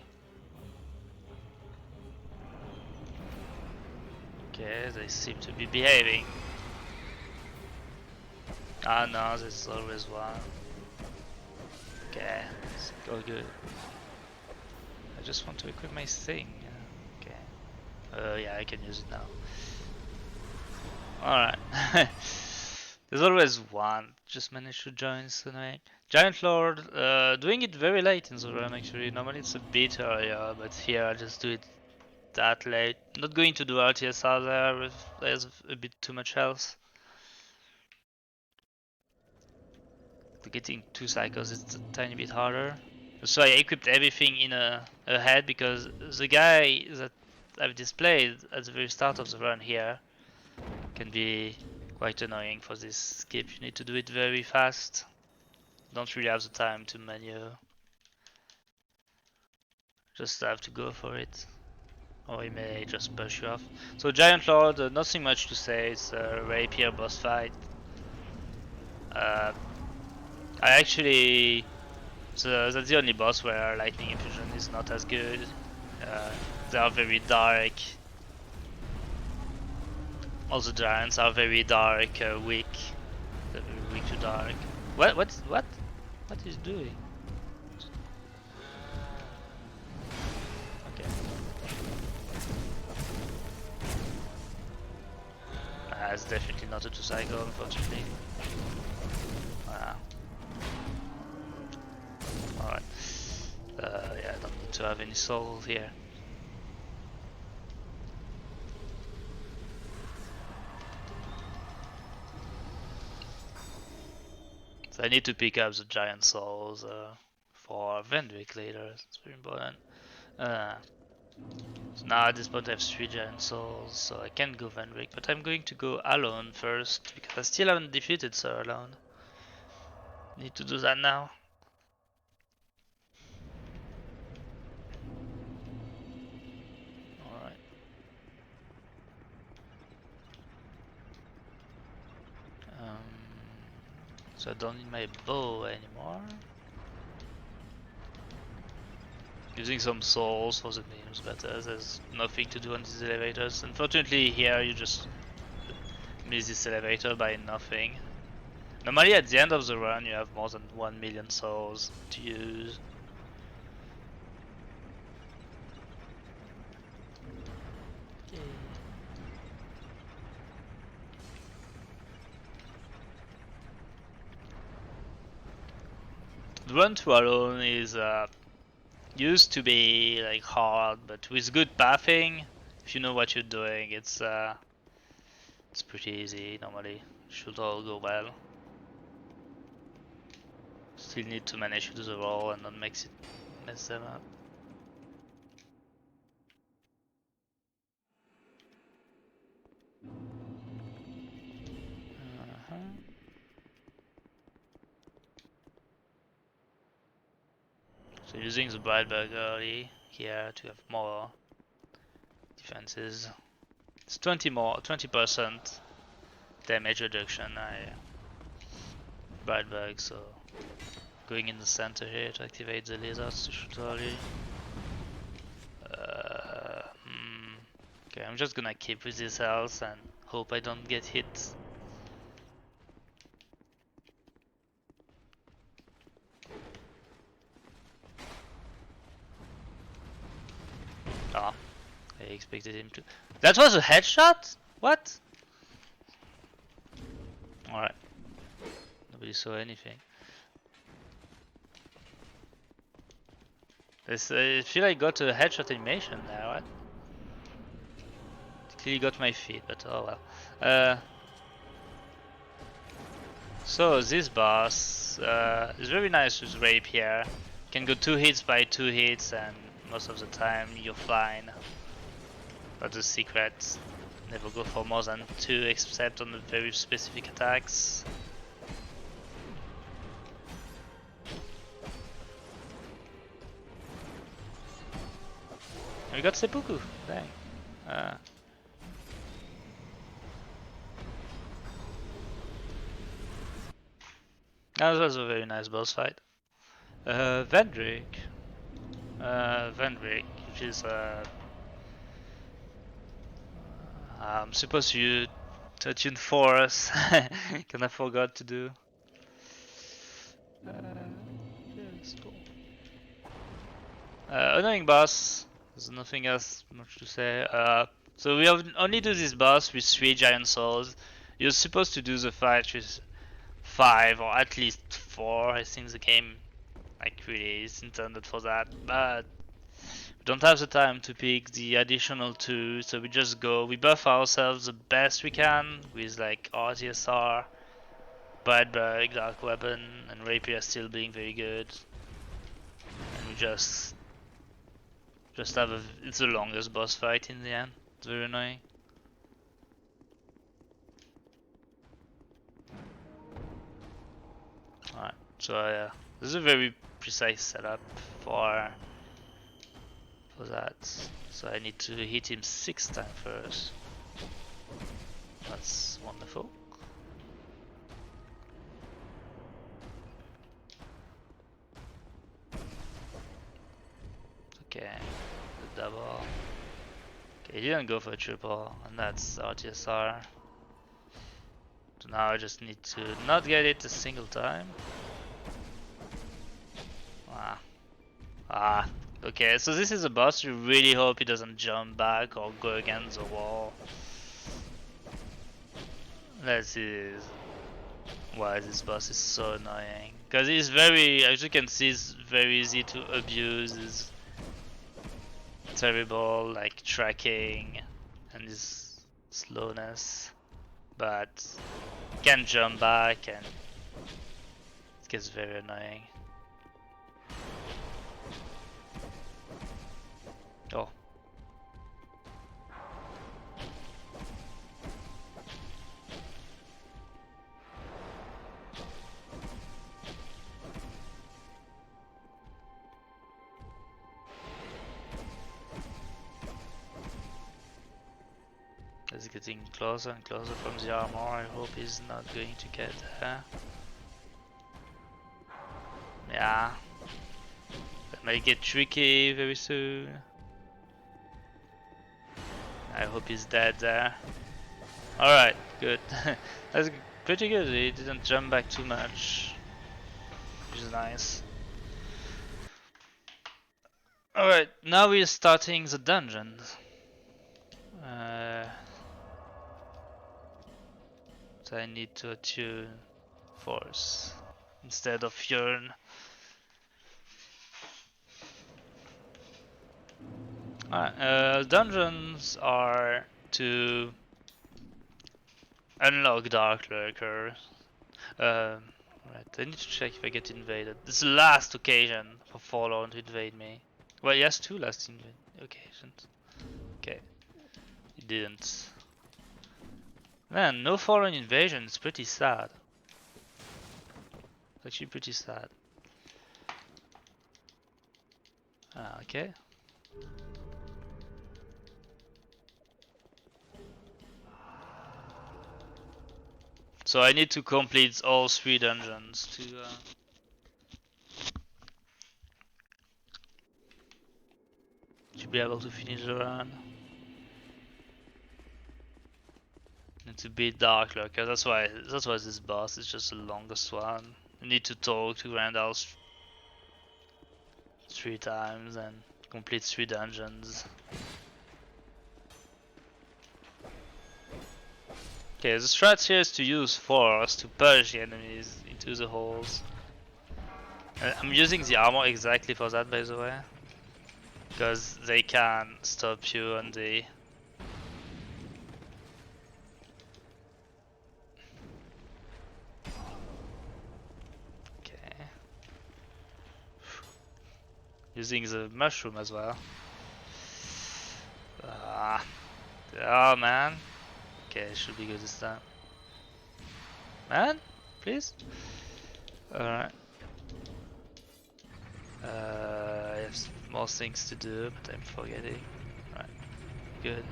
Okay, they seem to be behaving. Ah no, there's always one. Okay, it's all good. I just want to equip my thing. Okay. Yeah, I can use it now. Alright. There's always one. Just managed to join tonight. Giant Lord, doing it very late in the run actually. Normally it's a bit earlier, but here I just do it that late. Not going to do RTSR there if there's a bit too much health. Getting 2 cycles is a tiny bit harder. So I equipped everything in a head because the guy that I've displayed at the very start of the run here can be quite annoying for this skip. You need to do it very fast. don't really have the time to menu. Just have to go for it. Or he may just push you off. So Giant Lord, nothing much to say, it's a rapier boss fight. I actually... So that's the only boss where lightning infusion is not as good. They are very dark. All the giants are very dark, weak. They're very weak to dark. What is he doing? Okay. It's definitely not a 2-cycle, unfortunately. Alright. Yeah, I don't need to have any soul here. So I need to pick up the giant souls for Vendrick later. It's very important. So now at this point I have 3 giant souls, so I can go Vendrick, but I'm going to go alone first because I still haven't defeated Sir alone. Need to do that now. Alright. So I don't need my bow anymore. Using some souls for the names, but there's nothing to do on these elevators. Unfortunately here you just miss this elevator by nothing. Normally at the end of the run you have more than 1 million souls to use. Okay. The run to alone is used to be like hard, but with good pathing, if you know what you're doing, it's pretty easy normally. Should all go well. Still need to manage to do the roll and not mess them up. So using the Brightbug early here to have more defenses. It's 20% damage reduction. Brightbug, so going in the center here to activate the lasers to shoot early. Okay, I'm just gonna keep with this health and hope I don't get hit. Ah, I expected him to. That was a headshot? What? Alright. Nobody saw anything. This, I feel I got a headshot animation there, what? Clearly got my feet, but oh well. So this boss is very nice with rapier. Can go 2 hits by 2 hits and most of the time you're fine. That's the secret. Never go for more than 2 except on the very specific attacks. We got seppuku, dang. That was a very nice boss fight. Vendrick, which is I'm supposed to touch in for us. Kinda forgot to do. Yes, cool. Annoying boss. There's nothing else much to say. So we only do this boss with 3 giant souls. You're supposed to do the fight with 5 or at least 4. I think the game like really is intended for that, but we don't have the time to pick the additional 2, so we just go. We buff ourselves the best we can with like RTSR, Brightbug, Dark Weapon, and Rapier still being very good. And we just have it's the longest boss fight in the end. It's very annoying. Alright. So yeah, this is a very precise setup for that. So I need to hit him 6 times first. That's wonderful. Okay, the double. Okay, he didn't go for a triple, and that's RTSR. So now I just need to not get it a single time. Okay, so this is a boss you really hope he doesn't jump back or go against the wall. Let's see why this boss is so annoying. Because he's very, as you can see, he's very easy to abuse. He's terrible, like tracking and his slowness. But he can jump back and it gets very annoying. Oh. It's getting closer and closer from the armor. I hope he's not going to get there. Yeah. That might get tricky very soon. I hope he's dead there. Alright, good. That's pretty good. He didn't jump back too much, which is nice. Alright, now we're starting the dungeons. So I need to attune force instead of yearn. Dungeons are to unlock Dark Lurker. Right, I need to check if I get invaded. This is the last occasion for Forlorn to invade me. Well, he has 2 last occasions. Okay, he didn't. Man, no Forlorn invasion, it's pretty sad. It's actually pretty sad. Okay. So I need to complete all 3 dungeons to be able to finish the run. And to beat Dark Lurker, that's why this boss is just the longest one. You need to talk to Randall 3 times and complete 3 dungeons. Okay, the strat here is to use force to push the enemies into the holes. I'm using the armor exactly for that, by the way. Because they can stop you on the... Okay. Using the mushroom as well. Oh man. Okay, it should be good this time. Man, please. Alright. I have more things to do, but I'm forgetting. Right. Good.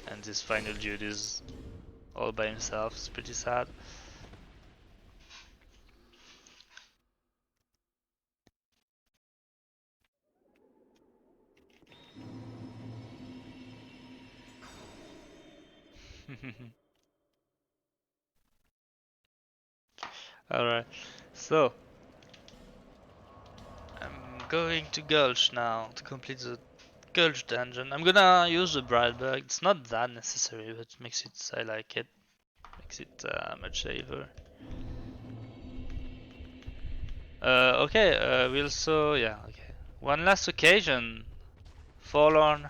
And this final dude is all by himself. It's pretty sad. Alright, so I'm going to Gulch now to complete the Gulch dungeon. I'm gonna use the Brightberg. It's not that necessary, but makes it, I like it. Makes it much safer. Okay, we also, yeah, okay. One last occasion. Forlorn.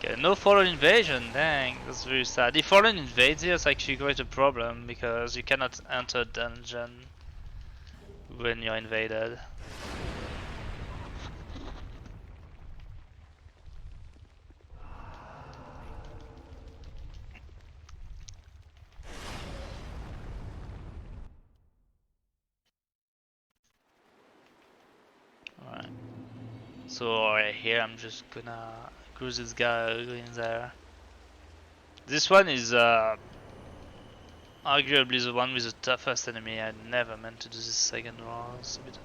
Okay, no Fallen invasion, dang, that's very sad. If Fallen invades here, it's actually quite a problem because you cannot enter dungeon when you're invaded. So right here I'm just gonna cruise this guy in there. This one is arguably the one with the toughest enemy. I never meant to do this second one, it's a bit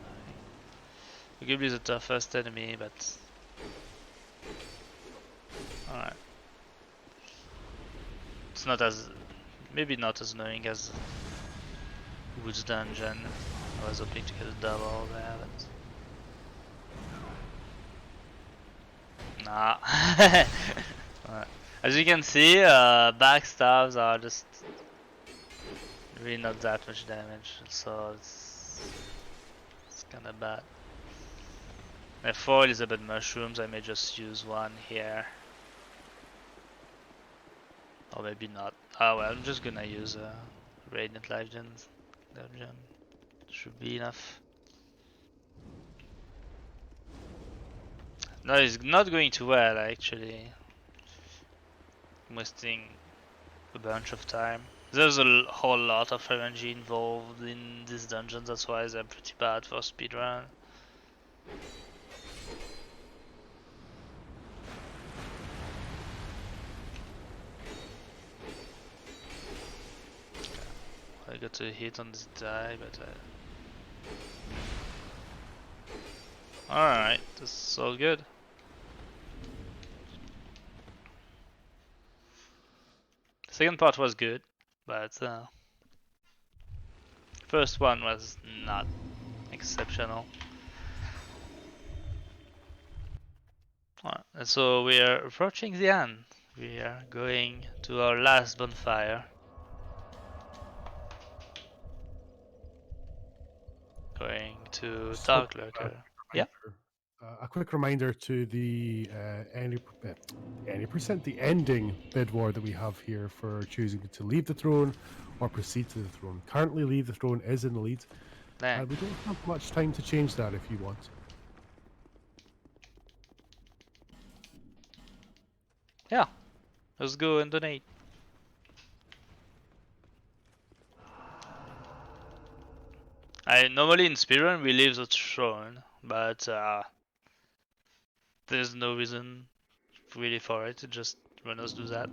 annoying. Arguably the toughest enemy, but alright. It's not as, maybe not as annoying as Woods Dungeon. I was hoping to get a double there, but nah. Alright. As you can see, backstabs are just really not that much damage, so it's kinda bad. My foil is a bit mushrooms, I may just use one here. Or maybe not. Oh well, I'm just gonna use a Radiant Life Gem. Should be enough. No, it's not going too well actually. I'm wasting a bunch of time. There's a whole lot of RNG involved in this dungeon, that's why they're pretty bad for speedrun. I got a hit on this die, but alright, this is all good. Second part was good, but first one was not exceptional. Alright, and so we are approaching the end. We are going to our last bonfire. Going to Dark Lurker. Yeah.
A quick reminder to the any percent the ending bid war that we have here for choosing to leave the throne or proceed to the throne. Currently, leave the throne is in the lead. We don't have much time to change that if you want.
Yeah, let's go and donate. Normally in speedrun we leave the throne, but there's no reason really for it. Just runners do that.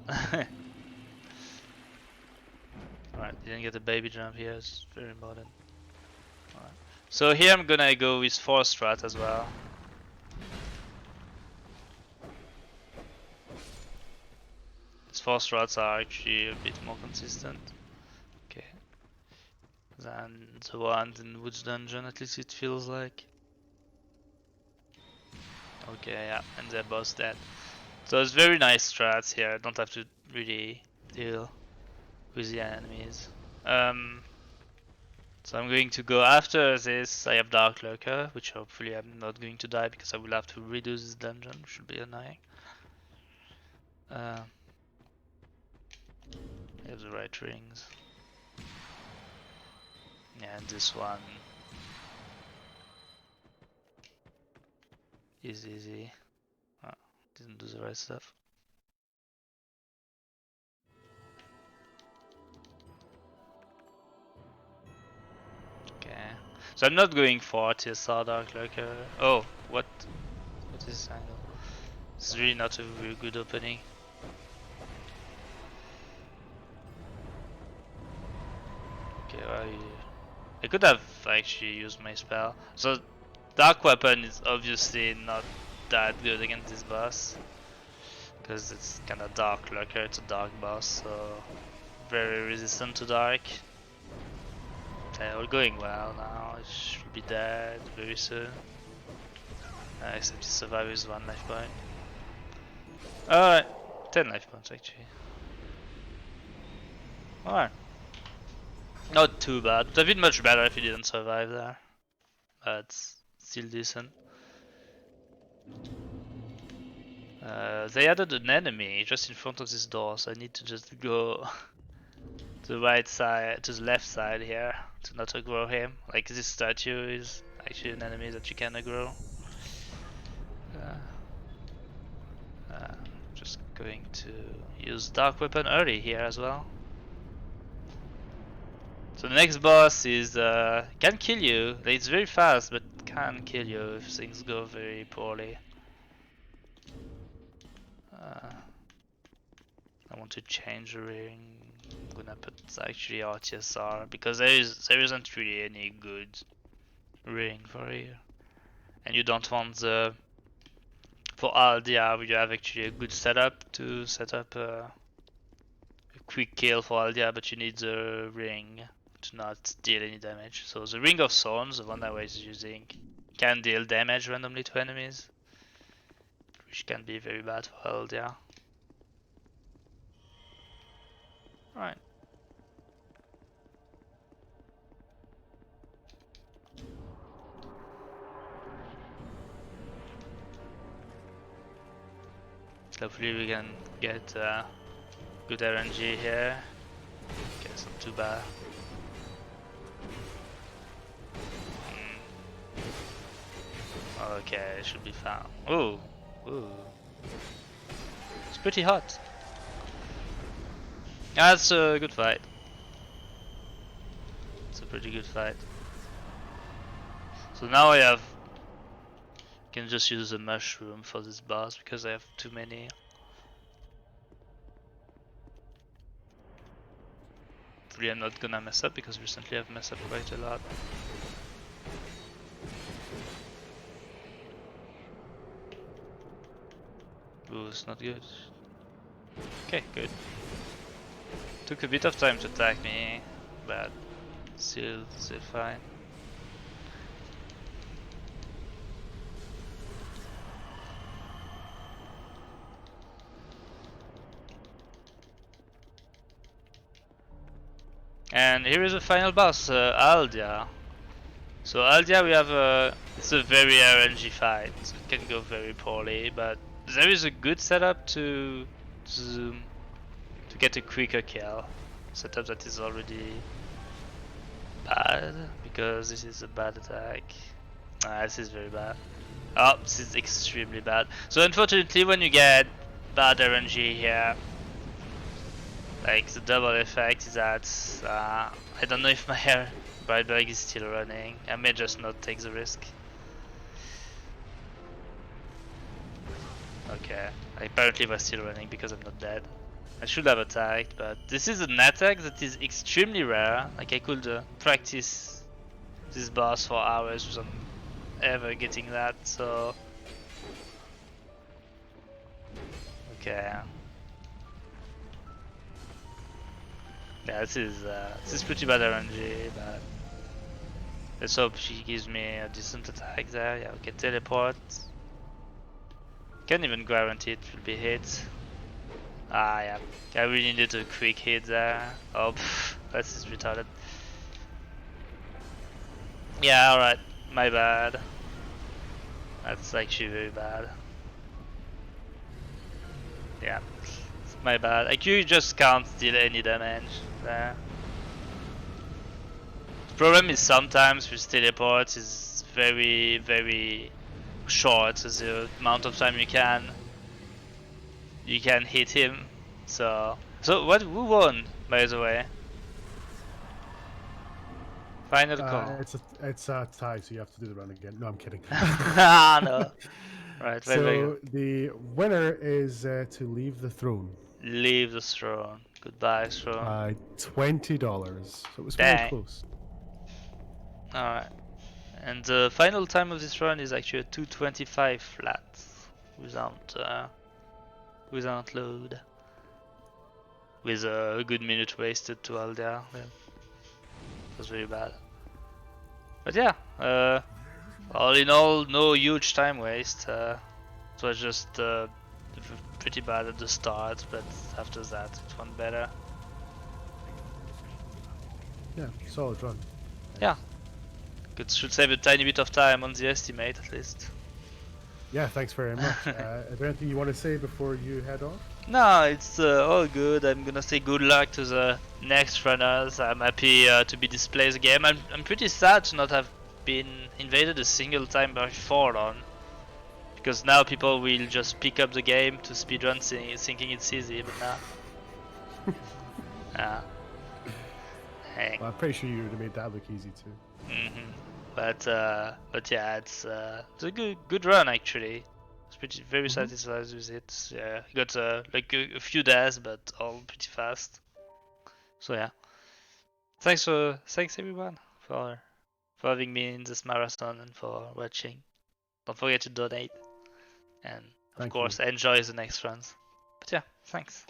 Alright, didn't get a baby jump here. It's very important. Alright. So here I'm gonna go with 4 strat as well. These 4 strats are actually a bit more consistent. Okay. Than the ones in Woods Dungeon, at least it feels like. Okay, yeah, and they're both dead. So it's very nice strats here. I don't have to really deal with the enemies. So I'm going to go after this. I have Dark Lurker, which hopefully I'm not going to die because I will have to redo this dungeon, which should be annoying. I have the right rings. Yeah, and this one is easy. Oh, didn't do the right stuff. Okay, so I'm not going for TSR Dark Lurker. Oh, what is this angle? It's really not a very good opening. Okay, I could have actually used my spell. So Dark Weapon is obviously not that good against this boss, because it's kind of Dark Lurker, it's a dark boss, so very resistant to dark. Okay, all going well now, it should be dead very soon. Except he survived with 1 life point. Alright, 10 life points actually. Alright. Not too bad. It would have been much better if he didn't survive there. But still decent. They added an enemy just in front of this door, so I need to just go to the right side, to the left side here, to not aggro him. Like this statue is actually an enemy that you can aggro. Just going to use Dark Weapon early here as well. So the next boss is can kill you. It's very fast, but can kill you if things go very poorly. I want to change the ring. I'm gonna put actually RTSR because there isn't really any good ring for here, and you don't want the for Aldia you have actually a good setup to set up a quick kill for Aldia, but you need the ring to not deal any damage. So the Ring of Thorns, the one I was using, can deal damage randomly to enemies, which can be very bad for Aldia. Right. Hopefully we can get good RNG here. Okay, it's not too bad. Okay, it should be fine. Ooh, ooh. It's pretty hot. That's a good fight. It's a pretty good fight. So now I can just use a mushroom for this boss because I have too many. Hopefully I'm not gonna mess up because recently I've messed up quite a lot. Ooh, it's not good. Okay, good. Took a bit of time to attack me, but still fine. And here is the final boss, Aldia. So Aldia, we have it's a very RNG fight. It can go very poorly, but there is a good setup to get a quicker kill. Setup that is already bad because this is a bad attack. This is very bad. Oh, this is extremely bad. So unfortunately, when you get bad RNG here, like the double effect is that I don't know if my hair Brightberg is still running. I may just not take the risk. Okay, apparently we're still running because I'm not dead. I should have attacked, but this is an attack that is extremely rare. Like I could practice this boss for hours without ever getting that, so... Okay. Yeah, this is pretty bad RNG, but let's hope she gives me a decent attack there. Yeah, okay, teleport. Can't even guarantee it will be hit. Ah, yeah, I really needed a quick hit there. Oh, this is retarded. Yeah, alright, my bad. That's actually very bad. Yeah, it's my bad. Like, you just can't deal any damage there. The problem is sometimes with teleports is very short, so the amount of time you can hit him. So who won, by the way? Final call.
It's a tie, so you have to do the round again. No, I'm kidding.
No. Right.
So the winner is to leave the throne.
Leave the throne. Goodbye, throne.
$20. So it was very close.
Alright. And the final time of this run is actually a 225 flat without load. With a good minute wasted to Aldia. Yeah. It was very bad. But yeah, all in all, no huge time waste. It was just pretty bad at the start, but after that it went better.
Yeah, solid run.
Yeah. Should save a tiny bit of time on the estimate at least.
Yeah, thanks very much. Is there anything you want to say before you head off?
No, it's all good. I'm gonna say good luck to the next runners. I'm happy to be displaced again. I'm pretty sad to not have been invaded a single time before on, because now people will just pick up the game to speedrun thinking it's easy, but now. Well,
I'm pretty sure you would have made that look easy too.
But yeah, it's a good run actually. It's pretty very
Mhm.
satisfied with it. Yeah, got like a few deaths, but all pretty fast. So yeah, thanks everyone for having me in this marathon and for watching. Don't forget to donate, and of
Thank you.
course enjoy the next runs. But yeah, thanks.